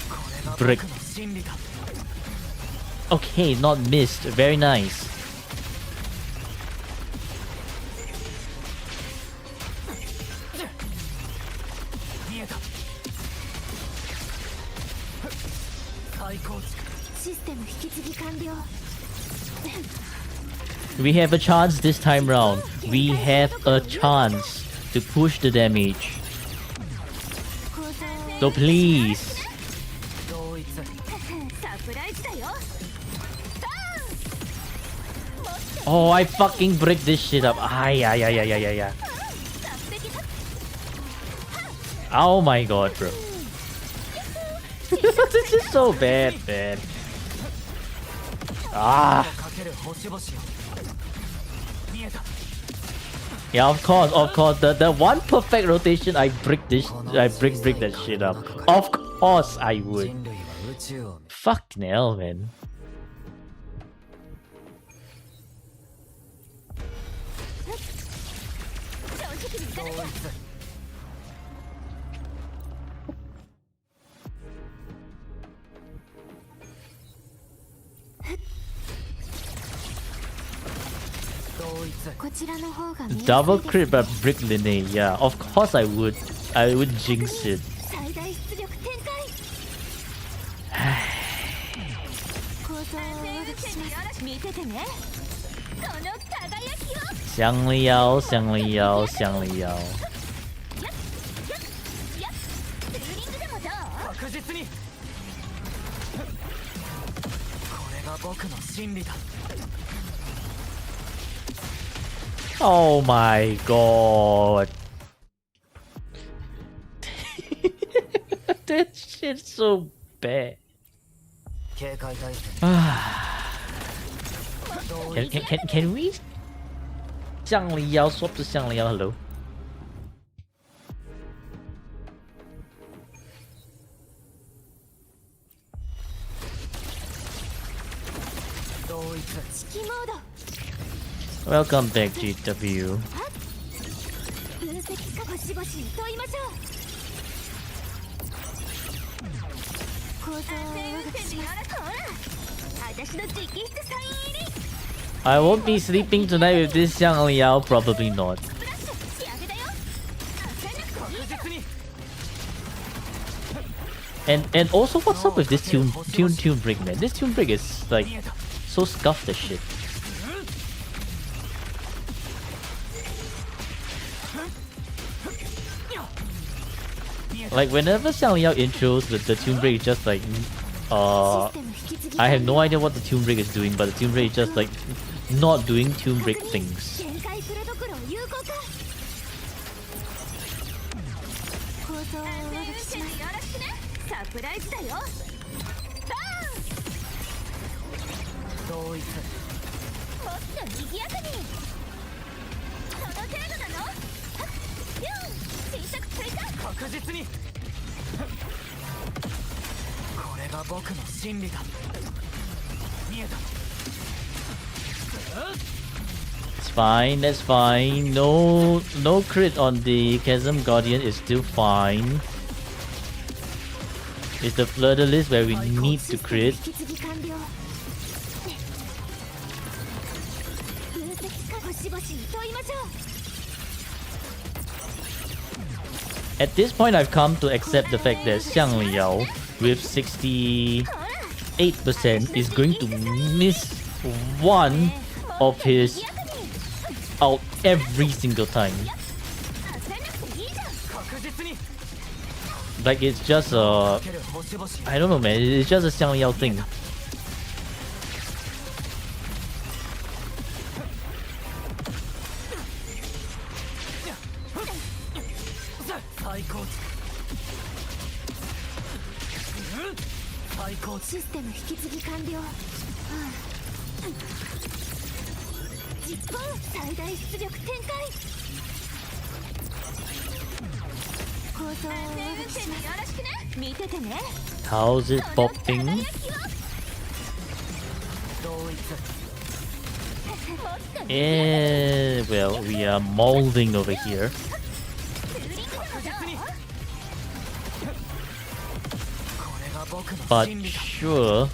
これが brick. 僕の真理だ Okay, not missed. Very nice. 見えた再構築システム引き継ぎ完了。 We have a chance this time round. We have a chance to push the damage. 構造を So please. 同一サプライズだよ。 Oh, I fucking break this shit up. Ay, ay, ay, ay, ay, ay, ay. Oh my god, bro. This is so bad, man. Ah. かける星々を見えた Yeah, of course. The one perfect rotation, I break that shit up. Of course I would. 人類は宇宙を Fuck hell, man. 同一 同一こちらの方が見やすいです。 Double crit by brick lineage. Yeah, of course I would. I would jinx it. 最大出力展開。構造を上書きします。見ててね。その輝きを。 Xiang Liao, Xiang Liao, Xiang Liao. ツーリングでもどう？確実にこれが僕の真理だ Oh my god. That shit's so bad. 警戒態勢 Can we? Xiang Liao swap to Xiang Liao. Hello. 同一指揮モード。 Welcome back, GW. 分析か星々に問いましょう。構造を上書きします。ほら、私の直筆サイン入り。 I won't be sleeping tonight with this Xiang Liao. Probably not. スプラッシュ仕上げだよ。戦略確実に And also, what's up with this tune break, man? This tune break is like 見えた so scuffed as shit. Like whenever Xiang Liao intros, the tune break is just like, システム引き継ぎ I have no idea what the tune break is doing, but the tune break is just like not doing tune break things. 限界プレドクロを有効化。構造を上書きします。よろしくね。サプライズだよ。同一もっと賑やかに。その程度なの？新作追加。確実にこれが僕の真理だ見えた It's fine, that's fine. No crit on the Chasm Guardian is still fine. It's the Fleur-de-Lis where we need to crit. 引き継ぎ完了。分析か星々に問いましょう。 At this point, I've come to accept the fact that Xiang Liao with 68% is going to miss one of his out every single time. 焦んなくていいじゃん。 確実に Like it's just a, ける星々 I don't know, man. It's just a Xiang Liao thing. 最高値最高値システム引き継ぎ完了。実行最大出力展開。構造をお渡しします。よろしくね。見ててね。 How's it popping? 同一 Well, we are molding over here. これが僕の But 真理だ sure,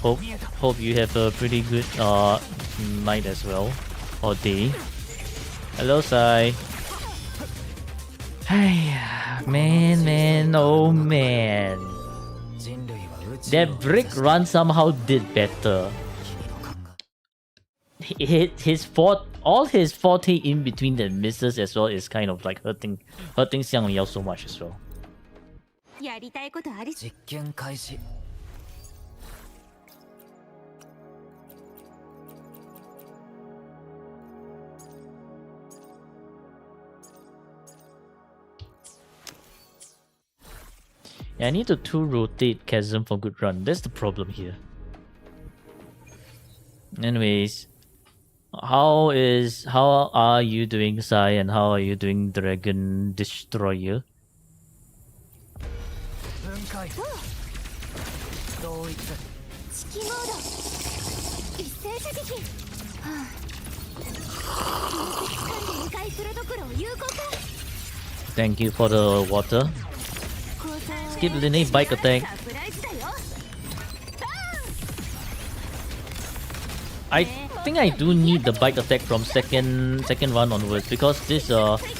hope you have a pretty good night as well, or day. Hello, Sai. Hey, man, oh man. 人類は宇宙 That brick run somehow did better. 君の考All his forte in between the misses as well is kind of like hurting Xiang Liao so much as well. やりたいことありえ実験開始 Yeah, I need to 2-rotate Chasm for good run. That's the problem here. Anyways, how are you doing, Sai, and how are you doing, Dragon Destroyer? 分解同一指揮モード一斉射撃。はあ。分析管理2回プロトコルを有効化。 Thank you for the water. 構造を Skip Lineage Bike Attack. サプライズだよ。 I think I do need the bike attack from second run onwards because this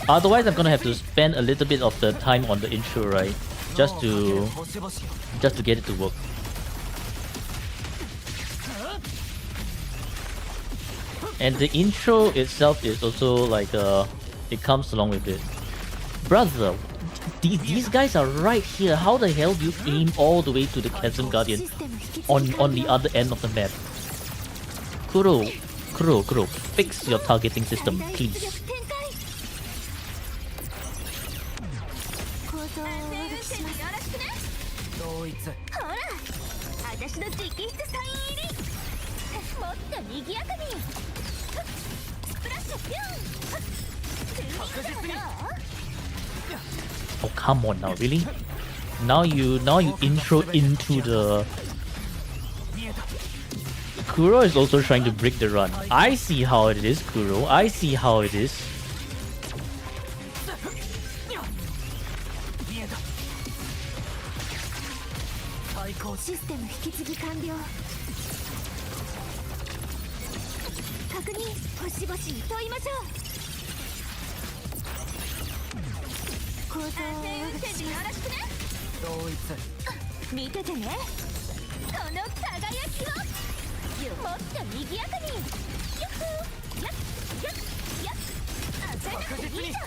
otherwise I'm gonna have to spend a little bit of the time on the intro, right? Just 脳を to かける星々よ just to get it to work. And the intro itself is also like it comes along with it. Brother, these guys are right here. How the hell do you aim all the way to the Chasm Guardian システム引き継ぎ完 on the 了。 other end of the map? Kuro, fix your targeting system, 最大出 please. 力展開。構造をお渡しします。よろしくね。同一ほら、私の直筆サイン入り。もっと賑やかに。スプラッシュピュン。確実に Oh, come on now, really? Now you intro into the... 見えた Kuro is also trying to break the run. I see how it is, Kuro. I see how it is. 見えた最高値システム引き継ぎ完了。確認星々に問いましょう。構造をお渡しします。同一見ててね。この輝きをもっと賑やかに。やっほーやっやっやっ焦らなくていいじゃん。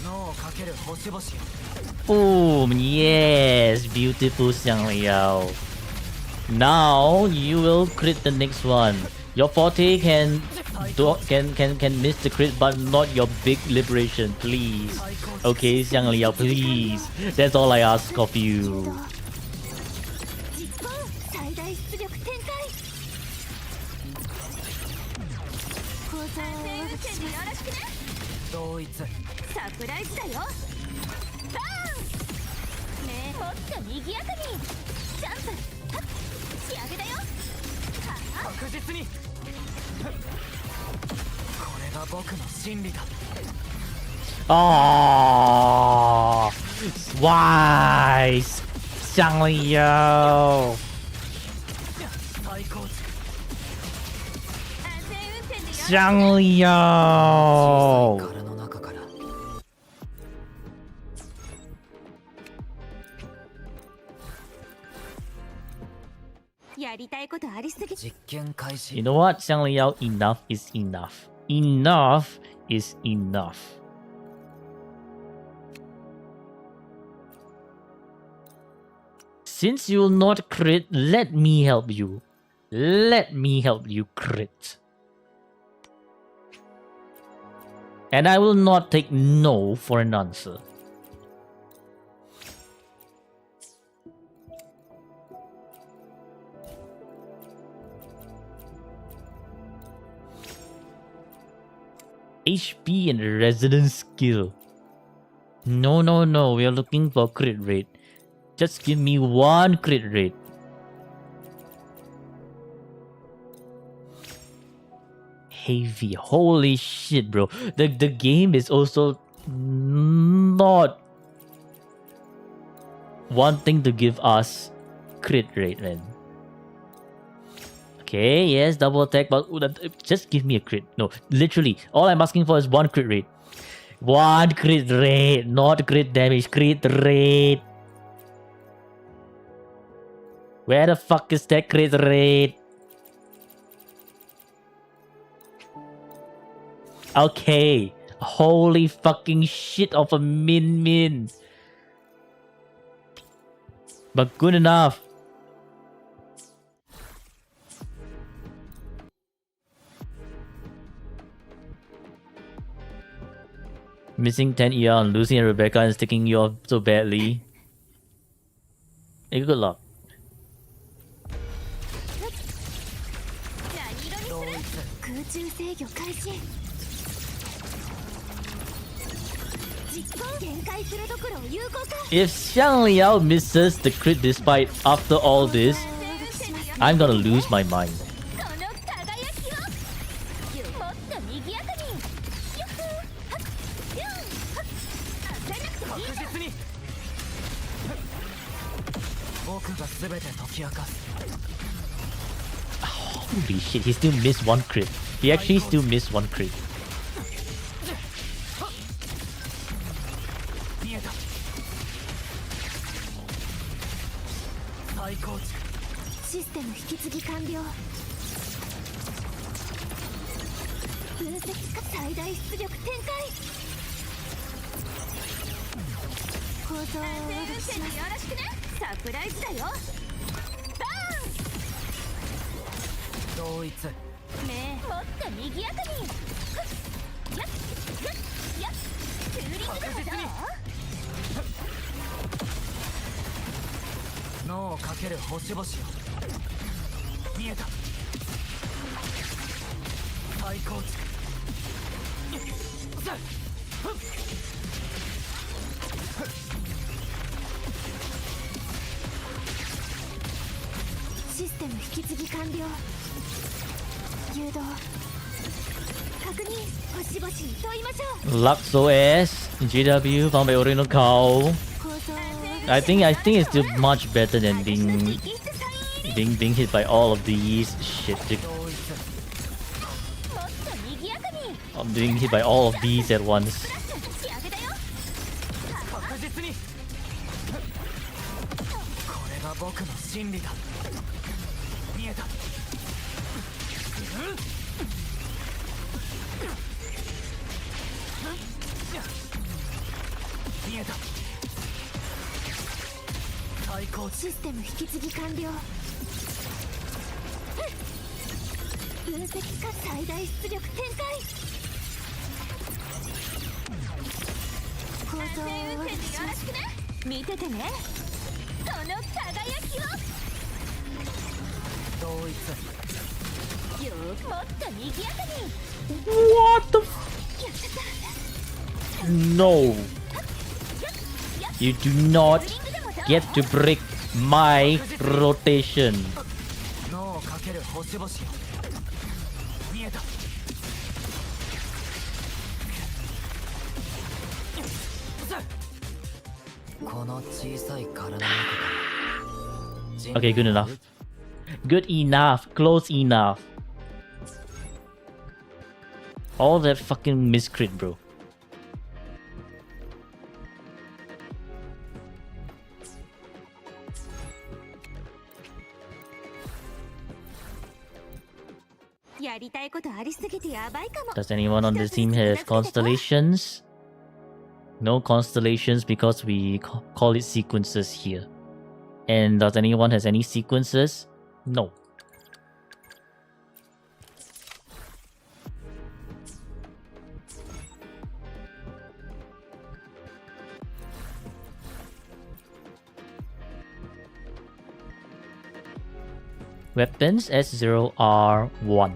脳をかける星々よ Boom! Yes! Beautiful Xiang Liao. Now you will crit the next one. Your forte can miss the crit, but not your big liberation, please. Okay, Xiang Liao, please. That's all I ask of you. 実行最大出力展開。構造をお渡しします。同一サプライズだよ。バーン。ねえ、もっと賑やかに。ジャンプ。はっ仕上げだよ。はあ。確実にれが僕の真理だ。 Oh, why, Xianglio? 最高値。安全運転でよ。 Xianglio. 殻の中からやりたいことありすぎ。実験開始。 You know what, Xianglio? Enough is enough. Enough is enough. Since you will not crit, let me help you. Let me help you crit. And I will not take no for an answer. HP and resonance skill. No, no, no. We are looking for crit rate. Just give me one crit rate. Heavy. Holy shit, bro. The game is also not wanting to give us crit rate, man. Okay, yes, double attack, but just give me a crit. No, literally, all I'm asking for is one crit rate. One crit rate, not crit damage, crit rate. Where the fuck is that crit rate? Okay, holy fucking shit of a min. But good enough. Missing 10 ER and losing a Rebecca and sticking you off so badly. Hey, good luck. 何色にする？空中制御開始。実行限界するところを有効化。 If Xiangliao misses the crit despite after all this, I'm gonna lose my mind. この輝きをもっと賑やかに。よっはっよんはっ焦らなくていい。確実に僕が全て解き明かす。 Holy shit, he still missed one crit. He actually still missed one crit. 見えた。最高値。システム引き継ぎ完了。分析か最大出力展開。構造を上書きします。よろしくね。サプライズだよ。バーン。同一。ねえ、もっと賑やかに。ふっやっやっやっ。ツーリングでもどう？脳をかける星々よ。見えた。最高値。システム引き継ぎ完了。誘導確認。星々に問いましょう。 Luxo-S, GW, found by Orino Cow. 構造を I think it's still much better than being hit by all of these shit. 同一。もっと賑やかに。 Being hit by all of these at once. 仕上げだよ。確実にこれが僕の真理だ。見えた。見えた。最高値。システム引き継ぎ完了。分析か最大出力展開。構造を上書きします。見ててね。この輝きを。同一。よーくもっと賑やかに。 What the? やっちゃった。 No. You do not get to break my rotation. 脳をかける星々よ。この小さい体の中から人 Okay, good enough. Good enough. Close enough. All that fucking miscrit, bro. Does anyone on this team have constellations? No constellations because we call it sequences here. And does anyone has any sequences? No. Weapons S0R1.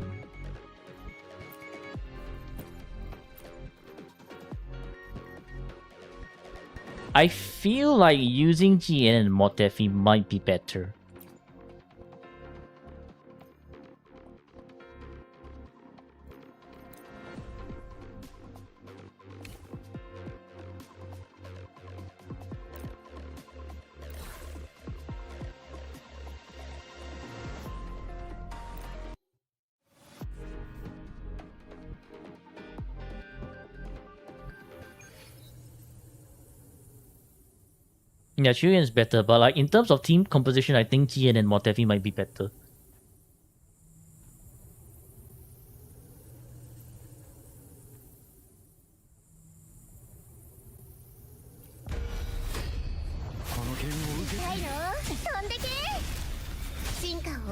I feel like using GN and Motefi might be better. Yeah, Shuriken is better, but like in terms of team composition, I think GN and Motefi might be better.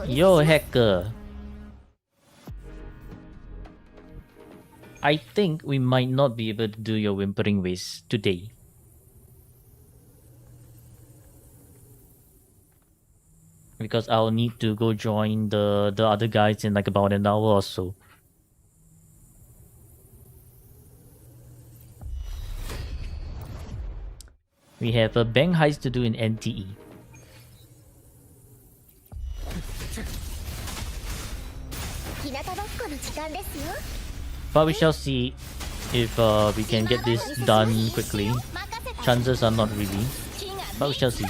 Yo, hacker. I think we might not be able to do your whimpering ways today. Because I'll need to go join the other guys in like about an hour or so. We have a bank heist to do in NTE. But we shall see if we can get this done quickly. Chances are not really, but we shall see.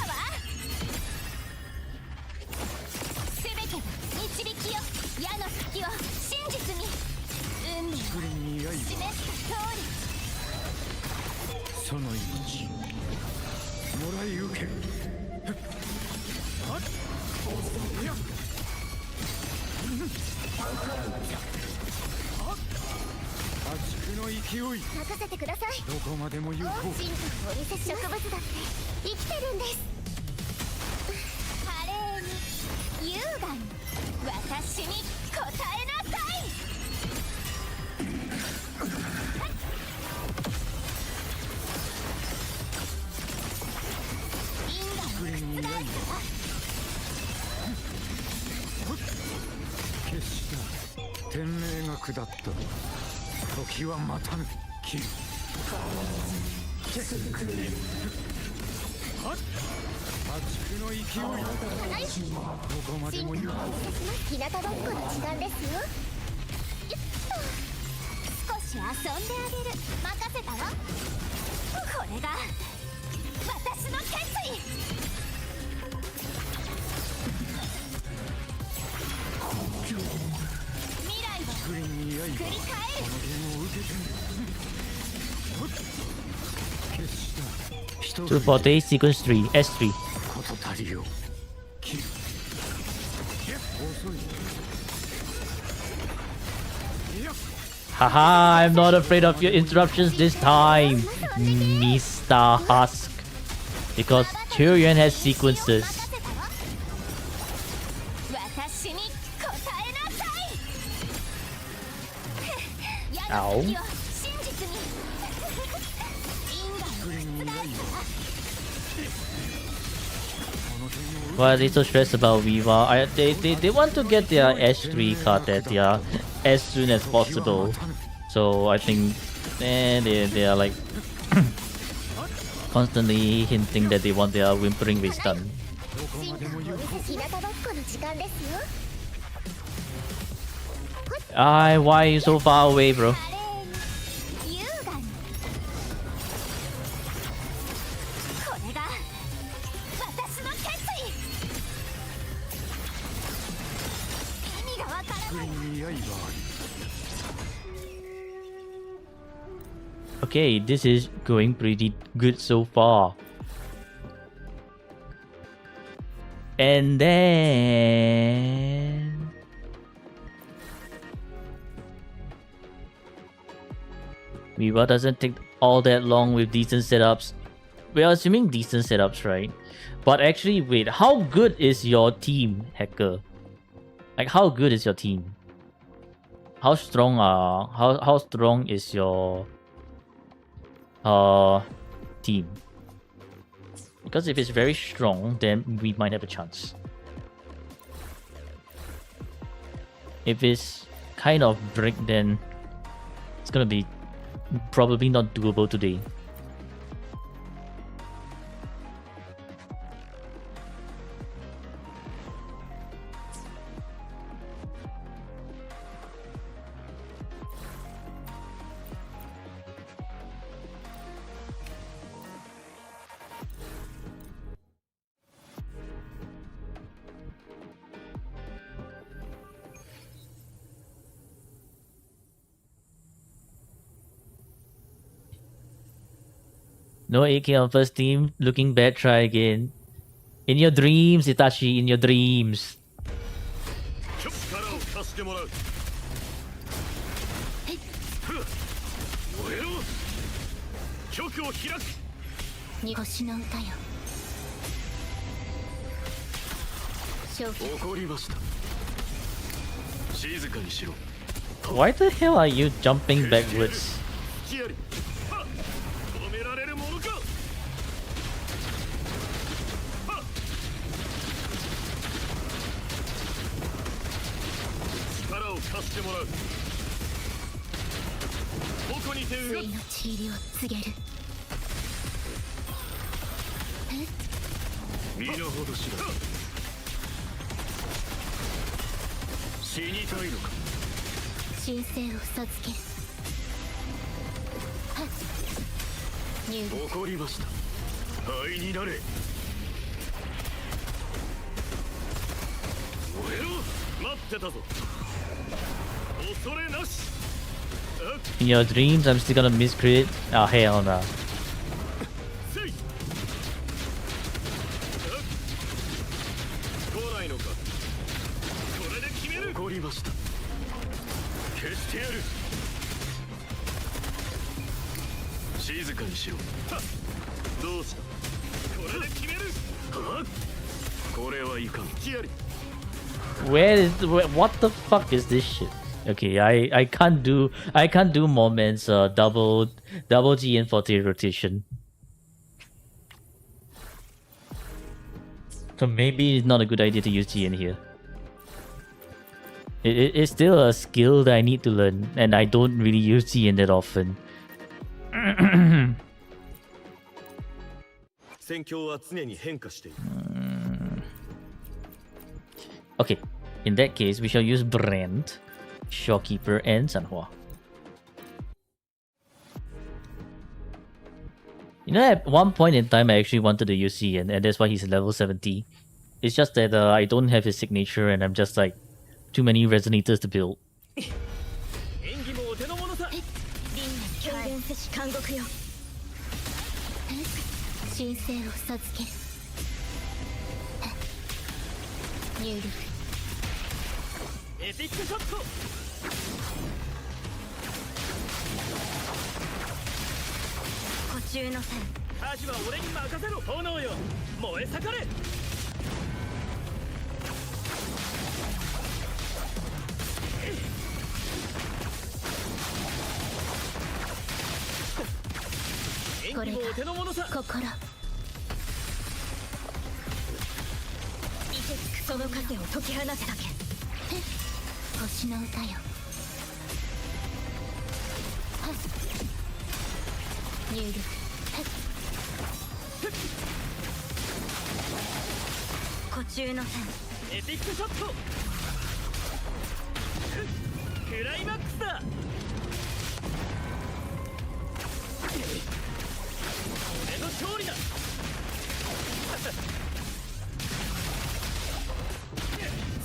Two for day sequence 3 S3. Haha, I'm not afraid of your interruptions this time, Mr. Husk. Because Tyrion has sequences. Ow. Why are they so stressed about Viva? They want to get their S3 card at their as soon as possible. So I think they are like constantly hinting that they want their whimpering ways done. Why are you so far away, bro? 作りに刃あり。 Okay, this is going pretty good so far. And then Miwa doesn't take all that long with decent setups. We're assuming decent setups, right? But actually, wait, how good is your team, Hacker? Like, how good is your team? How strong how strong is your team? Because if it's very strong, then we might have a chance. If it's kind of brick, then it's gonna be probably not doable today. No AK on first team. Looking bad, try again. In your dreams, Itachi, in your dreams. 力を貸してもらう。燃えろ。局を開く。星の歌よ。勝負。怒りました。静かにしろ。 Why the hell are you jumping backwards? 隙あり。止められるものか。力を貸してもらう。矛に手うがついのち入りを告げる。身の程知らず。死にたいのか。神聖を授ける。はっ。入力。怒りました。灰になれ。燃えろ。待ってたぞ。恐れなし。 In your dreams, I'm still gonna miscreate. Oh, hell no. せい。来ないのか。これで決める。怒りました。消してやる。静かにしろ。どうした。これで決める。はっ。これはいかん。やり。 What the fuck is this shit? Okay, I can't do moments double G and 40 rotation. So maybe it's not a good idea to use GN here. It's still a skill that I need to learn, and I don't really use GN that often. 戦況は常に変化している。 Okay, in that case, we shall use Brand, Shopkeeper, and Sanhua. You know, at one point in time, I actually wanted to use Ian, and that's why he's level 70. It's just that I don't have his signature, and I'm just like, too many resonators to build. 演技もお手の物さ。狂言せし監獄よ。神聖を授ける。入力。エピックショット。湖中の線。味は俺に任せろ。炎よ、燃え盛れ。これが心。その枷を解き放つだけ。星の歌よ。入力。湖中の線。エピックショット。クライマックスだ。俺の勝利だ。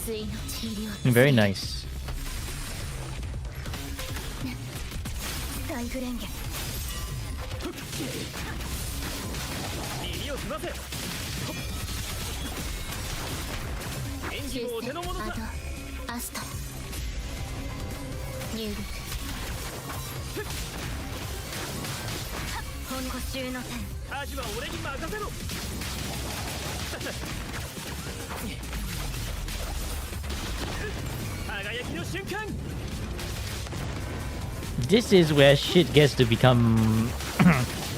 ついの治療。 Very nice. グレンゲ耳を澄ませ。演技もお手の物さ。アドアスト入力本補修の線アジは俺に任せろ。輝きの瞬間。 This is where shit gets to become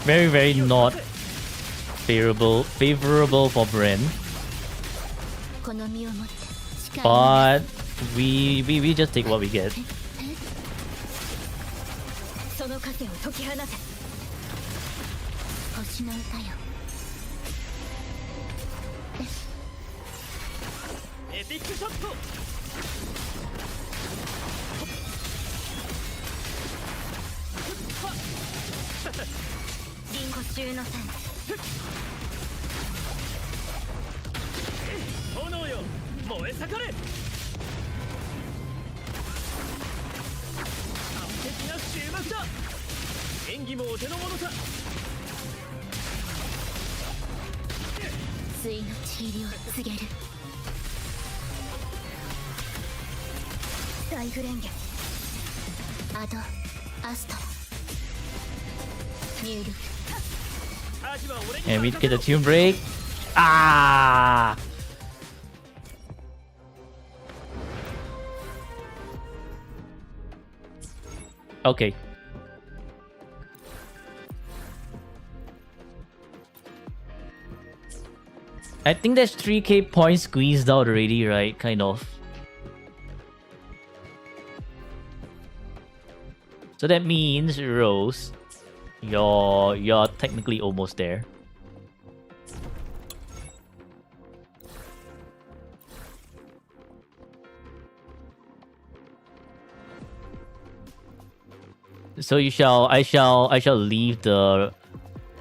very, very not favorable for Bren. この身をもって視界 But we just take what we get. その枷を解き放て星の歌よエピックショット。リン補修の線炎よ燃え盛れ。完璧な終幕だ。演技もお手の物さ。対のち入りを告げる大フレンゲアドアスト入力アジは俺に And we 任 get せ a ろ。 tune break. Ah! Okay. I think there's 3k points squeezed out already, right? Kind of. So that means, Rose, you're technically almost there. So I shall leave the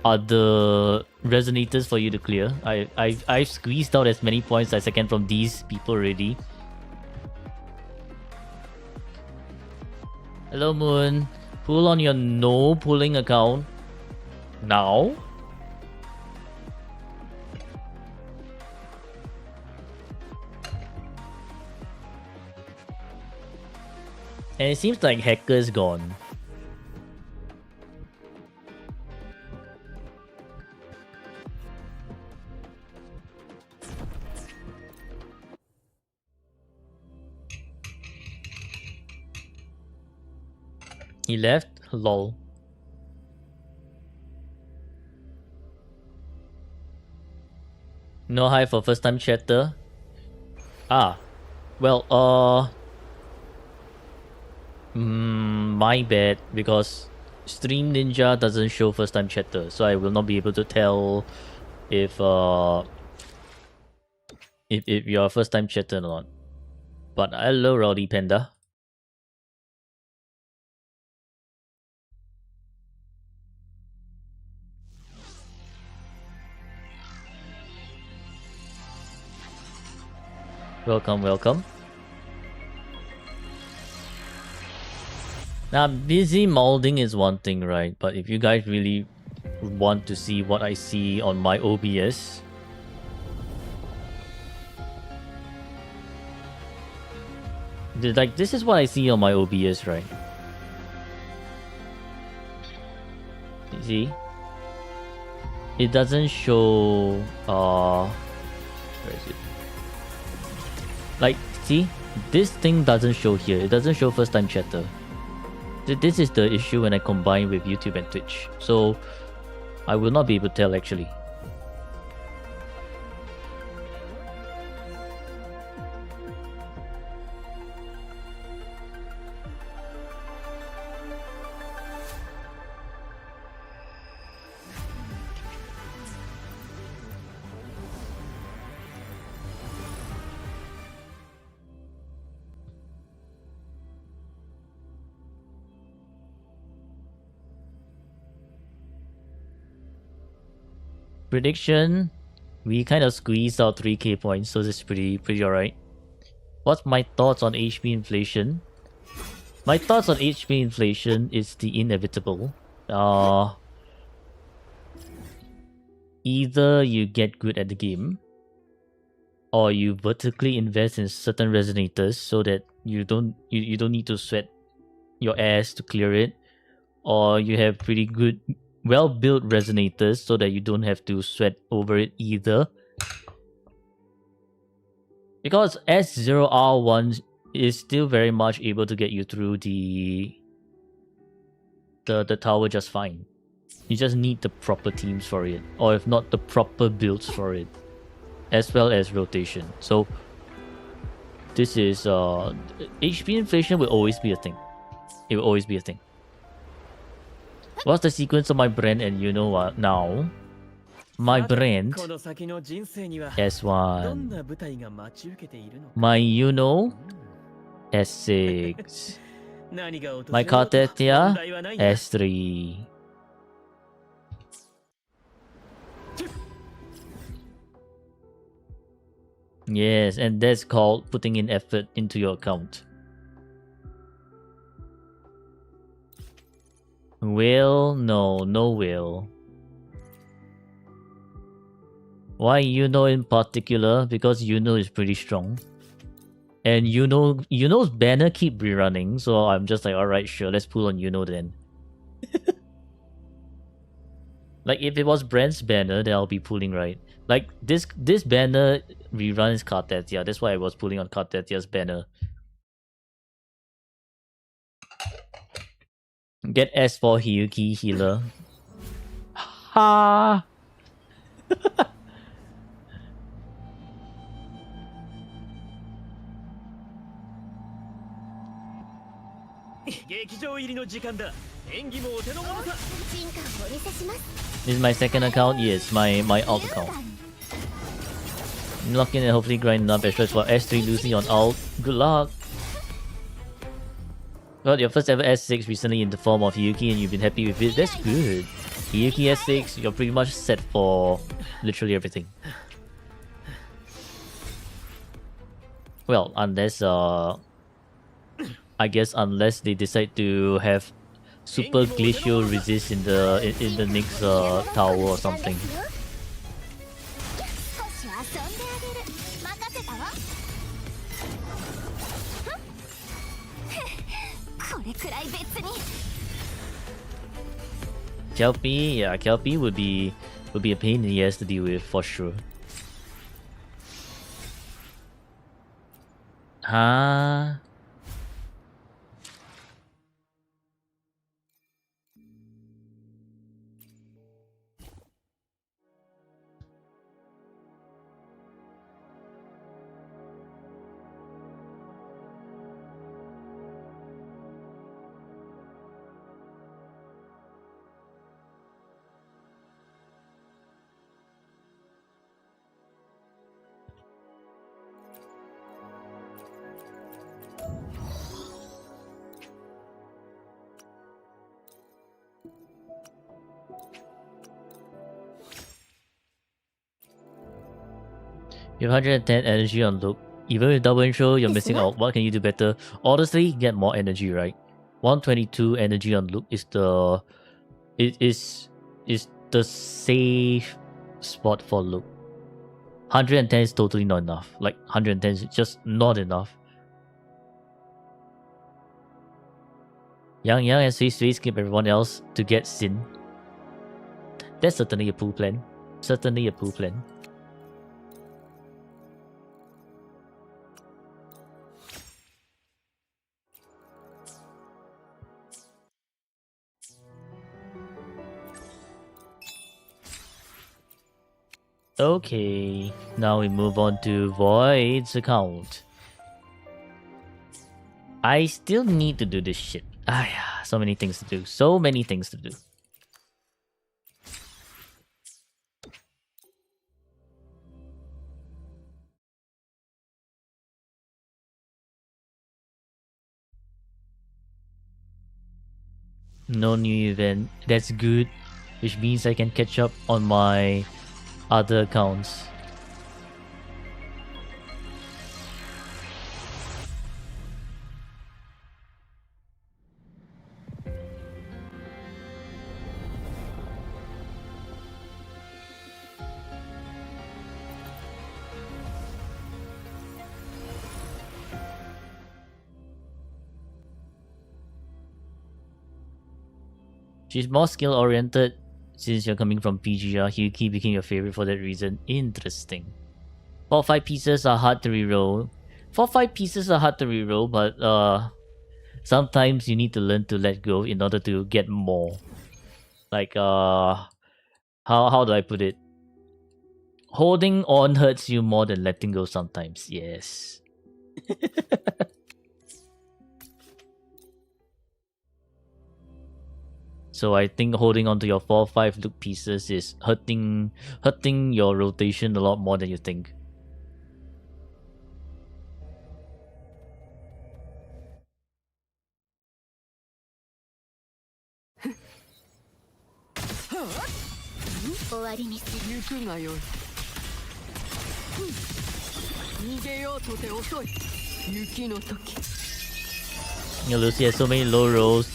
other resonators for you to clear. I've squeezed out as many points as I can from these people already. Hello Moon. Pull on your no pulling account now. And it seems like Hacker's gone. He left? Lol. No hi for first time chatter. Ah. Well, my bad, because Stream Ninja doesn't show first time chatter, so I will not be able to tell if you're a first time chatter or not. But hello Rowdy Panda. Welcome, welcome. Now, busy molding is one thing, right? But if you guys really want to see what I see on my OBS, like this is what I see on my OBS, right? You see? It doesn't show where is it? Like, see? This thing doesn't show here. It doesn't show first time chatter. This is the issue when I combine with YouTube and Twitch. So, I will not be able to tell actually. Prediction, we kind of squeezed out 3k points, so this is pretty alright. What's my thoughts on HP inflation? My thoughts on HP inflation is the inevitable. Either you get good at the game, or you vertically invest in certain resonators so that you don't need to sweat your ass to clear it, or you have pretty good, well-built resonators so that you don't have to sweat over it either. Because S0R1 is still very much able to get you through the tower just fine. You just need the proper teams for it, or if not, the proper builds for it, as well as rotation. So this is HP inflation will always be a thing. It will always be a thing. What's the sequence of my brand? And you know what now? My brand この先の人生にはど S1, んな舞台が待ち受けているのか my S6, 何が訪れ my ようと問 Cartetia 題はないんだ S3. Yes, and that's called putting in effort into your account. Will? No will. Why in particular? Because is pretty strong. And Yuno's banner keep rerunning, so I'm just like, alright, sure, let's pull on then. Like, if it was Brent's banner, then I'll be pulling, right? Like, this banner reruns Cartetia, that's why I was pulling on Cartetia's banner. Get S for Hiyuki healer. Ha! 劇場入りの時間だ演技もお手の物さ 進化をお見せします。 This is my second account? Yes, my alt account. I'm locking and hopefully grinding up extras for S3 Lucy on alt. Good luck! Got your first ever S6 recently in the form of Hiyuki and you've been happy with it. That's good. Hiyuki S6, you're pretty much set for literally everything. Well, unless I guess unless they decide to have super glacial resist in the next tower or something. 少し遊んであげる。任せたわ。これくらい別に。Kelpie, yeah, Kelpie would be a pain in the ass to deal with for sure. Huh? You have 110 energy on loop. Even with double intro, you're missing out. What can you do better? Honestly, get more energy, right? 122 energy on loop is the the safe spot for loop. 110 is totally not enough. Like 110 is just not enough. Young and sweet skip everyone else to get Sin. That's certainly a pool plan. Certainly a pool plan. Okay, now we move on to Void's account. I still need to do this shit. Ah, yeah, so many things to do. So many things to do. No new event. That's good, which means I can catch up on my other accounts. She's more skill oriented. Since you're coming from PGR, Hyuki became your favorite for that reason. Interesting. 4-5 pieces are hard to reroll. 4-5 pieces are hard to reroll, but sometimes you need to learn to let go in order to get more. Like how do I put it? Holding on hurts you more than letting go sometimes. Yes. So I think holding on to your 4-5 look pieces is hurting your rotation a lot more than you think. Lucy has so many low rolls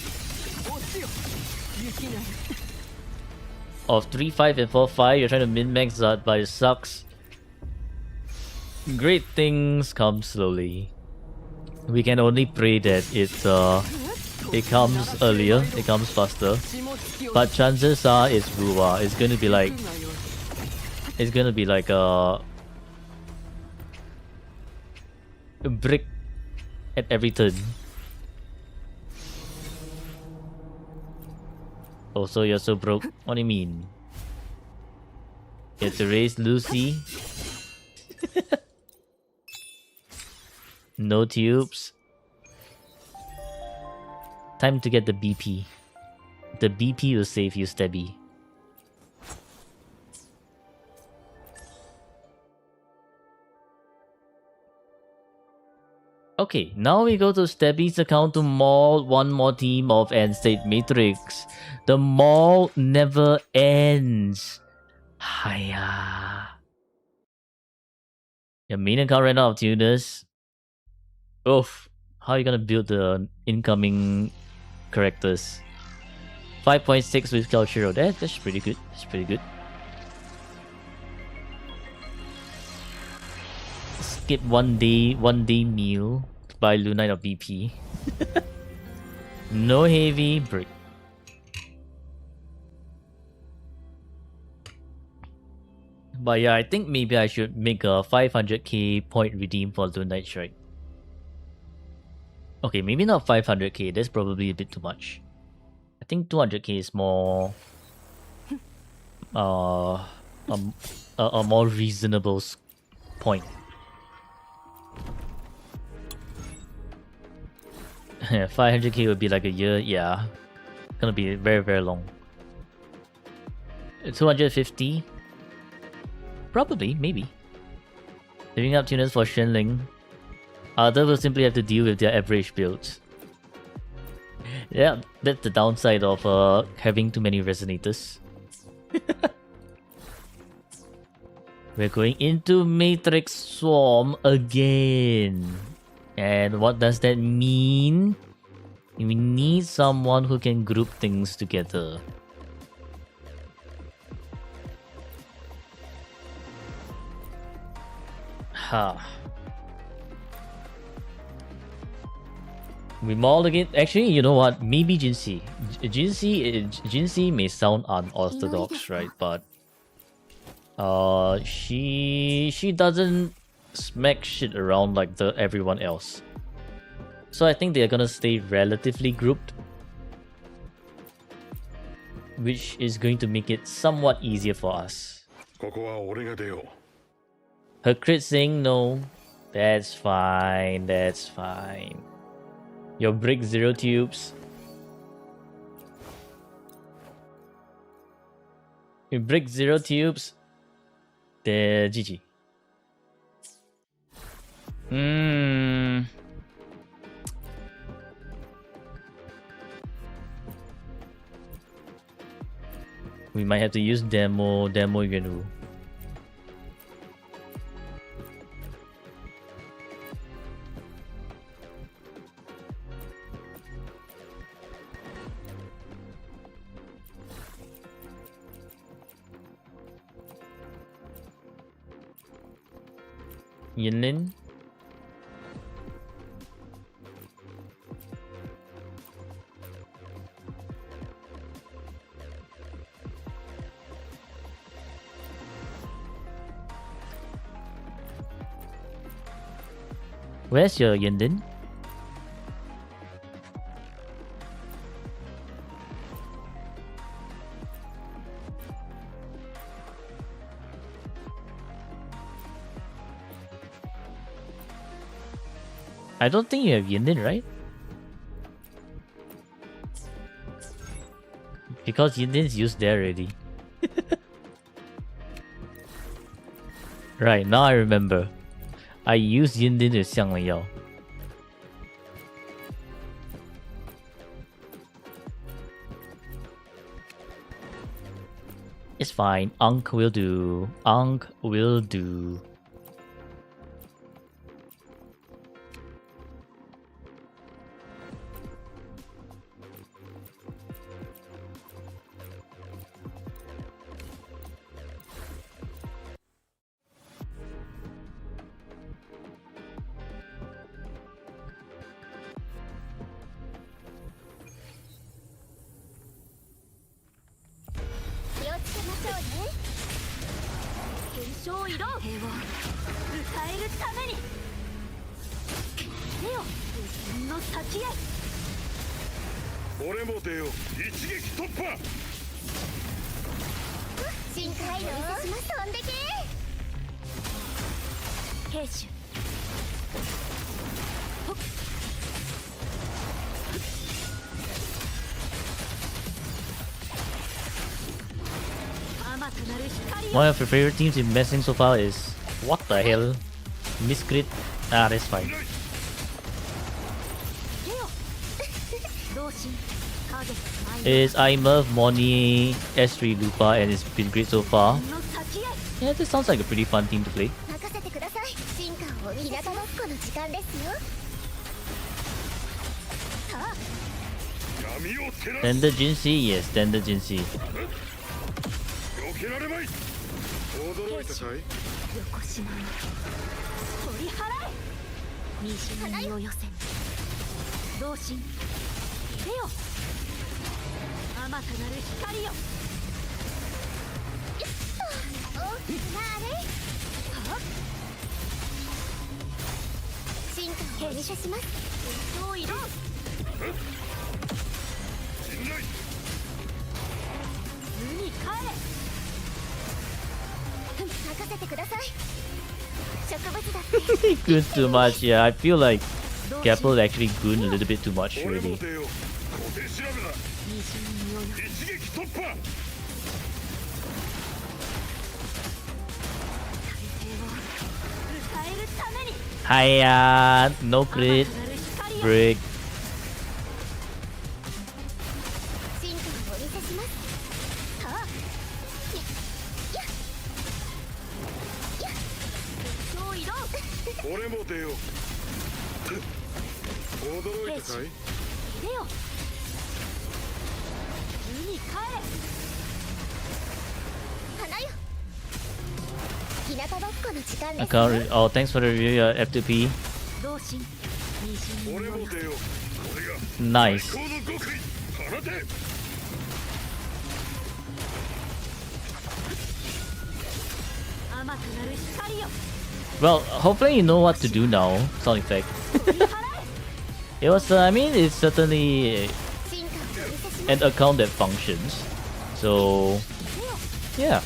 of 3-5 and 4-5. You're trying to min-max that, but it sucks. Great things come slowly. We can only pray that it comes earlier, it comes faster. But chances are it's Ruwa. It's gonna be like a brick at every turn. Oh, so you're so broke? What do you mean? You have to raise Lucy. No tubes. Time to get the BP. The BP will save you, Stebby. Okay, now we go to Stebby's account to maul one more team of End State Matrix. The maul never ends. Hiya. Your main account ran out of tuners. Oof. How are you gonna build the incoming characters? 5.6 with Culture. That's pretty good. That's pretty good. Skip one day meal to buy Lunite or BP. No heavy break. But yeah, I think maybe I should make a 500k point redeem for Lunite Strike. Okay, maybe not 500k. That's probably a bit too much. I think 200k is more a more reasonable point. 500k would be like a year. Yeah, gonna be very, very long. 250, probably, maybe. Living up tuners for Shenling. Other will simply have to deal with their average builds. Yeah, that's the downside of having too many resonators. We're going into Matrix Swarm again. And what does that mean? We need someone who can group things together. Ha. We mauled again. Actually, you know what? Maybe Jinxie. Jinxie may sound unorthodox, right? But she doesn't smack shit around like everyone else. So I think they're gonna stay relatively grouped, which is going to make it somewhat easier for us. Her crit saying no. That's fine. That's fine. Your brick 0 tubes. You brick 0 tubes. The GG. We might have to use demo Yunu. Yinlin. Where's your Yindin? I don't think you have Yindin, right? Because Yindin's used there already. Right, now I remember. I used Yindin to Xiang Yao. It's fine. Unk will do. Unk will do. One of your favorite teams in messing so far is what the hell? Miscrit. Ah, that's fine. Is Imurf, Moni, S3 Lupa, and it's been great so far. Yeah, this sounds like a pretty fun team to play. Standard Jinsei, yes, standard Jinsei. Goon too much, yeah. I feel like Keppel actually gooned a little bit too much really. Hiya, no crit, break. Oh, thanks for the review, F2P. Nice. Well, hopefully you know what to do now, sound effect. It was, I mean, it's certainly an account that functions. So, yeah.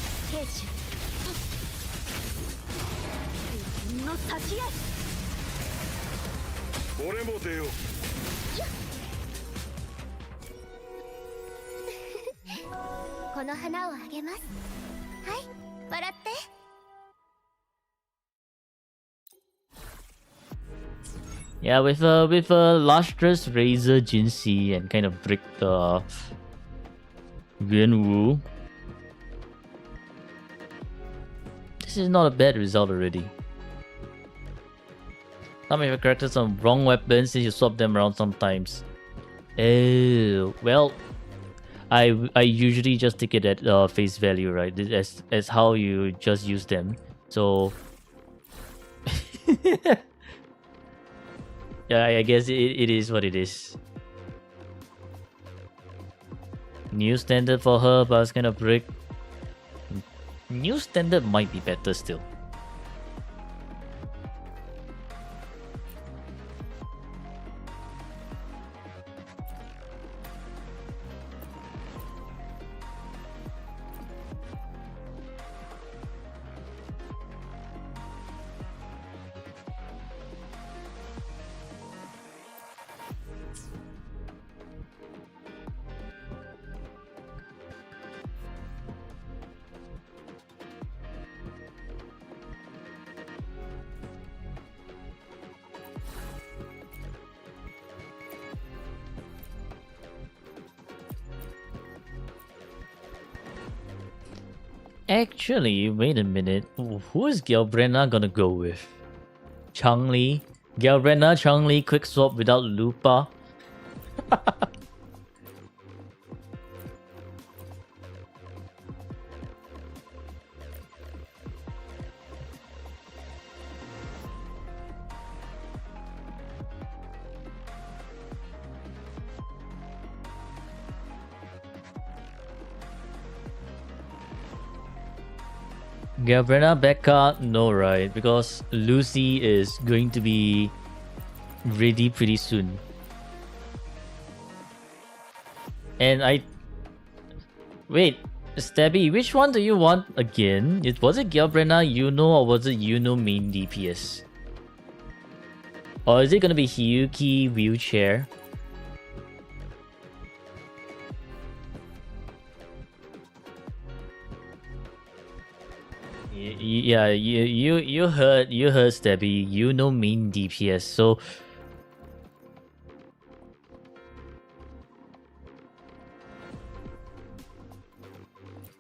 Yeah, with a lustrous razor Jinsei and kind of brick the Yuanwu. This is not a bad result already. Some of your characters on wrong weapons since you swap them around sometimes. Oh, well, I usually just take it at face value, right? As how you just use them. So yeah, I guess it is what it is. New standard for her, but it's kind of brick. New standard might be better still. Actually, wait a minute. Who is Galbrenna gonna go with? Changli? Galbrenna, Changli, quick swap without Lupa? Galbrenna, Becca, no, right? Because Lucy is going to be ready pretty soon. And wait, Stabby, which one do you want again? Was it Galbrenna, Yuno, or was it Yuno main DPS? Or is it gonna be Hiyuki wheelchair? Yeah, you heard Stabby. You know main DPS, so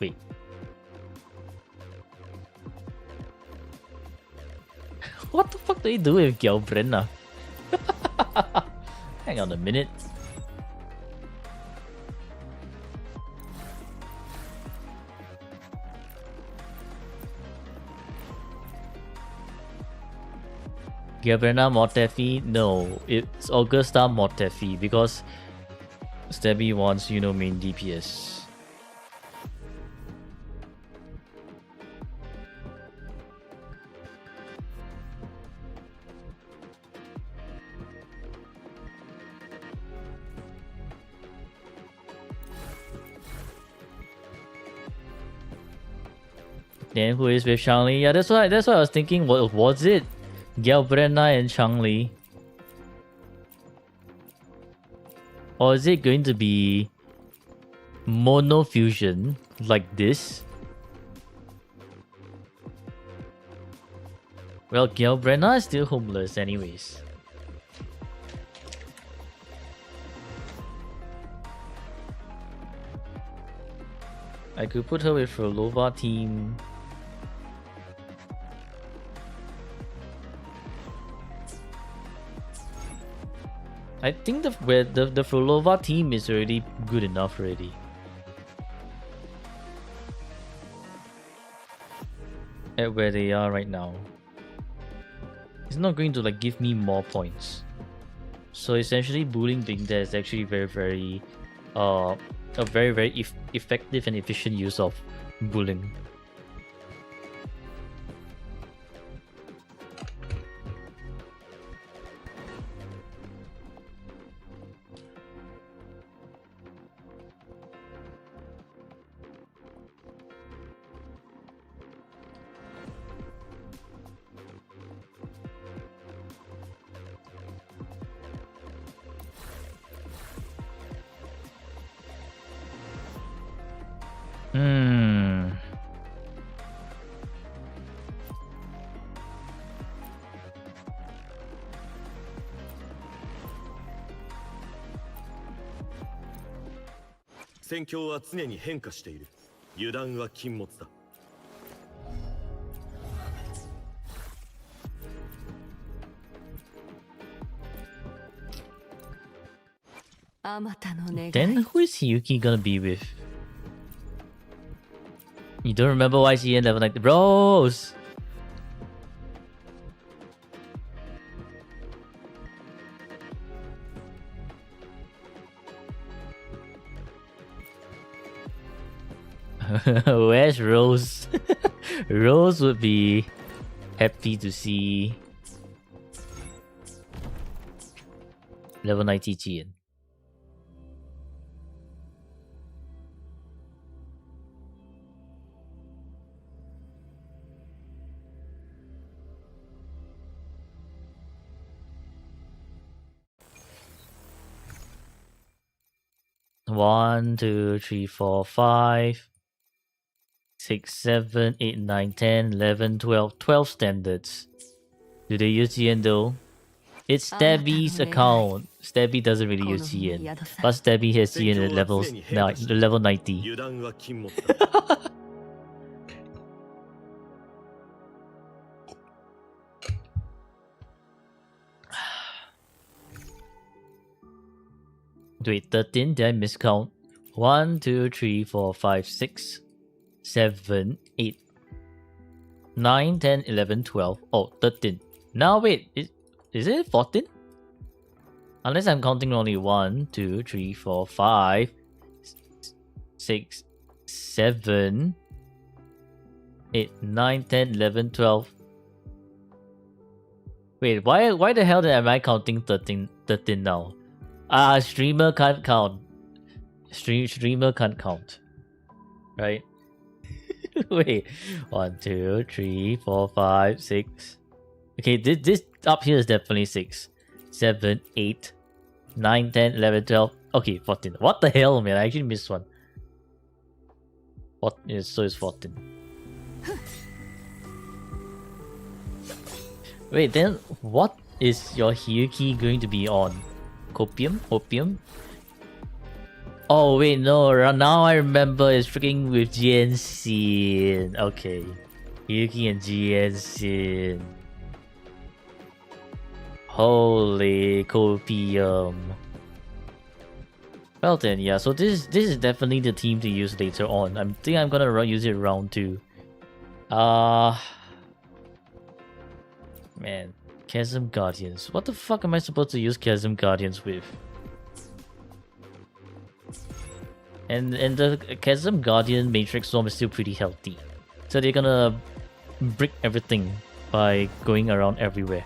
wait. What the fuck do you do with Galbrenna? Hang on a minute. Galbrenna Mortefi? No, it's Augusta Mortefi because Stabby wants, you know, main DPS. Then who is with Shangli? Yeah, that's what I was thinking. What was it? Galbrenna and Changli? Or is it going to be Mono Fusion like this? Well, Galbrenna is still homeless anyways. I could put her with Frolova team. I think the Frolova team is already good enough already. At where they are right now. It's not going to like give me more points. So essentially bullying being there is actually very a very effective and efficient use of bullying. Hmm. Then who is Hiyuki gonna be with? You don't remember YCN level 9? Rose! Where's Rose? Rose would be happy to see level 90 GN. One, 2, 3, 4, 5, 6, 7, 8, 9, 10, 11, 12. 12 standards. Do they use GN though? It's Stabby's account. Stabby doesn't really use GN. But Stabby has GN at level 90. Wait, 13, did I miscount? 1, 2, 3, 4, 5, 6, 7, 8, 9, 10, 11, 12. Oh, 13. Now wait, is it 14? Unless I'm counting only 1, 2, 3, 4, 5, 6, 7, 8, 9, 10, 11, 12. Wait, why the hell am I counting 13 now? Streamer can't count. Streamer can't count. Right? Wait. 1, 2, 3, 4, 5, 6. Okay, this up here is definitely 6. 7, 8, 9, 10, 11, 12. Okay, 14. What the hell, man? I actually missed one. What? Yeah, so it's 14. Wait, then what is your Hiyuki going to be on? Copium? Opium? Oh wait, no, now I remember it's freaking with Jianxin. Okay. Hiyuki and Jianxin. Holy copium. Well then, yeah, so this is definitely the team to use later on. I think I'm gonna use it round 2. Man, Chasm Guardians. What the fuck am I supposed to use Chasm Guardians with? And the Chasm Guardian Matrix Storm is still pretty healthy. So they're gonna brick everything by going around everywhere.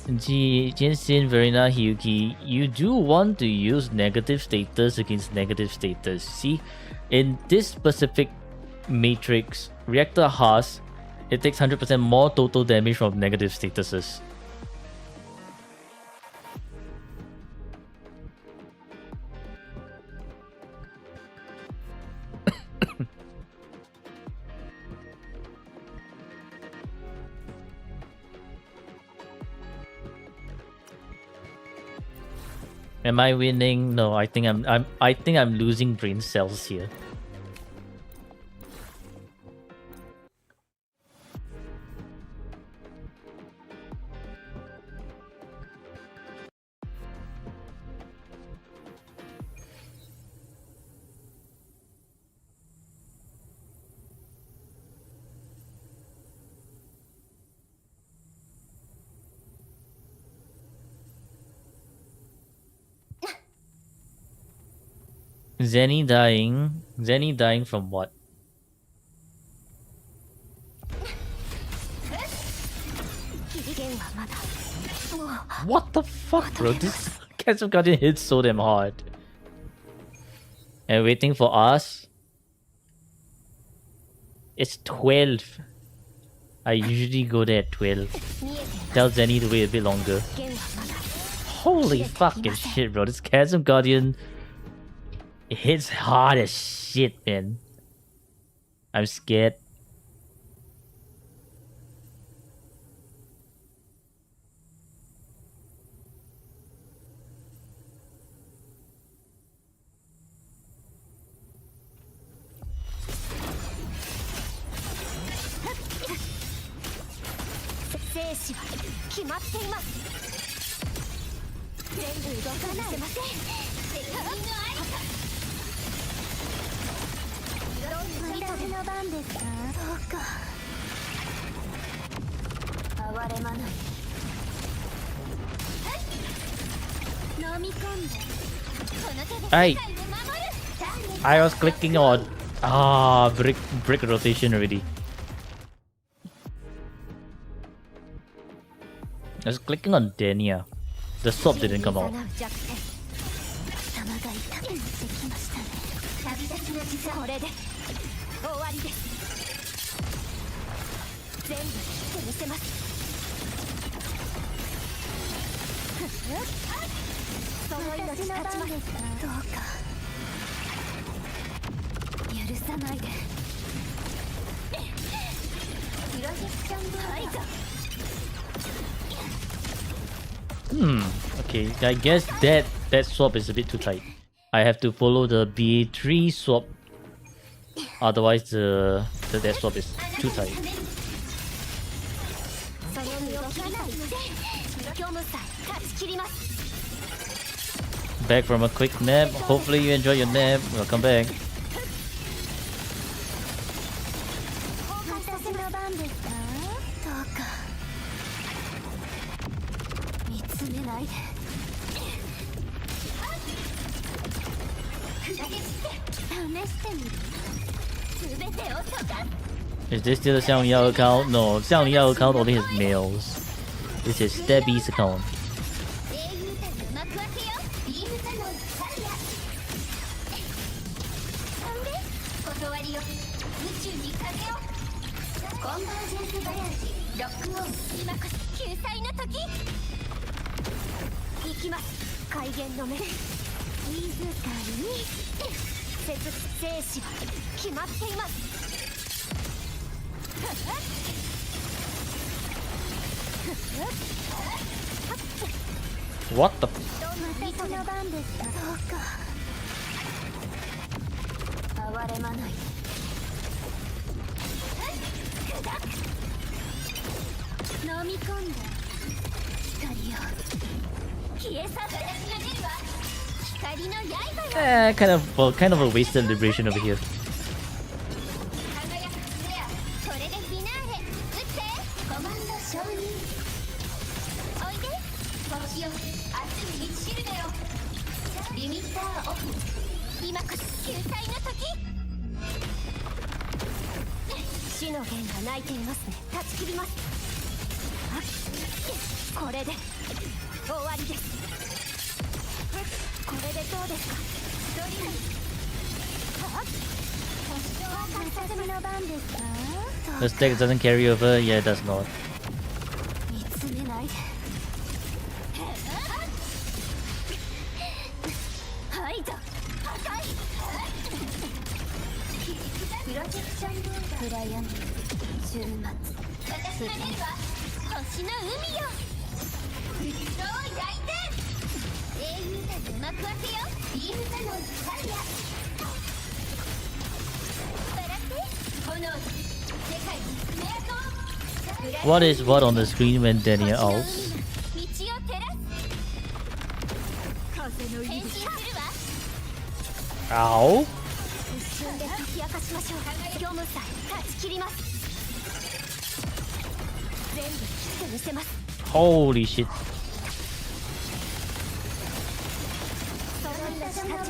Jianxin, Verena, Hiyuki, you do want to use negative status against negative status. See, in this specific Matrix, Reactor Haas, it takes 100% more total damage from negative statuses. Am I winning? No, I think I'm losing brain cells here. Zenny dying. Zenny dying from what? What the fuck, bro? This Castle Guardian hits so damn hard. And waiting for us. It's 12. I usually go there at 12. Tell Zenny to wait a bit longer. Holy fucking shit, bro. This Chasm Guardian, it hits hard as shit, man. I'm scared. I was clicking on brick rotation already. I was clicking on Denia. The swap didn't come out. Okay, I guess that swap is a bit too tight. I have to follow the B3 swap. Otherwise that swap is too tight. 虚無さえ断ち切ります Back from a quick nap. Hopefully you enjoy your nap. Welcome back. 私の番ですかどうか見つめないで試してみる全てを溶かす Is this still a Xiang Yao account? No, Xiang Yao account only has males. This is Debbie's account. 英雄たち幕開けよビームサノンサリアなんで断りよ宇宙にかけよコンバージェンスバヤージロックオン今こそ救済の時行きます海源の目静かに生死は決まっています What the? 私の番ですかそうか哀れまない飲み込んだ光よ消え去って私が出るわ光の刃よ Kind of a wasted liberation over here. 輝くスレアこれでフィナーレ撃ってコマンド承認おいで星よ熱い道しるべよリミッターオフ今こそ救済の時死の弦が鳴いていますね断ち切りますこれで終わりですこれでどうですかドリル私の番ですか This deck doesn't carry over. Yeah, it does not. 見つめないではいだ破壊プロジェクション暗闇週末私が出るわ星の海よどう焼いて英雄たち幕開けよビームサノンサリア笑って炎世界に爪痕 What is what on the screen when Daniel owls? 道を照らす風の変身するわ Ow! 一瞬で解き明かしましょう虚無さえ断ち切ります全部切ってみせます Holy shit! その命立ちます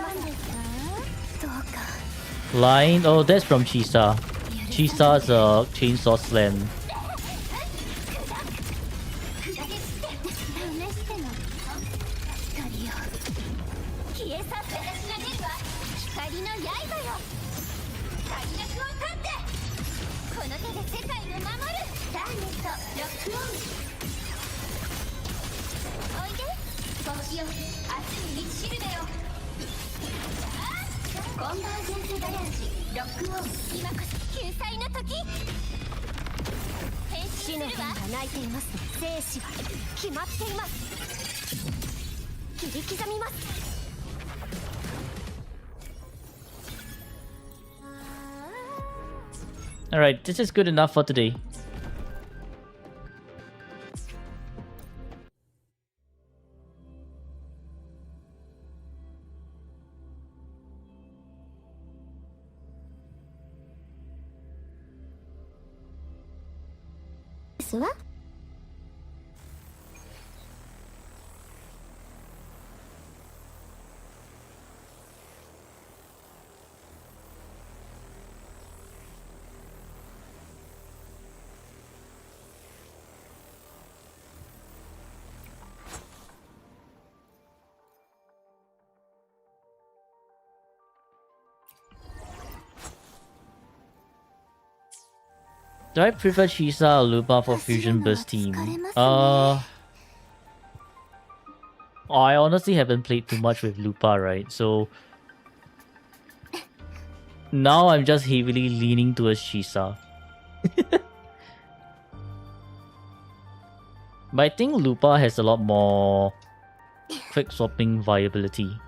どうか Line? Oh, that's from Chisa. Chisa's chainsaw slam. 試しての光よ消え去って私が出るわ光の刃よ快楽を立ってこの手で世界を守るターゲットロックオンおいで星よ熱い道しるべよコンバージェンスバヤージロックオン今こそ救済の時変身するわ死の弦が鳴いていますね生死は決まっています切り刻みます Alright, this is good enough for today. Do I prefer Chisa or Lupa for Fusion Burst team? I honestly haven't played too much with Lupa, right? So now I'm just heavily leaning towards Chisa. But I think Lupa has a lot more quick swapping viability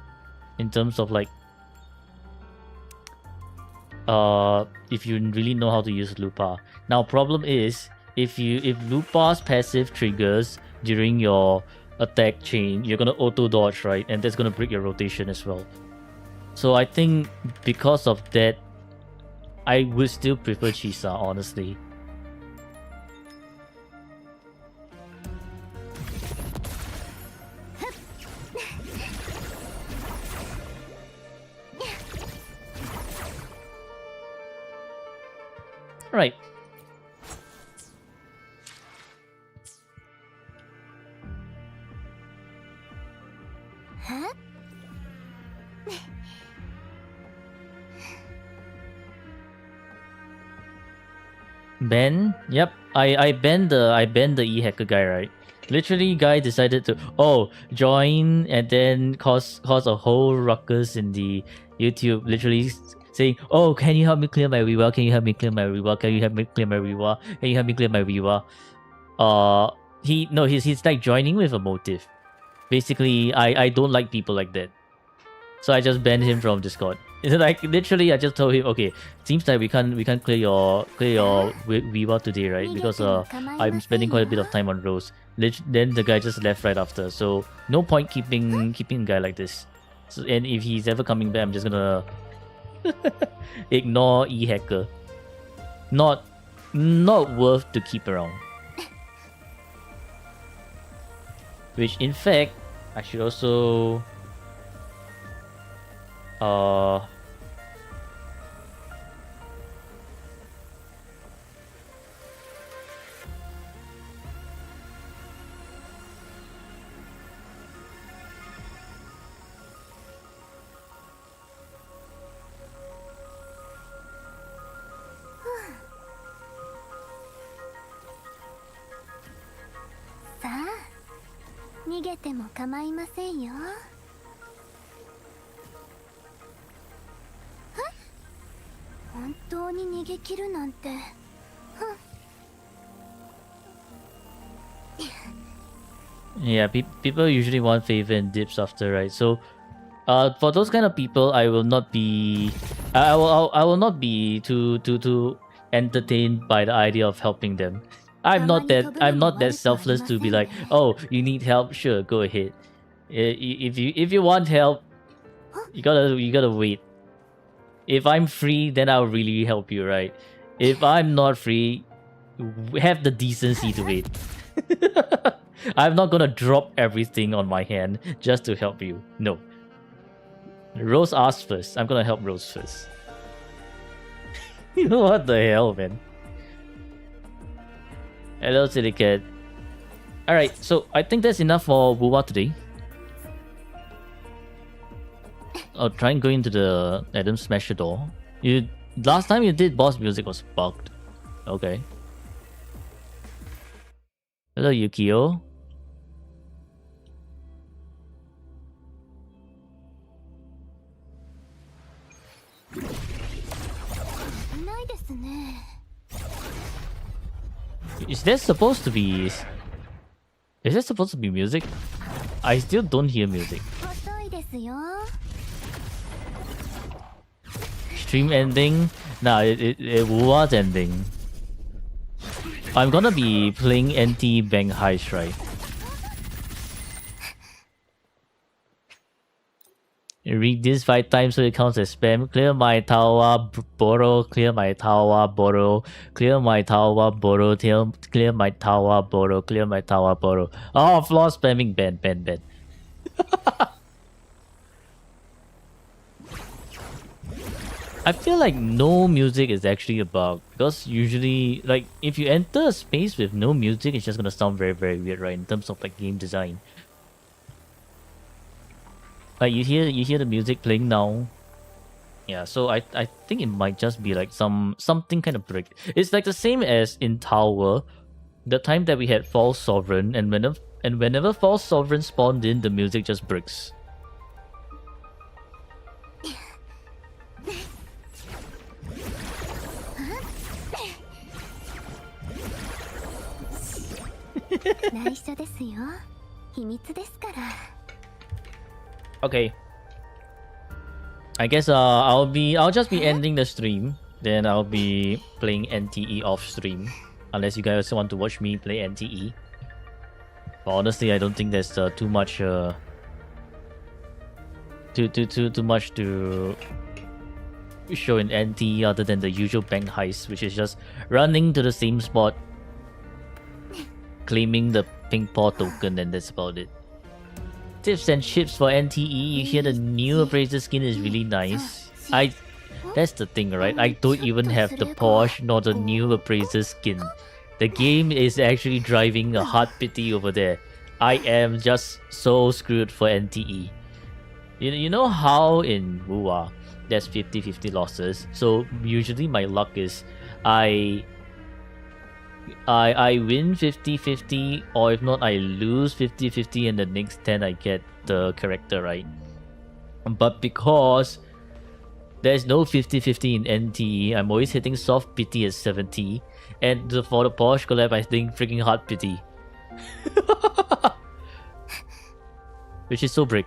in terms of like if you really know how to use Lupa. Now problem is if Lupa's passive triggers during your attack chain, you're gonna auto dodge, right? And that's gonna break your rotation as well. So I think because of that, I would still prefer Chisa, honestly. Right. Huh? Ben? Yep. I banned the e-hacker guy, right? Literally guy decided to join and then cause a whole ruckus in the YouTube, literally saying, "Oh, can you help me clear my Viva? Can you help me clear my Viva? Can you help me clear my Viva? Can you help me clear my Viva?" He's like joining with a motive. Basically, I don't like people like that. So I just banned him from Discord. It's like literally I just told him, okay, seems like we can't clear your Viva today, right? Because I'm spending quite a bit of time on Rose. Then the guy just left right after. So no point keeping a guy like this. So, and if he's ever coming back, I'm just gonna ignore e-hacker. Not worth to keep around. Which in fact, I should alsoさあ、逃げても構いませんよ。本当に逃げ切るなんて。Yeah, people usually want favor and dips after, right? So, for those kind of people, I will not be, I will not be too entertained by the idea of helping them. I'm not that selfless to be like, oh, you need help, sure, go ahead. If you want help, you gotta wait. If I'm free, then I'll really help you, right? If I'm not free, have the decency to wait. I'm not gonna drop everything on my hand just to help you. No. Rose asked first. I'm gonna help Rose first. What the hell, man? Hello, Silicate. Alright, so I think that's enough for Wuwa today. I'll try and go into the Adam Smasher door. Last time you did boss music was bugged. Okay. Hello, Yukio. ないですね。Is there supposed to be... Is there supposed to be music? I still don't hear music. 遅いですよ。 Stream ending? Nah, it was ending. I'm gonna be playing anti-bank heist, right? Read this 5 times so it counts as spam. Clear my tower, borrow. Clear my tower, borrow. Clear my tower, borrow. Clear my tower, borrow. Clear my tower, borrow. Oh, floor spamming. Ban. I feel like no music is actually a bug. Because usually, like, if you enter a space with no music, it's just gonna sound very, very weird, right? In terms of, like, game design. Like you hear the music playing now. Yeah, so I think it might just be like something kind of brick. It's like the same as in Tower, the time that we had False Sovereign, and whenever False Sovereign spawned in, the music just bricks. Okay. I guess I'll just be ending the stream. Then I'll be playing NTE off stream. Unless you guys want to watch me play NTE. But honestly, I don't think there's too much too much to show in NT other than the usual bank heist, which is just running to the same spot, claiming the pink paw token, and that's about it. Tips and chips for NTE. You hear the new appraiser skin is really nice. That's the thing, right? I don't even have the Porsche nor the new appraiser skin. The game is actually driving a hard pity over there. I am just so screwed for NTE. You know how in Wuwa there's 50-50 losses. So usually my luck is I win 50-50, or if not I lose 50-50, and the next 10 I get the character, right? But because there's no 50-50 in NTE, I'm always hitting soft pity at 70, and for the Porsche collab I think freaking hard pity. Which is so brick.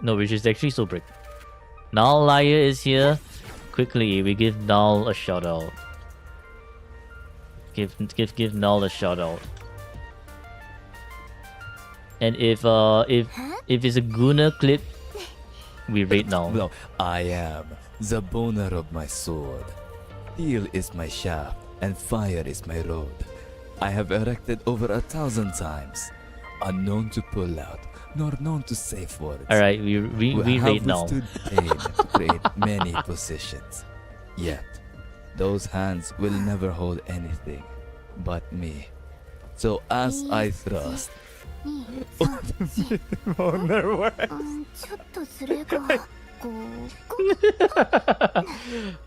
No, which is actually so brick. Null Liar is here. Quickly, we give Null a shout out. Give Null a shout out. And if it's a Guna clip, we rate Null. No, I am the boner of my sword. Steel is my shaft, and fire is my road. I have erected over 1,000 times, unknown to pull out, nor known to say words. Alright, we rate Null. Have withstood pain to create many positions. Yet, those hands will never hold anything but me. So as I thrust, ちょっとずれが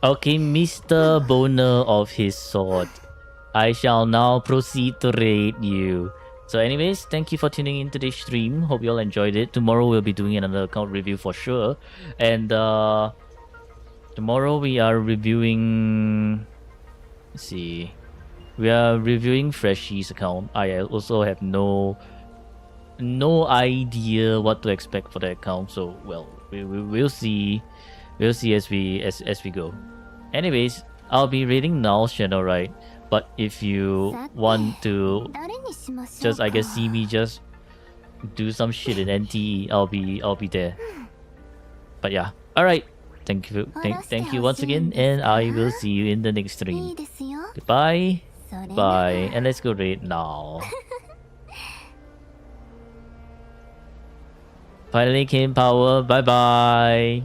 Okay, Mr. Boner of his sword. I shall now proceed to rate you. So anyways, thank you for tuning in today's stream. Hope you all enjoyed it. Tomorrow we'll be doing another account review for sure. And tomorrow we are reviewing... Let's see. We are reviewing Freshy's account. I also have no idea what to expect for the account. So, well, we'll see. We'll see as we go. Anyways, I'll be rating Null's channel, right? But if you want to just, I guess, see me just do some shit in NTE, I'll be there. But yeah, all right. Thank you once again, and I will see you in the next stream. Goodbye, bye, and let's go rate Null. Finally came power. Bye bye.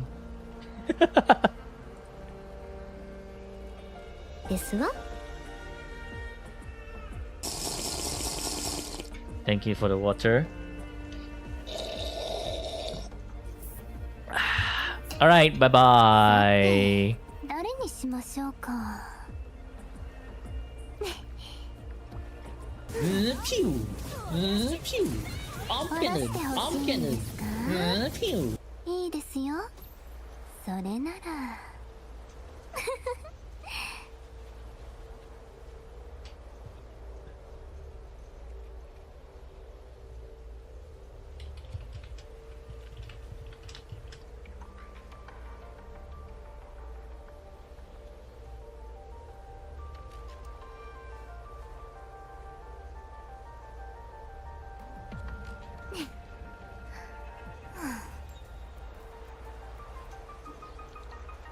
ですわ。 Thank you for the water. Alright, bye bye. 誰にしましょうか。Pew. Pew. I'm 下ろしてほしいんですか。 Pew. いいですよ。それなら。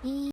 いい